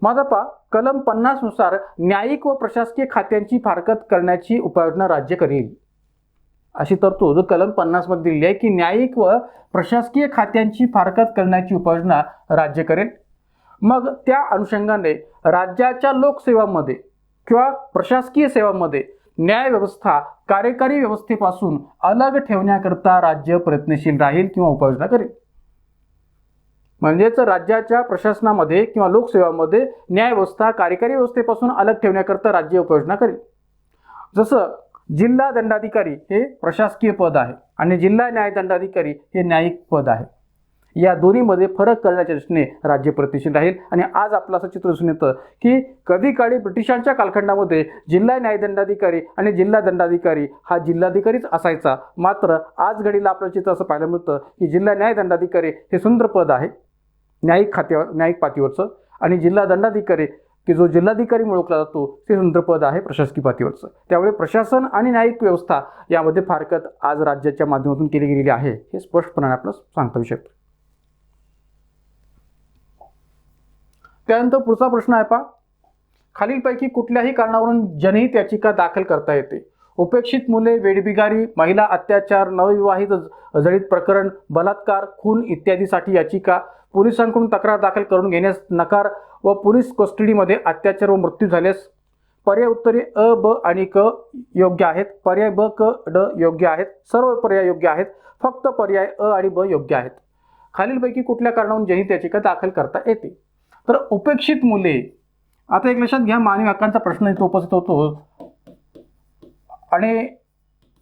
A: माझा पहा, कलम 50 नुसार न्यायिक व प्रशासकीय खात्यांची फारकत करण्याची उपाययोजना राज्य करेल. अशी तरतूद कलम 50 मध्ये दिलेली आहे की न्यायिक व प्रशासकीय खात्यांची फारकत करण्याची उपाययोजना राज्य करेल. मग त्या अनुषंगाने राज्याच्या लोकसेवामध्ये किंवा प्रशासकीय सेवांमध्ये न्याय व्यवस्था कार्यकारी व्यवस्थेपासून अलग ठेवण्याकरता राज्य प्रयत्नशील राहील किंवा उपाययोजना करेल. म्हणजेच राज्याच्या प्रशासनामध्ये किंवा लोकसेवामध्ये न्याय व्यवस्था कार्यकारी व्यवस्थेपासून अलग ठेवण्याकरता राज्य उपाययोजना करेल. जसं जिल्हा दंडाधिकारी हे प्रशासकीय पद आहे आणि जिल्हा न्यायदंडाधिकारी हे न्यायिक पद आहे. या दोन्हीमध्ये फरक करण्याच्या दृष्टीने राज्य प्रयत्नशील राहील. आणि आज आपलं असं चित्र दिसून येतं की कधी काळी ब्रिटिशांच्या कालखंडामध्ये जिल्हा न्यायदंडाधिकारी आणि जिल्हा दंडाधिकारी हा जिल्हाधिकारीच असायचा. मात्र आज घडीला आपलं चित्र असं पाहायला मिळतं की जिल्हा न्यायदंडाधिकारी हे स्वतंत्र पद आहे न्यायिक पातळीवरचं, आणि जिल्हा दंडाधिकारी की जो जिल्हाधिकारी ओळखला जातो ते स्वतंत्र पद आहे प्रशासकीय पातळीवरचं. त्यामुळे प्रशासन आणि न्यायिक व्यवस्था यामध्ये फारकत आज राज्याच्या माध्यमातून केली गेलेली आहे, हे स्पष्टपणे आपल्याला सांगता येऊ शकतं. त्यानंतर पुढचा प्रश्न आहे पहा, खालीलपैकी कुठल्याही कारणावरून जनहित याचिका दाखल करता येते. उपेक्षित मुले, वेठबिगारी, महिला अत्याचार, नवविवाहित जळीत प्रकरण, बलात्कार, खून इत्यादीसाठी याचिका, पोलिसांकडून तक्रार दाखल करून घेण्यास नकार व पोलीस कस्टडीमध्ये अत्याचार व मृत्यू झाल्यास. पर्याय उत्तरे अ, ब आणि क योग्य आहेत. पर्याय ब, क, ड योग्य आहेत. सर्व पर्याय योग्य आहेत. फक्त पर्याय अ आणि ब योग्य आहेत. खालीलपैकी कुठल्या कारणावरून जनहित याचिका दाखल करता येते. तर उपेक्षित मुले, आता एक लक्षात घ्या, मानवी हक्कांचा प्रश्न इथे उपस्थित होतो आणि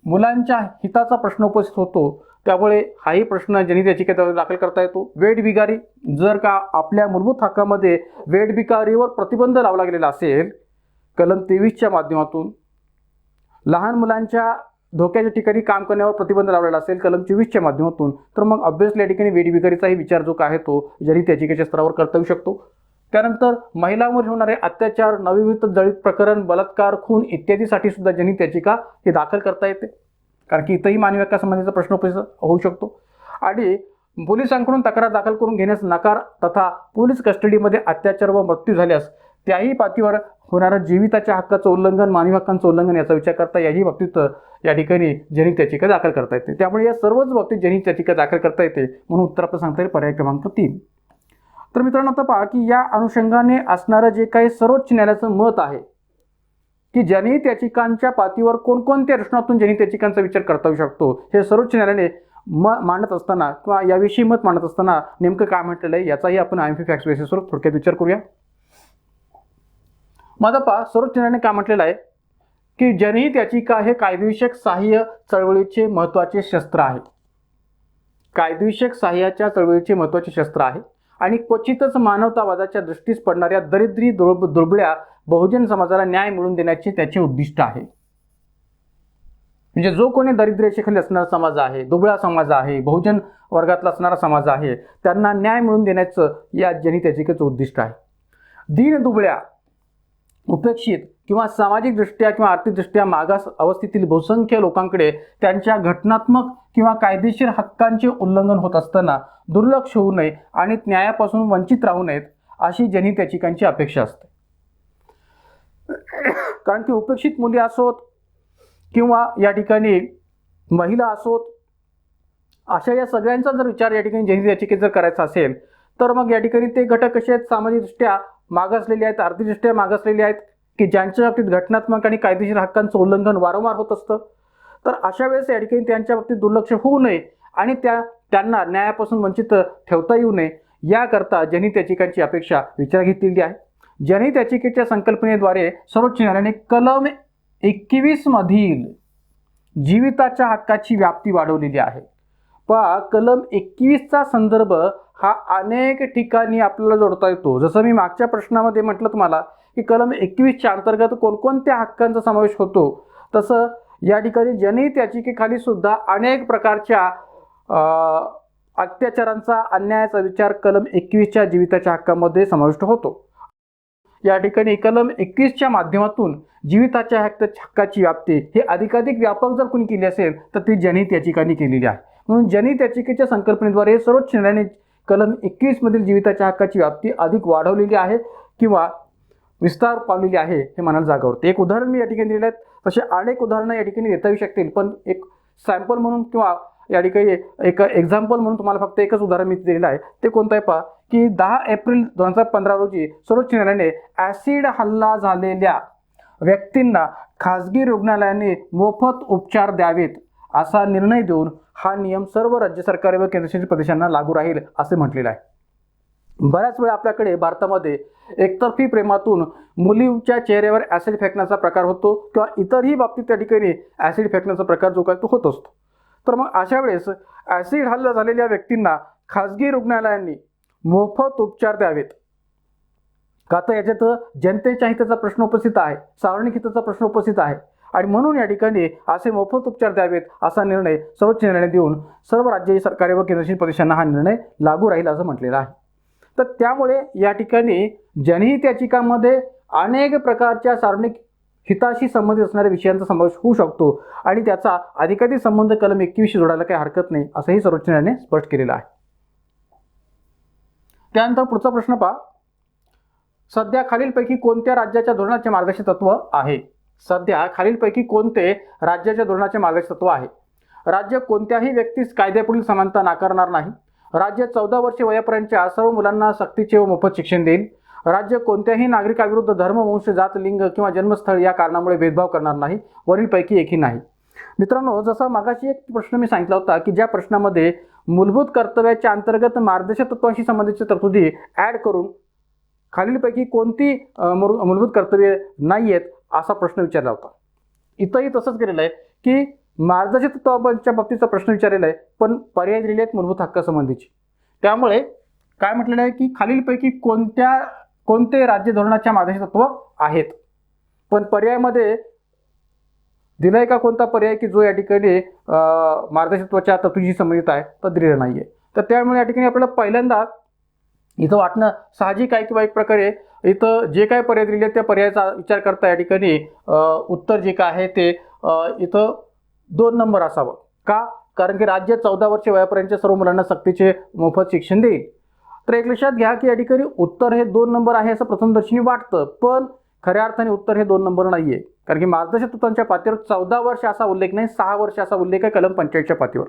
A: मुलांच्या हिताचा प्रश्न उपस्थित होतो, त्यामुळे हाही प्रश्न जनहित याचिकेत दाखल करता येतो. वेठबिगारी, जर का आपल्या मूलभूत हक्कामध्ये वेठबिगारीवर प्रतिबंध लावला गेलेला असेल कलम 23च्या माध्यमातून, लहान मुलांच्या धोक्याच्या ठिकाणी काम करण्यावर प्रतिबंध लावलेला असेल कलम 24च्या माध्यमातून, तर मग ऑब्व्हियसली या ठिकाणी वेठबिगारीचाही विचार जो काय आहे तो जनहित याचिकेच्या स्तरावर करता येऊ शकतो. त्यानंतर महिलांवर होणारे अत्याचार, नवविवाहित जळीत प्रकरण, बलात्कार, खून इत्यादीसाठी सुद्धा जनहित याचिका ही दाखल करता येते, कारण की इथंही मानवी हक्कासंबंधीचा प्रश्न उपस्थित होऊ शकतो. आणि पोलिसांकडून तक्रार दाखल करून घेण्यास नकार तथा पोलीस कस्टडीमध्ये अत्याचार व मृत्यू झाल्यास त्याही पातळीवर होणारं जीविताच्या हक्काचं उल्लंघन, मानवी हक्कांचं उल्लंघन याचा विचार करता याही बाबतीत या ठिकाणी जनहित याचिका दाखल करता येते. त्यामुळे या सर्वच बाबतीत जनहित याचिका दाखल करता येते, म्हणून उत्तर आपलं सांगता येईल पर्याय क्रमांक 3. तर मित्रांनो, आता पहा की या अनुषंगाने असणारं जे काही सर्वोच्च न्यायालयाचं मत आहे की जनहित याचिकांच्या पातळीवर कोणकोणत्या रचनातून जनहित याचिकांचा विचार करता येऊ शकतो, हे सर्वोच्च न्यायालयाने मांडत असताना किंवा याविषयी मत मांडत असताना नेमकं काय म्हटलेलं आहे याचाही आपण IMP फॅक्ट्स बेसिसवर थोडक्यात विचार करूया. माझा पहा, सर्वोच्च न्यायालयाने काय म्हटलेलं आहे की जनहित याचिका हे कायदेविषयक सहाय्य चळवळीचे महत्त्वाचे शस्त्र आहे. कायदेविषयक सहाय्याच्या चळवळीचे महत्त्वाचे शस्त्र आहे आणि क्वचितच मानवतावादाच्या दृष्टीस पडणाऱ्या दरिद्री दुर्बळ्या बहुजन समाजाला न्याय मिळवून देण्याचे त्याचे उद्दिष्ट आहे. म्हणजे जो कोणी दारिद्र्याखाली असणारा समाज आहे, दुबळा समाज आहे, बहुजन वर्गातला असणारा समाज आहे, त्यांना न्याय मिळवून देण्याचं या जनहित याचिकेचं उद्दिष्ट आहे. दीन दुबळ्या, उपेक्षित किंवा सामाजिकदृष्ट्या किंवा आर्थिकदृष्ट्या मागास अवस्थेतील बहुसंख्य लोकांकडे त्यांच्या घटनात्मक किंवा कायदेशीर हक्कांचे उल्लंघन होत असताना दुर्लक्ष होऊ नये आणि न्यायापासून वंचित राहू नयेत अशी जनहित याचिकांची अपेक्षा असते. कारण की उपेक्षित मुले असोत किंवा या ठिकाणी महिला असोत, अशा या सगळ्यांचा जर विचार या ठिकाणी जनहित याचिकेत जर करायचा असेल तर मग या ठिकाणी ते घटक कसे आहेत, सामाजिकदृष्ट्या मागासलेले आहेत, आर्थिकदृष्ट्या मागासलेले आहेत की ज्यांच्या बाबतीत घटनात्मक आणि कायदेशीर हक्कांचं उल्लंघन वारंवार होत असतं. तर अशा वेळेस या ठिकाणी त्यांच्या बाबतीत दुर्लक्ष होऊ नये आणि त्यांना न्यायापासून वंचित ठेवता येऊ नये याकरता जनहित याचिकांची अपेक्षा विचारात घेतलेली आहे. जनहित याचिकेच्या संकल्पनेद्वारे सर्वोच्च न्यायालयाने कलम 21 मधील जीविताच्या हक्काची व्याप्ती वाढवलेली आहे. पहा, कलम 21चा संदर्भ हा अनेक ठिकाणी आपल्याला जोडता येतो. जसं मी मागच्या प्रश्नामध्ये म्हटलं तुम्हाला की कलम 21च्या अंतर्गत कोणकोणत्या हक्कांचा समावेश होतो, तसं या ठिकाणी जनहित याचिकेखाली सुद्धा अनेक प्रकारच्या अत्याचारांचा, अन्यायाचा विचार कलम 21च्या जीविताच्या हक्कामध्ये समाविष्ट होतो. या ठिकाणी कलम 21च्या माध्यमातून जीविताच्या हक्काची व्याप्ती ही अधिकाधिक व्यापक जर कोणी केली असेल तर ती जनहित याचिकांनी केलेली आहे. म्हणून जनहित याचिकेच्या संकल्पनेद्वारे सर्वोच्च न्यायालयाने कलम 21 मधील जीविताच्या हक्काची व्याप्ती अधिक वाढवलेली आहे किंवा विस्तार पावलेली आहे हे म्हणायला जागा होते. एक उदाहरण मी या ठिकाणी दिलेलं आहे. तसे अनेक उदाहरणं या ठिकाणी देता येऊ शकतील, पण एक सॅम्पल म्हणून किंवा या ठिकाणी एक एक्झाम्पल म्हणून तुम्हाला फक्त एकच उदाहरण मी दिलेलं आहे. ते कोणतं आहे पहा की 10 एप्रिल 2015 रोजी सर्वोच्च न्यायालयाने ॲसिड हल्ला झालेल्या व्यक्तींना खाजगी रुग्णालयाने मोफत उपचार द्यावेत असा निर्णय देऊन हा नियम सर्व राज्य सरकार व केंद्रशासित प्रदेशांना लागू राहील असे म्हटलेलं आहे. बऱ्याच वेळा आपल्याकडे भारतामध्ये एकतर्फी प्रेमातून मुलीच्या चेहऱ्यावर ॲसिड फेकण्याचा प्रकार होतो किंवा इतरही बाबतीत त्या ठिकाणी ॲसिड फेकण्याचा प्रकार जो काय तो होत असतो. तर मग अशा वेळेस ॲसिड हल्ला झालेल्या व्यक्तींना खाजगी रुग्णालयांनी मोफत उपचार द्यावेत का, तर याच्यात जनतेच्या हिताचा प्रश्न उपस्थित आहे, सार्वजनिक हिताचा प्रश्न उपस्थित आहे आणि म्हणून या ठिकाणी असे मोफत उपचार द्यावेत असा निर्णय सर्वोच्च न्यायालयाने देऊन सर्व राज्य सरकारी व केंद्रशासित प्रदेशांना हा निर्णय लागू राहील असं म्हटलेलं आहे. तर त्यामुळे या ठिकाणी जनहित याचिकांमध्ये अनेक प्रकारच्या सार्वजनिक हिताशी संबंधित असणाऱ्या विषयांचा समावेश होऊ शकतो आणि त्याचा अधिकाधिक संबंध कलम 21शी जोडायला काही हरकत नाही असंही सर्वोच्च न्यायालयाने स्पष्ट केलेलं आहे. त्यानंतर पुढचा प्रश्न पहा, सध्या खालीलपैकी कोणत्या राज्याच्या धोरणाचे मार्गदर्शक तत्व आहे? सध्या खालीलपैकी कोणते राज्याच्या धोरणाचे मार्गदर्शक तत्व आहे? राज्य कोणत्याही व्यक्तीस कायद्यापुढील समानता नाकारणार नाही. राज्य 14 वर्षे वयापर्यंतच्या सर्व मुलांना सक्तीचे व मोफत शिक्षण देईल. राज्य कोणत्याही नागरिकाविरुद्ध धर्म, वंश, जात, लिंग किंवा जन्मस्थळ या कारणामुळे भेदभाव करणार नाही. वरीलपैकी एकही नाही. मित्रांनो, जसा मागाशी एक प्रश्न मी सांगितला होता की ज्या प्रश्नामध्ये मूलभूत कर्तव्याच्या अंतर्गत मार्गदर्शक तत्वांशी संबंधित तरतुदी ॲड करून खालीलपैकी कोणती मूलभूत कर्तव्ये नाही आहेत असा प्रश्न विचारला होता. इथंही तसंच केलेलं आहे की मार्गदर्शक तत्वांच्या बाबतीचा प्रश्न विचारलेला आहे, पण पर्याय दिलेले आहेत मूलभूत हक्कासंबंधीचे. त्यामुळे काय म्हटलेलं आहे की खालीलपैकी कोणते राज्य धोरणाच्या मार्गदर्शक तत्व आहेत, पण पर्यायामध्ये दिलाय का कोणता पर्याय की जो या ठिकाणी मार्गदर्शक तत्वाच्या तरतुदीशी संबंधित आहे तर दिलेला नाही आहे. तर त्यामुळे या ठिकाणी आपल्याला पहिल्यांदा इथं वाटणं साहजिक आहे किंवा एक प्रकारे इथं जे काय पर्याय दिले त्या पर्यायाचा विचार करता या ठिकाणी उत्तर जे काय आहे ते इथं 2 नंबर असावं. का? कारण की राज्य 14 वर्षे वयापर्यंतच्या सर्व मुलांना सक्तीचे मोफत शिक्षण देईल. तर एक लक्षात घ्या की या ठिकाणी उत्तर हे 2 नंबर आहे असं प्रथमदर्शनी वाटतं, पण खऱ्या अर्थाने उत्तर हे 2 नंबर नाही आहे. कारण की मार्गदर्शक तत्वांच्या पातळीवर 14 वर्ष असा उल्लेख नाही, 6 वर्ष असा उल्लेख आहे कलम 45च्या पातळीवर.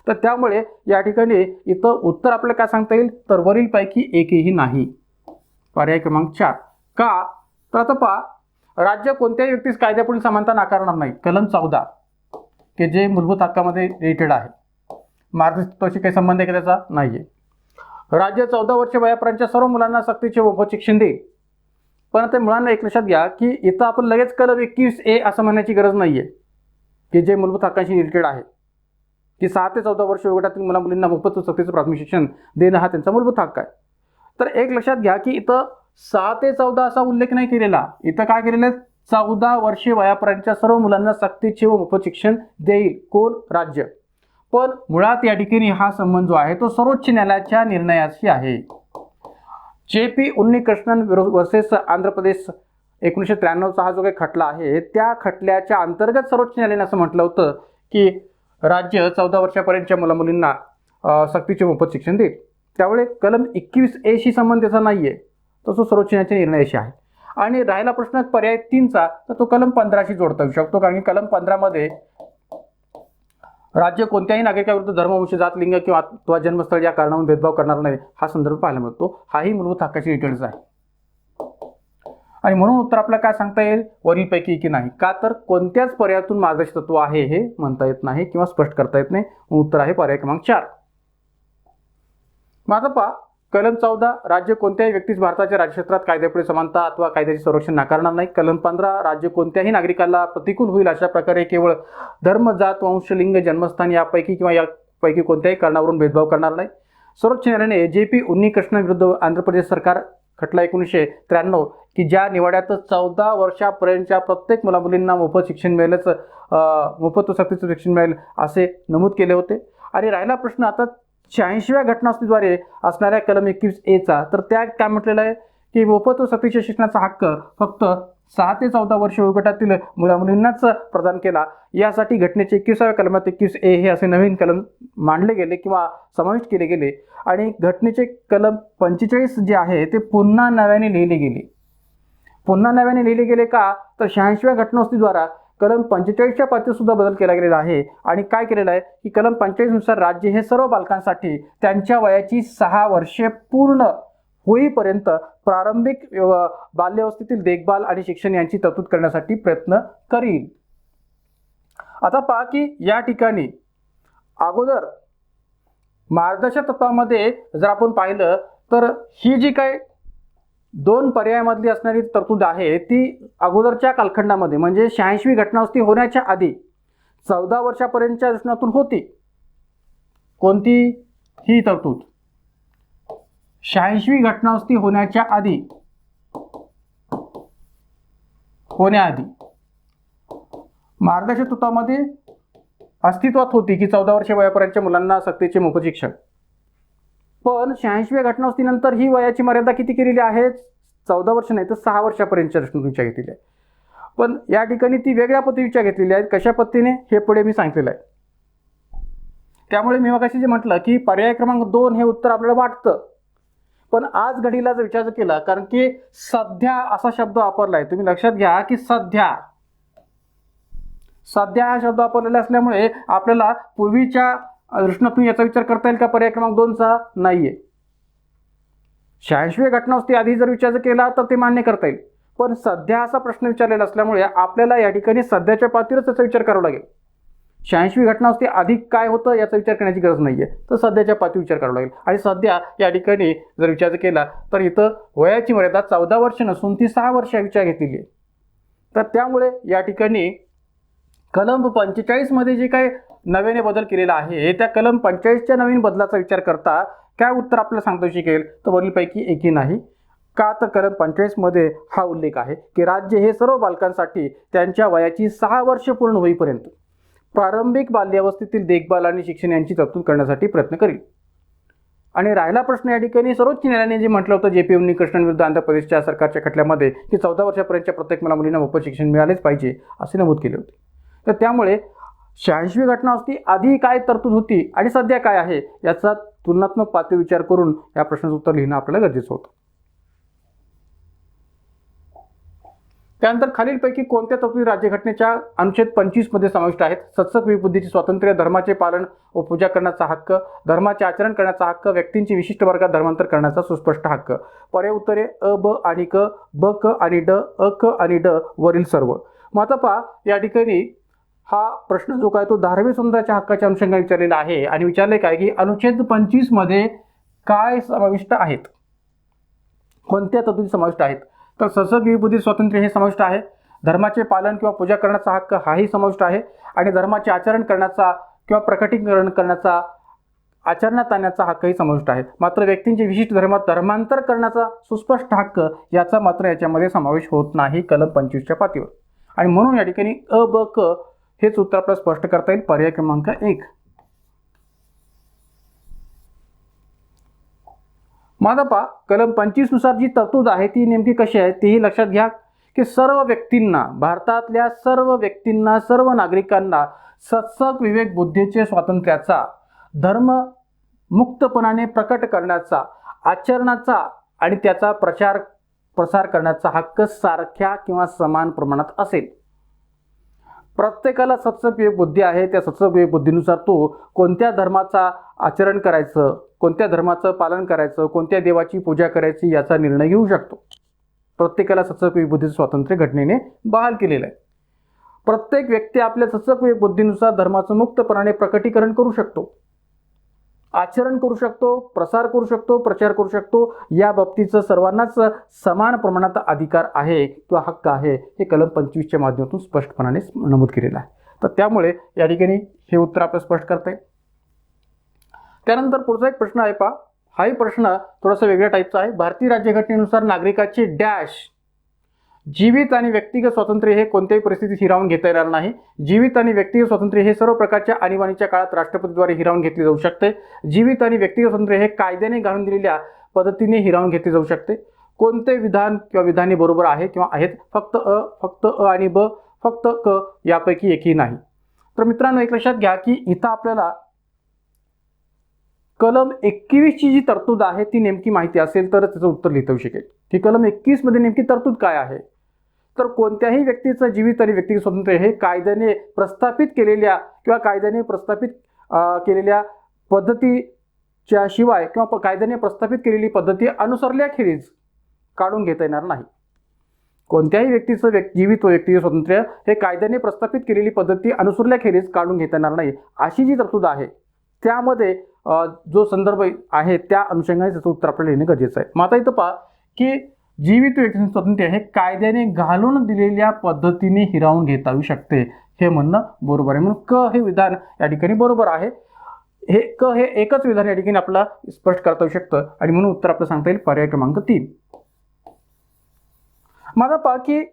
A: तर त्यामुळे या ठिकाणी इथं उत्तर आपल्याला काय सांगता येईल तर वरीलपैकी एकही नाही. पर्याय क्रमांक 4. का? तर आता पहा, राज्य कोणत्याही व्यक्तीस कायद्यापुढील समानता नाकारणार नाही. कलम 14 की जे मूलभूत हक्कामध्ये रिलेटेड आहे, मार्गदर्शक तत्वाशी काही संबंध आहे का त्याचा नाही आहे. राज्य 14 वर्षे वयापर्यंतच्या सर्व मुलांना सक्तीचे मोफत शिक्षण देईल. पण आता मुलांना एक लक्षात घ्या की इथं आपण लगेच कलम 21A असं म्हणण्याची गरज नाही आहे की जे मूलभूत हक्कांशी रिलेटेड आहे की 6 ते 14 वर्ष वयोगटातील मुला-मुलींना मोफत व सक्तीचं प्राथमिक शिक्षण देणं हा त्यांचा मूलभूत हक्क आहे. तर एक लक्षात घ्या की इथं 6 ते 14 असा उल्लेख नाही केलेला. इथं काय केलेलं आहे, 14 वर्षे वयापर्यंतच्या सर्व मुलांना सक्तीचे व मोफत शिक्षण देईल. कोण? राज्य. पण मुळात या ठिकाणी हा संबंध जो आहे तो सर्वोच्च न्यायालयाच्या निर्णयाशी आहे. JP उन्नीकृष्णन वर्सेस आंध्र प्रदेश 1993चा हा जो काही खटला आहे त्या खटल्याच्या अंतर्गत सर्वोच्च न्यायालयाने असं म्हटलं होतं की राज्य 14 वर्षापर्यंतच्या मुला-मुलींना सक्तीचे मोफत शिक्षण देईल. त्यामुळे कलम 21A शी संबंध त्याचा नाही आहे, तो सर्वोच्च न्यायालयाच्या निर्णयाशी आहे. आणि राहिला प्रश्न पर्याय 3चा, तर तो कलम 15शी जोडता येऊ शकतो. कारण की कलम 15मध्ये राज्य कोणत्याही नागरिकाविरुद्ध धर्म, वंश, जात, लिंग किंवा जन्मस्थळ या कारणावरून भेदभाव करणार नाही हा संदर्भ पाहायला मिळतो. हाही मूलभूत हक्काची रिलेटेडच आहे आणि म्हणून उत्तर आपल्याला काय सांगता येईल वरीलपैकी की नाही. का? तर कोणत्याच पर्यायातून मार्गदर्शक तत्व आहे हे म्हणता येत नाही किंवा स्पष्ट करता येत नाही. उत्तर आहे पर्याय क्रमांक 4. माझं पहा, कलम 14 राज्य कोणत्याही व्यक्तीस भारताच्या राज्यक्षेत्रात कायद्यापुढे समानता अथवा कायद्याचे संरक्षण नाकारणार नाही. कलम 15 राज्य कोणत्याही नागरिकाला प्रतिकूल होईल अशा प्रकारे केवळ धर्म, जात, वंश, लिंग, जन्मस्थान यापैकी किंवा यापैकी कोणत्याही कारणावरून भेदभाव करणार नाही. सर्वोच्च न्यायालयाने JP उन्नीकृष्णन विरुद्ध आंध्र प्रदेश सरकार खटला 1993 की ज्या निवाड्यात 14 वर्षापर्यंतच्या प्रत्येक मुलामुलींना मोफत शिक्षण मिळेलच, मोफत व सक्तीचं शिक्षण मिळेल असे नमूद केले होते. आणि राहिला प्रश्न आता 86व्या घटनासुद्धाद्वारे असणाऱ्या कलम 21A तर त्या काय म्हटलेलं आहे की मोफत व सक्तीच्या शिक्षणाचा हक्क फक्त 6 ते 14 वर्ष वयोगटातील मुलामुलींनाच प्रदान केला. यासाठी घटनेचे 21व्या कलमात 21A हे असे नवीन कलम मांडले गेले किंवा समाविष्ट केले गेले. आणि घटनेचे कलम 45 जे आहे ते पुन्हा नव्याने लिहिले गेले. पुन्हा नव्याने लिहिले गेले का तर 86व्या घटनावस्तूद्वारा कलम 45च्या पातळीत सुद्धा बदल केला गेलेला आहे. आणि काय केलेलं आहे की कलम 45 नुसार राज्य हे सर्व बालकांसाठी त्यांच्या वयाची 6 वर्षे पूर्ण होईपर्यंत प्रारंभिक बाल्यावस्थेतील देखभाल आणि शिक्षण यांची तरतूद करण्यासाठी प्रयत्न करील. आता पहा की या ठिकाणी अगोदर मार्गदर्शक तत्वामध्ये जर आपण पाहिलं तर ही जी काय 2 पर्यायामधली असणारी तरतूद आहे ती अगोदरच्या कालखंडामध्ये म्हणजे 86वी घटनावस्ती होण्याच्या आधी 14 वर्षापर्यंतच्या दृष्टिकोनातून होती. कोणती ही तरतूद? 86वी घटनावस्ती होण्याच्या आधी मार्गदर्शक तत्वामध्ये अस्तित्वात होती की 14 वर्षे वयापर्यंतच्या मुलांना सक्तीचे मोफत शिक्षण. पण 86व्या घटनावस्तीनंतर ही वयाची मर्यादा किती केलेली आहे? 14 वर्ष नाही तर 6 वर्षापर्यंतच्या दृष्टिकोनातून घेतलेली आहे. पण या ठिकाणी ती वेगळ्या पद्धतीच्या घेतलेली आहे. कशा पद्धतीने हे पुढे मी सांगितलेलं आहे. त्यामुळे मी मगाशी जे म्हटलं की पर्याय क्रमांक 2 हे उत्तर आपल्याला वाटतं. पण आज घडीला जर विचार केला कारण की सध्या असा शब्द वापरला आहे, तुम्ही लक्षात घ्या की सध्या हा शब्द वापरलेला असल्यामुळे आपल्याला पूर्वीच्या दृष्टिकोनातून याचा विचार करता येईल का पर्याय क्रमांक 2चा? नाहीये. 86वी घटनावस्ती आधी जर विचार केला तर ते मान्य करता येईल. पण सध्या असा प्रश्न विचारलेला असल्यामुळे आपल्याला या ठिकाणी सध्याच्या पातळीवरच त्याचा विचार करावा लागेल. 86वी घटनावस्ती आधी काय होतं याचा विचार करण्याची गरज नाहीये, तर सध्याच्या पातळीवर विचार करावा लागेल. आणि सध्या या ठिकाणी जर विचार केला तर इथं वयाची मर्यादा 14 वर्ष नसून ती 6 वर्ष विचार घेतलेली आहे. तर त्यामुळे या ठिकाणी कलम 45 मध्ये जे काही नव्याने बदल केलेला आहे त्या कलम 45च्या नवीन बदलाचा विचार करता काय उत्तर आपल्याला सांगता शकेल तर वरीलपैकी एकही नाही. का तर कलम 45 मध्ये हा उल्लेख आहे की राज्य हे सर्व बालकांसाठी त्यांच्या वयाची 6 वर्ष पूर्ण होईपर्यंत प्रारंभिक बाल्यावस्थेतील देखभाल आणि शिक्षण यांची तरतूद करण्यासाठी प्रयत्न करेल. आणि राहिला प्रश्न या ठिकाणी सर्वोच्च न्यायालयाने जे म्हटलं होतं JP उन्नीकृष्णन विरुद्ध आंध्र प्रदेशच्या सरकारच्या खटल्यामध्ये की 14 वर्षापर्यंतच्या प्रत्येक मुलामुलींना मोफत शिक्षण मिळालेच पाहिजे असे नमूद केले होते. तर त्यामुळे 86वी घटनावस्ती आधी काय तरतूद होती आणि सध्या काय आहे याचा तुलनात्मक पातळी विचार करून या प्रश्नाचं उत्तर लिहिणं आपल्याला गरजेचं होतं. त्यानंतर खालीलपैकी कोणत्या तरतुदी राज्यघटनेच्या अनुच्छेद 25 मध्ये समाविष्ट आहेत? सत्सक विबुद्धीचे स्वातंत्र्य, धर्माचे पालन व पूजा करण्याचा हक्क, धर्माचे आचरण करण्याचा हक्क, व्यक्तींची विशिष्ट वर्गात धर्मांतर करण्याचा सुस्पष्ट हक्क. पर्याय उत्तरे अ, ब आणि क, ब, क आणि ड, अ, क आणि ड वरील सर्व. मग आता पहा या ठिकाणी हा प्रश्न जो काय तो धार्मिक स्वातंत्र्याच्या हक्काच्या अनुषंगाने विचारलेला आहे. आणि विचारले काय की अनुच्छेद 25 मध्ये काय समाविष्ट आहेत, कोणत्या तरतुदी समाविष्ट आहेत? तर सत्सक विबुद्धी स्वातंत्र्य हे समाविष्ट आहे, धर्माचे पालन किंवा पूजा करण्याचा हक्क हाही समाविष्ट आहे, आणि धर्माचे आचरण करण्याचा किंवा प्रकटीकरण करण्याचा आचरणात आणण्याचा हक्कही समाविष्ट आहे. मात्र व्यक्तींचे विशिष्ट धर्मात धर्मांतर करण्याचा सुस्पष्ट हक्क याचा मात्र याच्यामध्ये समावेश होत नाही कलम 25च्या पातळीवर. आणि म्हणून या ठिकाणी अ, ब, क हेच उत्तर आपल्याला स्पष्ट करता येईल. पर्याय क्रमांक 1. माझा पहा कलम 25 नुसार जी तरतूद आहे ती नेमकी कशी आहे तेही लक्षात घ्या की सर्व व्यक्तींना, भारतातल्या सर्व व्यक्तींना, सर्व नागरिकांना सत्सक विवेक बुद्धीचे स्वातंत्र्याचा, धर्म मुक्तपणाने प्रकट करण्याचा, आचरणाचा आणि त्याचा प्रसार करण्याचा हक्क सारख्या किंवा समान प्रमाणात असेल. प्रत्येकाला सत्सक विवेक बुद्धी आहे. त्या सत्सक विवेक बुद्धीनुसार तो कोणत्या धर्माचा आचरण करायचं, कोणत्या धर्माचं पालन करायचं, कोणत्या देवाची पूजा करायची याचा निर्णय घेऊ शकतो. प्रत्येकाला सत्सक विवेक बुद्धीचं स्वातंत्र्य घटनेने बहाल केलेलं आहे. प्रत्येक व्यक्ती आपल्या सत्सक विवेक बुद्धीनुसार धर्माचं मुक्तपणाने प्रकटीकरण करू शकतो. आचरण करू शकतो, प्रसार करू शकतो, प्रचार करू शकतो, या बाबतीचं सर्वांनाच समान प्रमाणात अधिकार आहे किंवा हक्क आहे हे कलम 25च्या माध्यमातून स्पष्टपणाने नमूद केलेलं आहे. तर त्यामुळे या ठिकाणी हे उत्तर आपल्याला स्पष्ट करता येईल. त्यानंतर पुढचा एक प्रश्न आहे पहा. हाही प्रश्न थोडासा वेगळ्या टाईपचा आहे. भारतीय राज्यघटनेनुसार नागरिकाचे डॅश जीवित आणि व्यक्तिगत स्वातंत्र्य हे कोणत्याही परिस्थितीत हिरावून घेता येणार नाही. जीवित आणि व्यक्तिगत स्वातंत्र्य हे सर्व प्रकारच्या आणीबाणीच्या काळात राष्ट्रपतीद्वारे हिरावून घेतले जाऊ शकते. जीवित आणि व्यक्तिगत स्वातंत्र्य हे कायद्याने घालून दिलेल्या पद्धतीने हिरावून घेतले जाऊ शकते. कोणते विधान किंवा विधाने बरोबर आहे किंवा आहेत? फक्त अ आणि ब, फक्त क यापैकी एकही नाही. तर मित्रांनो एक लक्षात घ्या की इथं आपल्याला कलम 21ची जी तरतूद आहे ती नेमकी माहिती असेल तर त्याचं उत्तर लिहिता येऊ शकेल की कलम 21 मध्ये नेमकी तरतूद काय आहे. तर कोणत्याही व्यक्तीचं जीवित आणि व्यक्तिगत स्वातंत्र्य हे कायद्याने प्रस्थापित केलेल्या किंवा कायद्याने प्रस्थापित केलेल्या पद्धतीच्या शिवाय किंवा कायद्याने प्रस्थापित केलेली पद्धती अनुसरल्याखेरीज काढून घेता येणार नाही. कोणत्याही व्यक्तीचं जीवित व व्यक्तिगत स्वातंत्र्य हे कायद्याने प्रस्थापित केलेली पद्धती अनुसरल्याखेरीज काढून घेता येणार नाही अशी जी तरतूद आहे त्यामध्ये जो संदर्भ आहे त्या अनुषंगाने त्याचं उत्तर आपल्याला लिहिणे गरजेचं आहे. मग आता इथं पहा की जीवित व्यक्ती स्वातंत्र्य हे कायद्याने घालून दिलेल्या पद्धतीने हिरावून घेता येऊ शकते हे म्हणणं बरोबर आहे. म्हणून क हे विधान या ठिकाणी बरोबर आहे. हे एकच विधान या ठिकाणी आपल्याला स्पष्ट करता येऊ शकतं आणि म्हणून उत्तर आपल्याला सांगता येईल पर्याय क्रमांक 3. माझा पहा की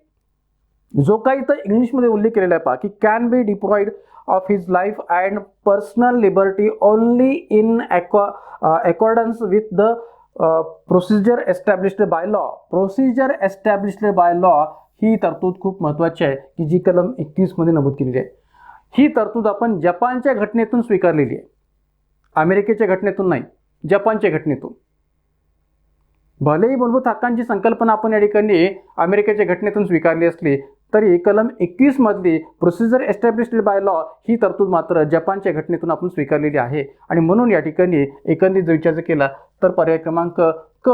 A: जो काही इथं इंग्लिशमध्ये उल्लेख केलेला आहे पहा की can be deprived of his life and personal liberty only in accordance with the procedure established by law. Procedure established by law ही तरतूद खूप महत्त्वाची आहे की जी कलम 21 मध्ये नमूद केलेली आहे. ही तरतूद आपण जपानच्या घटनेतून स्वीकारलेली आहे, अमेरिकेच्या घटनेतून नाही, जपानच्या घटनेतून. भलेही मूलभूत हक्कांची संकल्पना आपण या ठिकाणी अमेरिकेच्या घटनेतून स्वीकारली असली तरी कलम 21 मधली प्रोसिजर एस्टॅब्लिश्ड बाय लॉ ही तरतूद मात्र जपानच्या घटनेतून आपण स्वीकारलेली आहे. आणि म्हणून या ठिकाणी एकंदरीत जर विचार केला तर पर्याय क्रमांक क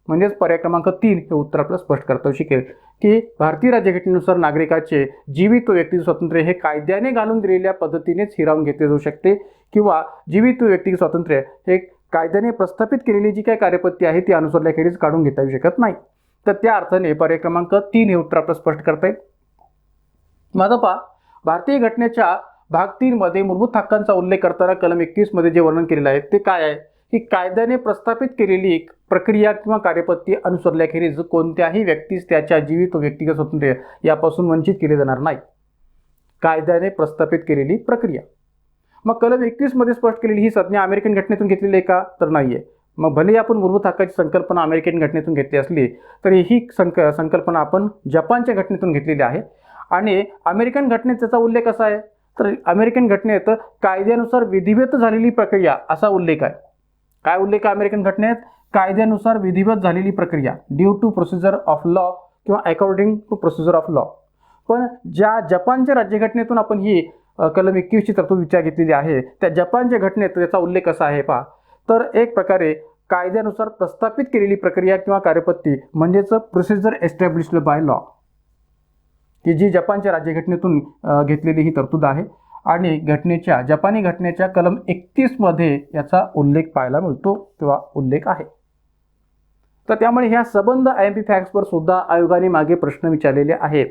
A: म्हणजेच पर्याय क्रमांक 3 हे उत्तर आपल्याला स्पष्ट करता येऊ शकेल की भारतीय राज्यघटनेनुसार नागरिकाचे जीवित व व्यक्तिगत स्वातंत्र्य हे कायद्याने घालून दिलेल्या पद्धतीनेच हिरावून घेतले जाऊ शकते किंवा जीवित व व्यक्तिगत स्वातंत्र्य हे कायद्याने प्रस्थापित केलेली जी काही कार्यपद्धती आहे ती अनुसरल्याखेरीज काढून घेता येऊ शकत नाही. तर त्या अर्थाने पर्याय क्रमांक 3 हे उत्तर आपल्याला स्पष्ट करता येईल. माझा पहा भारतीय घटनेच्या भाग 3 मध्ये मूलभूत हक्कांचा उल्लेख करताना कलम 21 मध्ये जे वर्णन केलेलं आहे ते काय आहे की कायद्याने प्रस्थापित केलेली प्रक्रिया किंवा कार्यपद्धती अनुसरल्याखेरीज कोणत्याही व्यक्तीस त्याच्या जीवित व व्यक्तिगत स्वातंत्र्य यापासून वंचित केले जाणार नाही. कायद्याने प्रस्थापित केलेली प्रक्रिया. मग कलम 21 मध्ये स्पष्ट केलेली ही संज्ञा अमेरिकन घटनेतून घेतलेली आहे का? तर नाहीये. मग भले आपण मूलभूत हक्काची संकल्पना अमेरिकन घटनेतून घेतली असली तरी ही संकल्पना आपण जपानच्या घटनेतून घेतलेली आहे. आणि अमेरिकन घटनेत त्याचा उल्लेख कसा आहे तर अमेरिकन घटनेत कायद्यानुसार विधिवत झालेली प्रक्रिया असा उल्लेख आहे. काय उल्लेख आहे अमेरिकन घटनेत? कायद्यानुसार विधिवत झालेली प्रक्रिया, due to procedure of law किंवा according to procedure of law. पण ज्या जपानच्या राज्यघटनेतून आपण ही कलम 21ची तरतूद विचार घेतलेली आहे त्या जपानच्या घटनेत त्याचा उल्लेख कसा आहे पहा. तर एक प्रकारे कायद्यानुसार प्रस्थापित केलेली प्रक्रिया किंवा कार्यपद्धती म्हणजेच प्रोसिजर एस्टॅब्लिश्ड बाय लॉ की जी जपानच्या राज्यघटनेतून घेतलेली ही तरतूद आहे आणि जपानी घटनेच्या कलम 31 मध्ये याचा उल्लेख पाहायला मिळतो किंवा उल्लेख आहे. तर त्यामुळे ह्या संबंध IMP फॅक्ट्सवर सुद्धा आयोगाने मागे प्रश्न विचारलेले आहेत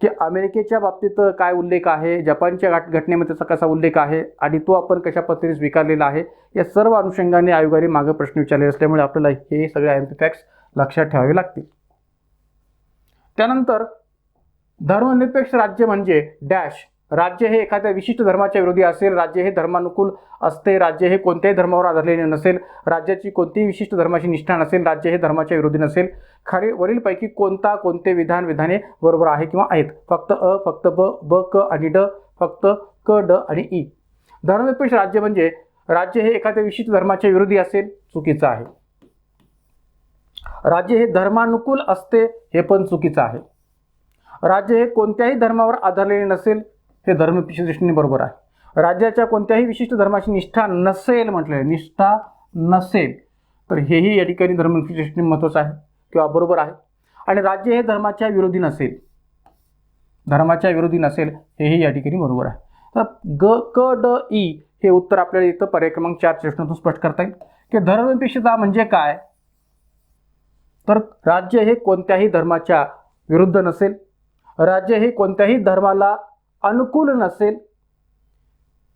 A: की अमेरिकेच्या बाबतीत काय उल्लेख आहे, जपानच्या घटनेमध्ये त्याचा कसा उल्लेख आहे आणि तो आपण कशा पद्धतीने स्वीकारलेला आहे. या सर्व अनुषंगाने आयोगाने मागे प्रश्न विचारले असल्यामुळे आपल्याला हे सगळे IMP फॅक्ट्स लक्षात ठेवावे लागतील. त्यानंतर धर्मनिरपेक्ष राज्य म्हणजे डॅश. राज्य हे एखाद्या विशिष्ट धर्माच्या विरोधी असेल, राज्य हे धर्मानुकूल असते, राज्य हे कोणत्याही धर्मावर आधारलेले नसेल, राज्याची कोणतीही विशिष्ट धर्माची निष्ठा नसेल, राज्य हे धर्माच्या विरोधी नसेल. वरीलपैकी कोणते विधाने बरोबर आहे किंवा आहेत? फक्त अ, फक्त ब, क आणि ड, फक्त क, ड आणि ई. धर्मनिरपेक्ष राज्य म्हणजे राज्य हे एखाद्या विशिष्ट धर्माच्या विरोधी असेल, चुकीचं आहे. राज्य हे धर्मानुकूल असते, हे पण चुकीचं आहे. राज्य हे कोणत्याही धर्मावर आधारलेले नसेल, हे धर्मनिरपेक्ष दृष्टीने बरोबर आहे. राज्याच्या कोणत्याही विशिष्ट धर्माची निष्ठा नसेल म्हटलं आहे, निष्ठा नसेल, तर हेही या ठिकाणी धर्मनिरपेक्ष दृष्टीने महत्त्वाचं आहे किंवा बरोबर आहे. आणि राज्य हे धर्माच्या विरोधी नसेल, हेही या ठिकाणी बरोबर आहे. तर ग, क, ड, ई हे उत्तर आपल्याला इथं पर्याय क्रमांक 4 प्रश्नातून स्पष्ट करता येईल की धर्मनिरपेक्षता म्हणजे काय, तर राज्य हे कोणत्याही धर्माच्या विरुद्ध नसेल, राज्य हे कोणत्याही धर्माला अनुकूल नसेल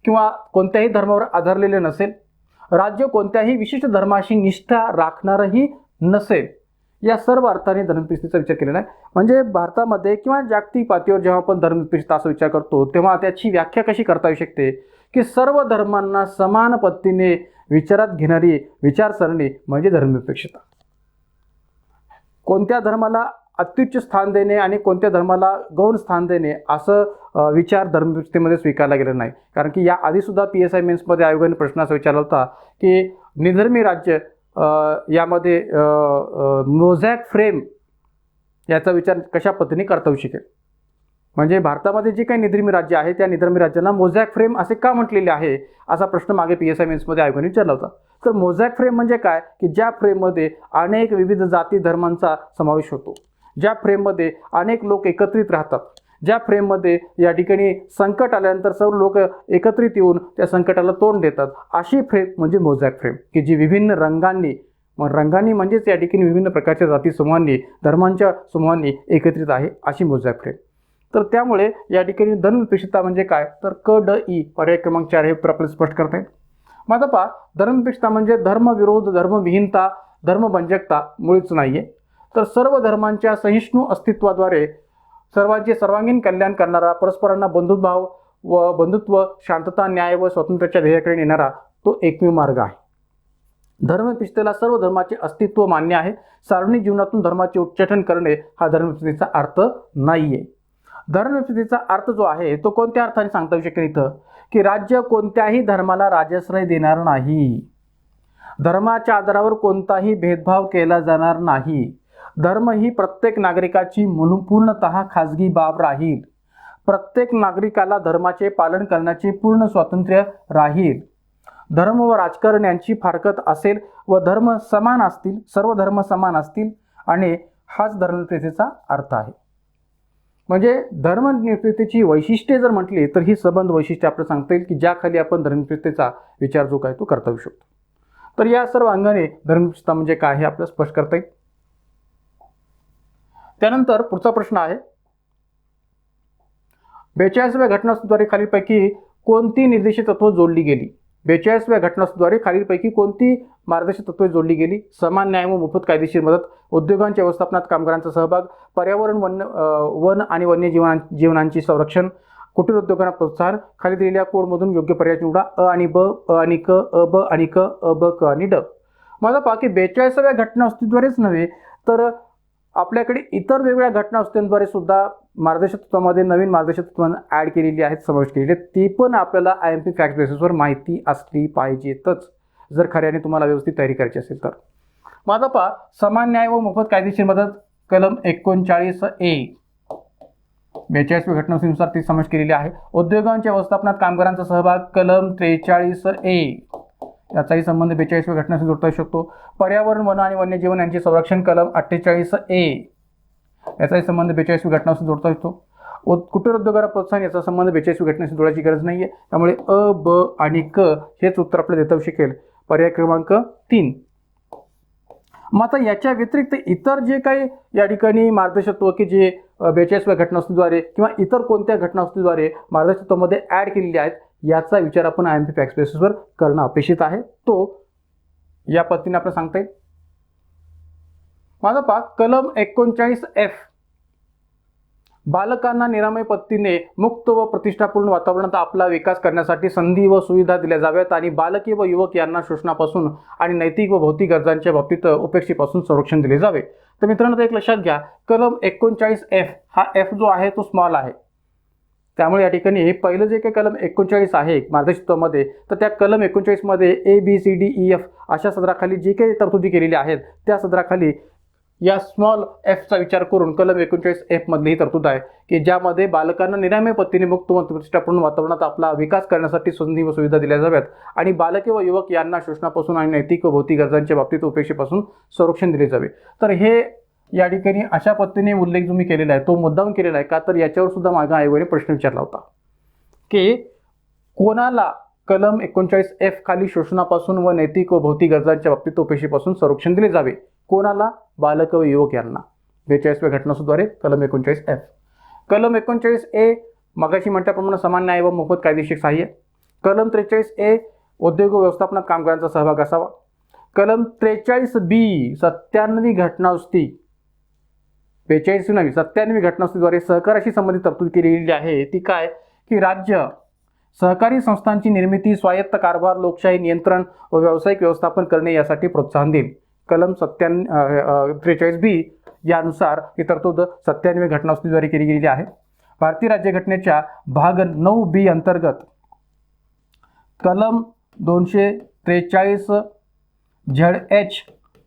A: किंवा कोणत्याही धर्मावर आधारलेले नसेल, राज्य कोणत्याही विशिष्ट धर्माशी निष्ठा राखणारही नसेल, या सर्व अर्थाने धर्मनिरपेक्षतेचा विचार केलेला आहे. म्हणजे भारतामध्ये किंवा जागतिक पातळीवर जेव्हा आपण धर्मनिरपेक्षता असा विचार करतो तेव्हा त्याची व्याख्या कशी करता येऊ शकते की सर्व धर्मांना समान पद्धतीने विचारात घेणारी विचारसरणी म्हणजे धर्मनिरपेक्षता. कोणत्या धर्माला अत्युच्च स्थान देणे आणि कोणत्या धर्माला गौण स्थान देणे असं विचार धर्मनिरपेक्षतेमध्ये स्वीकारला गेला नाही. कारण की या आधीसुद्धा PSI मेन्समध्ये आयोगाने प्रश्न असा विचारला होता की निधर्मी राज्य यामध्ये मोझॅक फ्रेम याचा विचार कशा पद्धतीने करता येऊ शकेल. म्हणजे भारतामध्ये जे काही निधर्मी राज्य आहे त्या निधर्मी राज्याला मोझॅक फ्रेम असे का म्हटलेले आहे असा प्रश्न मागे PSI मेन्समध्ये आयोगाने विचारला होता. तर मोझॅक फ्रेम म्हणजे काय की ज्या फ्रेममध्ये अनेक विविध जाती धर्मांचा समावेश होतो, ज्या फ्रेममध्ये अनेक लोक एकत्रित राहतात, ज्या फ्रेममध्ये या ठिकाणी संकट आल्यानंतर सर्व लोक एकत्रित येऊन त्या संकटाला तोंड देतात, अशी फ्रेम म्हणजे मोझॅक फ्रेम की जी विभिन्न रंगांनी म्हणजेच या ठिकाणी विभिन्न प्रकारच्या जाती समूहांनी धर्मांच्या समूहांनी एकत्रित आहे अशी मोझॅक फ्रेम. तर त्यामुळे या ठिकाणी धर्मनिरपेक्षता म्हणजे काय तर क.ड.ई पर्याय क्रमांक 4 हे आपल्याला स्पष्ट करता येईल. माझा पहा धर्मनिरपेक्षता म्हणजे धर्मविरोध, धर्मविहीनता, धर्मभंजकता मुळीच नाहीये, तर सर्व धर्मांच्या सहिष्णू अस्तित्वाद्वारे सर्वांचे सर्वांगीण कल्याण करणारा, परस्परांना बंधुभाव व बंधुत्व, शांतता, न्याय व स्वातंत्र्याच्या ध्येयाकडे नेणारा तो एकमेव मार्ग आहे. धर्मनिरपेक्षतेला सर्व धर्माचे अस्तित्व मान्य आहे. सार्वजनिक जीवनातून धर्माचे उच्चाटन करणे हा धर्मनिरपेक्षतेचा अर्थ नाहीये. धर्मनिरपेक्षतेचा अर्थ जो आहे तो कोणत्या अर्थाने सांगता येऊ शकेल इथं की राज्य कोणत्याही धर्माला राजाश्रय देणार नाही, धर्माच्या आधारावर कोणताही भेदभाव केला जाणार नाही, धर्म ही प्रत्येक नागरिकाची पूर्णतः खाजगी बाब राहील, प्रत्येक नागरिकाला धर्माचे पालन करण्याचे पूर्ण स्वातंत्र्य राहील, धर्म व राजकारण यांची फारकत असेल व धर्म समान असतील, सर्व धर्म समान असतील आणि हाच धर्मनिरपेक्षतेचा अर्थ आहे. म्हणजे धर्मनिरपेक्षतेची वैशिष्ट्ये जर म्हटली तर ही संबंध वैशिष्ट्ये आपल्याला सांगता येईल की ज्याखाली आपण धर्मनिरपेक्षतेचा विचार जो काय तो करता येऊ शकतो. तर या सर्व अंगाने धर्मनिरपेक्षता म्हणजे काय हे आपल्याला स्पष्ट करता येईल. त्यानंतर पुढचा प्रश्न आहे 42व्या घटनाद्वारे खालीलपैकी कोणती निर्देशित तत्व जोडली गेली. 42व्या घटनाद्वारे खालीलपैकी कोणती मार्गदर्शक तत्वे जोडली गेली. समान न्याय व मोफत कायदेशीर मदत, उद्योगांच्या व्यवस्थापनात कामगारांचा सहभाग, पर्यावरण, वन आणि वन्यजीवांची संरक्षण, कुटीर उद्योगांना प्रोत्साहन. खाली दिलेल्या कोडमधून योग्य पर्याय निवडा. अ आणि ब, अ आणि क, अ ब आणि क, अ ब क आणि ड. माझा पहा की 42व्या घटनाद्वारेच नव्हे तर आपल्याकडे इतर वेगवेगळ्या घटनाद्वारे सुद्धा मार्गदर्शक तत्वामध्ये नवीन मार्गदर्शक तत्वांना ॲड केलेली आहेत, समावेश केलेली आहेत. ती पण आपल्याला IMP फॅक्ट बेसिसवर माहिती असली पाहिजेतच जर खऱ्याने तुम्हाला व्यवस्थित तयारी करायची असेल तर. माझा पहा समान न्याय व मोफत कायदेशीर मदत कलम 39A 42व्या घटनानुसार ती समावेश केलेली आहे. उद्योगांच्या व्यवस्थापनात कामगारांचा सहभाग कलम 43A याचाही संबंध 42व्या घटनाशी जोडता येऊ शकतो. पर्यावरण, वन आणि वन्यजीवन यांचे संरक्षण कलम 48A याचाही संबंध 42व्या घटनाशी जोडता येतो. कुटीर उद्योगाला प्रोत्साहन याचा संबंध 42व्या घटनाशी जोडायची गरज नाही आहे. त्यामुळे अ, ब आणि क हेच उत्तर आपल्याला देता येऊ शकेल पर्याय क्रमांक 3. मग आता याच्या व्यतिरिक्त इतर जे काही या ठिकाणी मार्गदर्शकत्व की जे 42व्या घटनावस्तूद्वारे किंवा इतर कोणत्या घटनावस्तूद्वारे मार्गदर्शकत्वामध्ये ॲड केलेले आहेत याचा विचार आपण IMP फॅक्ट बेसिसवर करणं अपेक्षित आहे. तो या पद्धतीने आपल्याला सांगता येईल. माझा पहा कलम 39F बालकांना निरामय पद्धतीने मुक्त व प्रतिष्ठापूर्ण वातावरणात आपला विकास करण्यासाठी संधी व सुविधा दिल्या जाव्यात आणि बालके व युवक यांना शोषणापासून आणि नैतिक व भौतिक गरजांच्या बाबतीत उपेक्षेपासून संरक्षण दिले जावे. तर मित्रांनो एक लक्षात घ्या कलम 39F हा F जो आहे तो स्मॉल आहे. त्यामुळे या ठिकाणी हे पहिलं जे काही कलम 39 आहे मार्गदर्शकत्वामध्ये तर त्या कलम 39 मध्ये ABCDEF अशा सदराखाली जे काही तरतुदी केलेली आहेत त्या सदराखाली या स्मॉल एफचा विचार करून कलम 39F मधली ही तरतूद आहे की ज्यामध्ये बालकांना निरामय पद्धतीने मुक्त व प्रतिष्ठापूर्ण वातावरणात आपला विकास करण्यासाठी संधी व सुविधा दिल्या जाव्यात आणि बालके व युवक यांना शोषणापासून आणि नैतिक व भौतिक गरजांच्या बाबतीत उपेक्षेपासून संरक्षण दिले जावे. तर हे या ठिकाणी अशा पद्धतीने उल्लेख जो मी केलेला आहे तो मुद्दाम केलेला आहे का तर याच्यावर सुद्धा मागे आयोगाने प्रश्न विचारला होता की कोणाला कलम 39F खाली शोषणापासून व नैतिक व भौतिक गरजांच्या बाबतीत तोपेशीपासून संरक्षण दिले जावे. कोणाला? बालक व युवक यांना. 42व्या घटनासुद्धारे कलम 39F. कलम 39A मगाशी म्हटल्याप्रमाणे समान न्याय व मोफत कायदेशीर सहाय्य. कलम 43A उद्योग व व्यवस्थापनात कामगारांचा सहभाग असावा. कलम 43B 97वी घटनावस्ती 42 नवी 97वी घटनावस्तीद्वारे सहकाराशी संबंधित तरतूद केली गेलेली आहे. ती काय की राज्य सहकारी संस्थांची निर्मिती, स्वायत्त कारभार, लोकशाही नियंत्रण व व्यावसायिक व्यवस्थापन करणे यासाठी प्रोत्साहन देईल. कलम 43B यानुसार ही तरतूद 97वी घटनावस्तीद्वारे केली गेलेली आहे. भारतीय राज्यघटनेच्या भाग 9B अंतर्गत कलम 243 ZH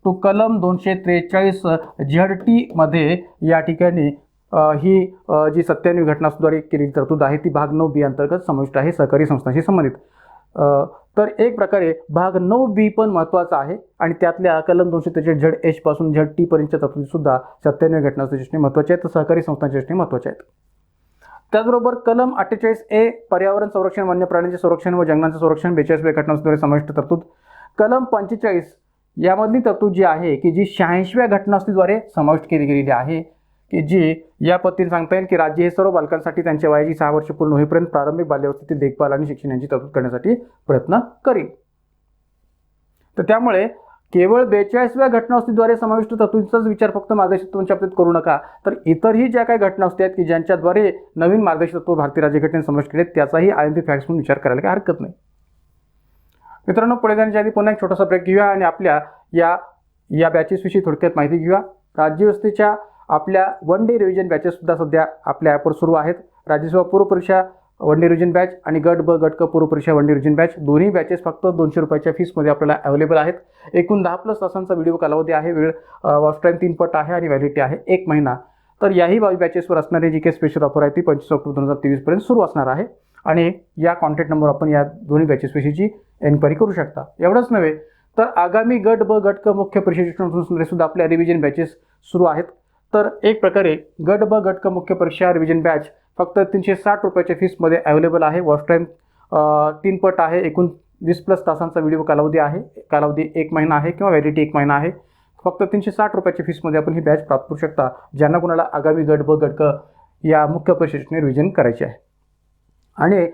A: टू कलम 243 ZT मध्ये या ठिकाणी ही जी 97वी घटनाद्वारे केलेली तरतूद आहे ती भाग 9B अंतर्गत समाविष्ट आहे सहकारी संस्थांशी संबंधित. तर एक प्रकारे भाग 9B पण महत्त्वाचा आहे आणि त्यातल्या कलम 243 ZH पासून ZT पर्यंतच्या तरतुदीसुद्धा 97व्या घटनादृष्टीने महत्त्वाच्या आहेत, तर सहकारी संस्थांच्या दृष्टीने महत्त्वाच्या आहेत. त्याचबरोबर कलम 48A पर्यावरण संरक्षण, वन्य प्राण्यांचे संरक्षण व जंगलांचे संरक्षण 42व्या घटनाद्वारे समाविष्ट तरतूद. कलम 45 यामधली तरतूद जी आहे की जी 86व्या घटनाद्वारे समाविष्ट केली गेलेली आहे की जी या पद्धतीने सांगता येईल की राज्य हे सर्व बालकांसाठी त्यांच्या वयाची 6 वर्ष पूर्ण होईपर्यंत प्रारंभिक बाल्यावस्थेतील देखभाल आणि शिक्षण यांची तरतूद करण्यासाठी प्रयत्न करेल. तर त्यामुळे केवळ 42व्या घटनावस्तीद्वारे समाविष्ट तरतुदीचाच विचार फक्त मार्गदर्शक तत्त्वांच्या बाबतीत करू नका, तर इतरही ज्या काही घटनावस्ती आहेत की ज्यांच्याद्वारे नवीन मार्गदर्शक तत्त्व भारतीय राज्यघटनेने समाविष्ट केले त्याचाही IMP फॅक्ट्स म्हणून विचार करायला काही हरकत नाही. मित्रांनो, पुढे जाण्याच्या आधी पुन्हा एक छोटासा ब्रेक घेऊया आणि आपल्या या बॅचेसविषयी थोडक्यात माहिती घेऊया. राज्यव्यवस्थेच्या आपल्या वन डे रिव्हिजन बॅचेससुद्धा सध्या आपल्या ॲपवर सुरू आहेत. राज्यसेवा पूर्व परीक्षा वन डे रिव्हिजन बॅच आणि गट ब गट क पूर्व परीक्षा वन डे रिव्हिजन बॅच दोन्ही बॅचेस फक्त 200 रुपयाच्या फीसमध्ये आपल्याला अवेलेबल आहेत. एकूण 10+ तासांचा व्हिडिओ कालावधी आहे. वेळ वॉच टाईम 3 पट आहे आणि व्हॅलिडिटी आहे 1 महिना. तर याही बॅचेसवर असणारी जी काही स्पेशल ऑफर आहे ती 25 ऑक्टोबर 2023 पर्यंत सुरू असणार आहे आणि या कॉन्टॅक्ट नंबर आपण या दोन्ही बॅचेसविषयीची एन्क्वायरी करू शकता. एवढंच नव्हे तर आगामी गट ब गट क मुख्य परीक्षेचे सुद्धा आपल्या रिव्हिजन बॅचेस सुरू आहेत. तर एक प्रकारे गट ब गट क मुख्य परीक्षा रिव्हिजन बॅच फक्त 360 रुपयाच्या फीसमध्ये अवेलेबल आहे. वॉच टाईम 3 पट आहे. एकूण 20+ तासांचा व्हिडिओ कालावधी आहे. कालावधी 1 महिना आहे किंवा व्हॅलिडिटी 1 महिना आहे. फक्त 360 रुपयाच्या फीसमध्ये आपण ही बॅच प्राप्त करू शकता ज्यांना कोणाला आगामी गट ब गट क या मुख्य परीक्षेचे रिव्हिजन करायचे आहे. आणि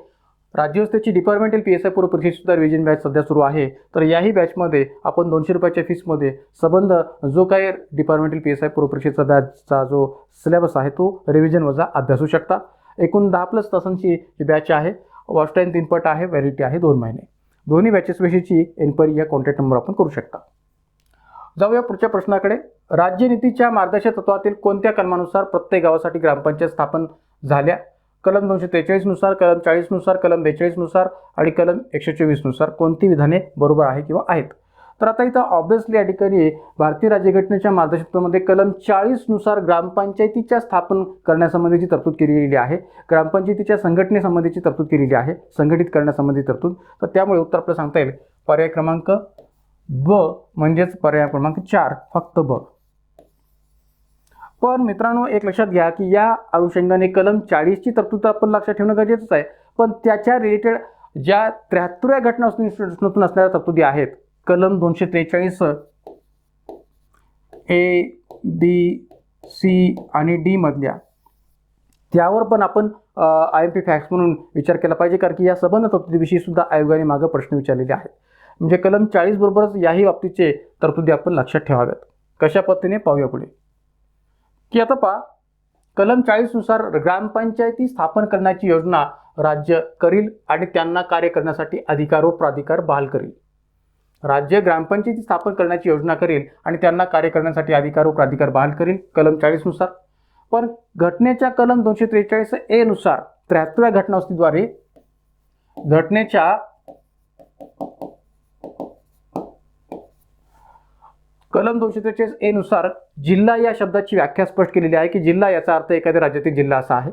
A: राज्यव्यवस्थेची डिपार्टमेंटल PSI पूर्व परीक्षेसुद्धा रिव्हिजन बॅच सध्या सुरू आहे. तर याही बॅचमध्ये आपण 200 रुपयाच्या फीसमध्ये संबंध जो काही डिपार्टमेंटल PSI पूर्व परीक्षेचा बॅचचा जो सिलेबस आहे तो रिव्हिजन वजा अभ्यासू शकता. एकूण 10+ तासांची ही बॅच आहे. वॉच टाईम 3 पट आहे. व्हॅलिडिटी आहे 2 महिने. दोन्ही बॅचेसविषयीची एन्क्वायरी या कॉन्टॅक्ट नंबर आपण करू शकता. जाऊया पुढच्या प्रश्नाकडे. राज्यनीतीच्या मार्गदर्शक तत्वातील कोणत्या कलमानुसार प्रत्येक गावासाठी ग्रामपंचायत स्थापन झाल्या? कलम 243 नुसार, कलम 40 नुसार, कलम 42 नुसार आणि कलम 124 नुसार कोणती विधाने बरोबर आहे किंवा आहेत? तर आता इथं ऑब्व्हियसली या ठिकाणी भारतीय राज्यघटनेच्या मार्गदर्शकत्वामध्ये कलम 40 नुसार ग्रामपंचायतीच्या स्थापन करण्यासंबंधीची तरतूद केलेली आहे. ग्रामपंचायतीच्या संघटनेसंबंधीची तरतूद केलेली आहे. संघटित करण्यासंबंधी तरतूद. तर त्यामुळे उत्तर आपलं सांगता येईल पर्याय क्रमांक ब म्हणजेच पर्याय क्रमांक 4 फक्त ब. पण मित्रांनो, एक लक्षात घ्या की या अनुषंगाने कलम 40ची तरतूद आपण लक्षात ठेवणं गरजेचंच आहे. पण त्याच्या रिलेटेड ज्या 73व्या घटनातून असणाऱ्या तरतुदी आहेत कलम 243 A, B, C आणि D मधल्या त्यावर पण आपण IMP फॅक्ट्स म्हणून विचार केला पाहिजे, कारण की या संबंध तरतुदीविषयी सुद्धा आयोगाने मागे प्रश्न विचारलेले आहेत. म्हणजे कलम 40 बरोबरच याही बाबतीचे तरतुदी आपण लक्षात ठेवाव्यात. कशा पद्धतीने पाहूया पुढे की आता पहा, कलम 40 नुसार ग्रामपंचायती स्थापन करण्याची योजना राज्य करील आणि त्यांना कार्य करण्यासाठी अधिकार व प्राधिकार बहाल करेल. राज्य ग्रामपंचायती स्थापन करण्याची योजना करेल आणि त्यांना कार्य करण्यासाठी अधिकार व प्राधिकार बहाल करेल कलम 40 नुसार. पण घटनेच्या कलम 243A नुसार 73व्या घटनावस्तीद्वारे घटनेच्या कलम 243A नुसार जिल्हा या शब्दाची व्याख्या स्पष्ट केलेली आहे की जिल्हा याचा अर्थ एखाद्या राज्यातील जिल्हा असा आहे.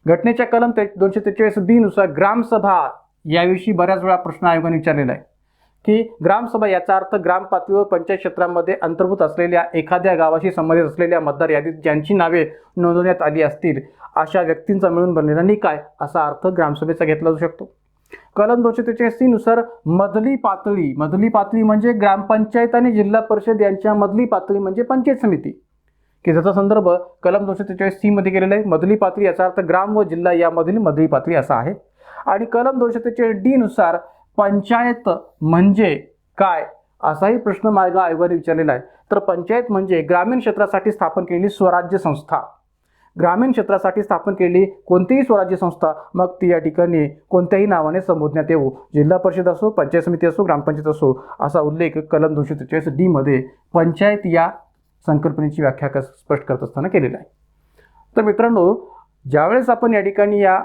A: घटनेच्या कलम 243B नुसार ग्रामसभा याविषयी बऱ्याच वेळा प्रश्न आयोगाने विचारलेला आहे की ग्रामसभा याचा अर्थ ग्राम पातळीवर पंचायत क्षेत्रामध्ये अंतर्भूत असलेल्या एखाद्या गावाशी संबंधित असलेल्या मतदार यादीत ज्यांची नावे नोंदवण्यात आली असतील अशा व्यक्तींचा मिळून बनलेला निकाय असा अर्थ ग्रामसभेचा घेतला जाऊ शकतो. कलम 243 नुसार मधली पातळी म्हणजे ग्रामपंचायत आणि जिल्हा परिषद यांच्या मधली पातळी म्हणजे पंचायत समिती, की ज्याचा संदर्भ कलम 243 मध्ये केलेला आहे. मधली पातळी याचा अर्थ ग्राम व जिल्हा यामधील मधली पातळी असा आहे. आणि कलम 243 नुसार पंचायत म्हणजे काय असाही प्रश्न मार्ग आयोगाने विचारलेला आहे. तर पंचायत म्हणजे ग्रामीण क्षेत्रासाठी स्थापन केलेली स्वराज्य संस्था. ग्रामीण क्षेत्रासाठी स्थापन केलेली कोणतीही स्वराज्य संस्था, मग ती या ठिकाणी कोणत्याही नावाने संबोधण्यात येऊ, जिल्हा परिषद असो, पंचायत समिती असो, ग्रामपंचायत असो, असा उल्लेख कलम 243D मध्ये पंचायत या संकल्पनेची व्याख्या स्पष्ट करत असताना केलेला आहे. तर मित्रांनो, ज्यावेळेस आपण या ठिकाणी या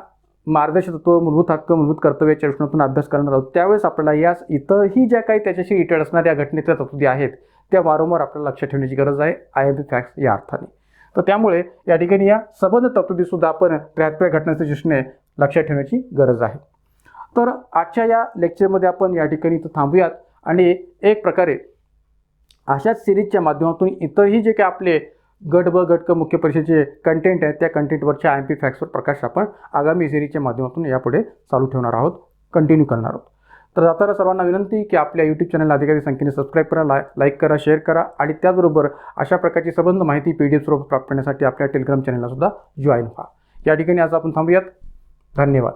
A: मार्गदर्शक तत्व, मूलभूत हक्क, मूलभूत कर्तव्याच्या दृष्टीतून अभ्यास करणार आहोत, त्यावेळेस आपल्याला या इतरही ज्या काही त्याच्याशी रिलेटेड असणाऱ्या घटनेच्या तरतुदी आहेत त्या वारंवार आपल्याला लक्षात ठेवण्याची गरज आहे IMP फॅक्ट्स या अर्थाने. तर त्यामुळे या ठिकाणी या संबंध तरतुदीसुद्धा आपण 73 घटनांच्या दृष्टीने लक्षात ठेवण्याची गरज आहे. तर आजच्या या लेक्चरमध्ये आपण या ठिकाणी इथं थांबूयात आणि एक प्रकारे अशाच सिरीजच्या माध्यमातून इतरही जे काही आपले गट ब गट क मुख्य परीक्षेचे कंटेंट आहेत त्या कंटेंटवरच्या IMP फॅक्ट्सवर प्रकाश आपण आगामी सिरीजच्या माध्यमातून यापुढे चालू ठेवणार आहोत, कंटिन्यू करणार आहोत. तर जाताना सर्वांना विनंती की आपल्या यूट्यूब चॅनलला अधिकाधिक संख्येने सबस्क्राईब करा, लाईक करा, शेअर करा आणि त्याचबरोबर अशा प्रकारची संबंध माहिती PDF स्वरूपात प्राप्त करण्यासाठी आपल्या टेलिग्राम चॅनलला सुद्धा जॉईन व्हा. या ठिकाणी आज आपण थांबूयात. धन्यवाद.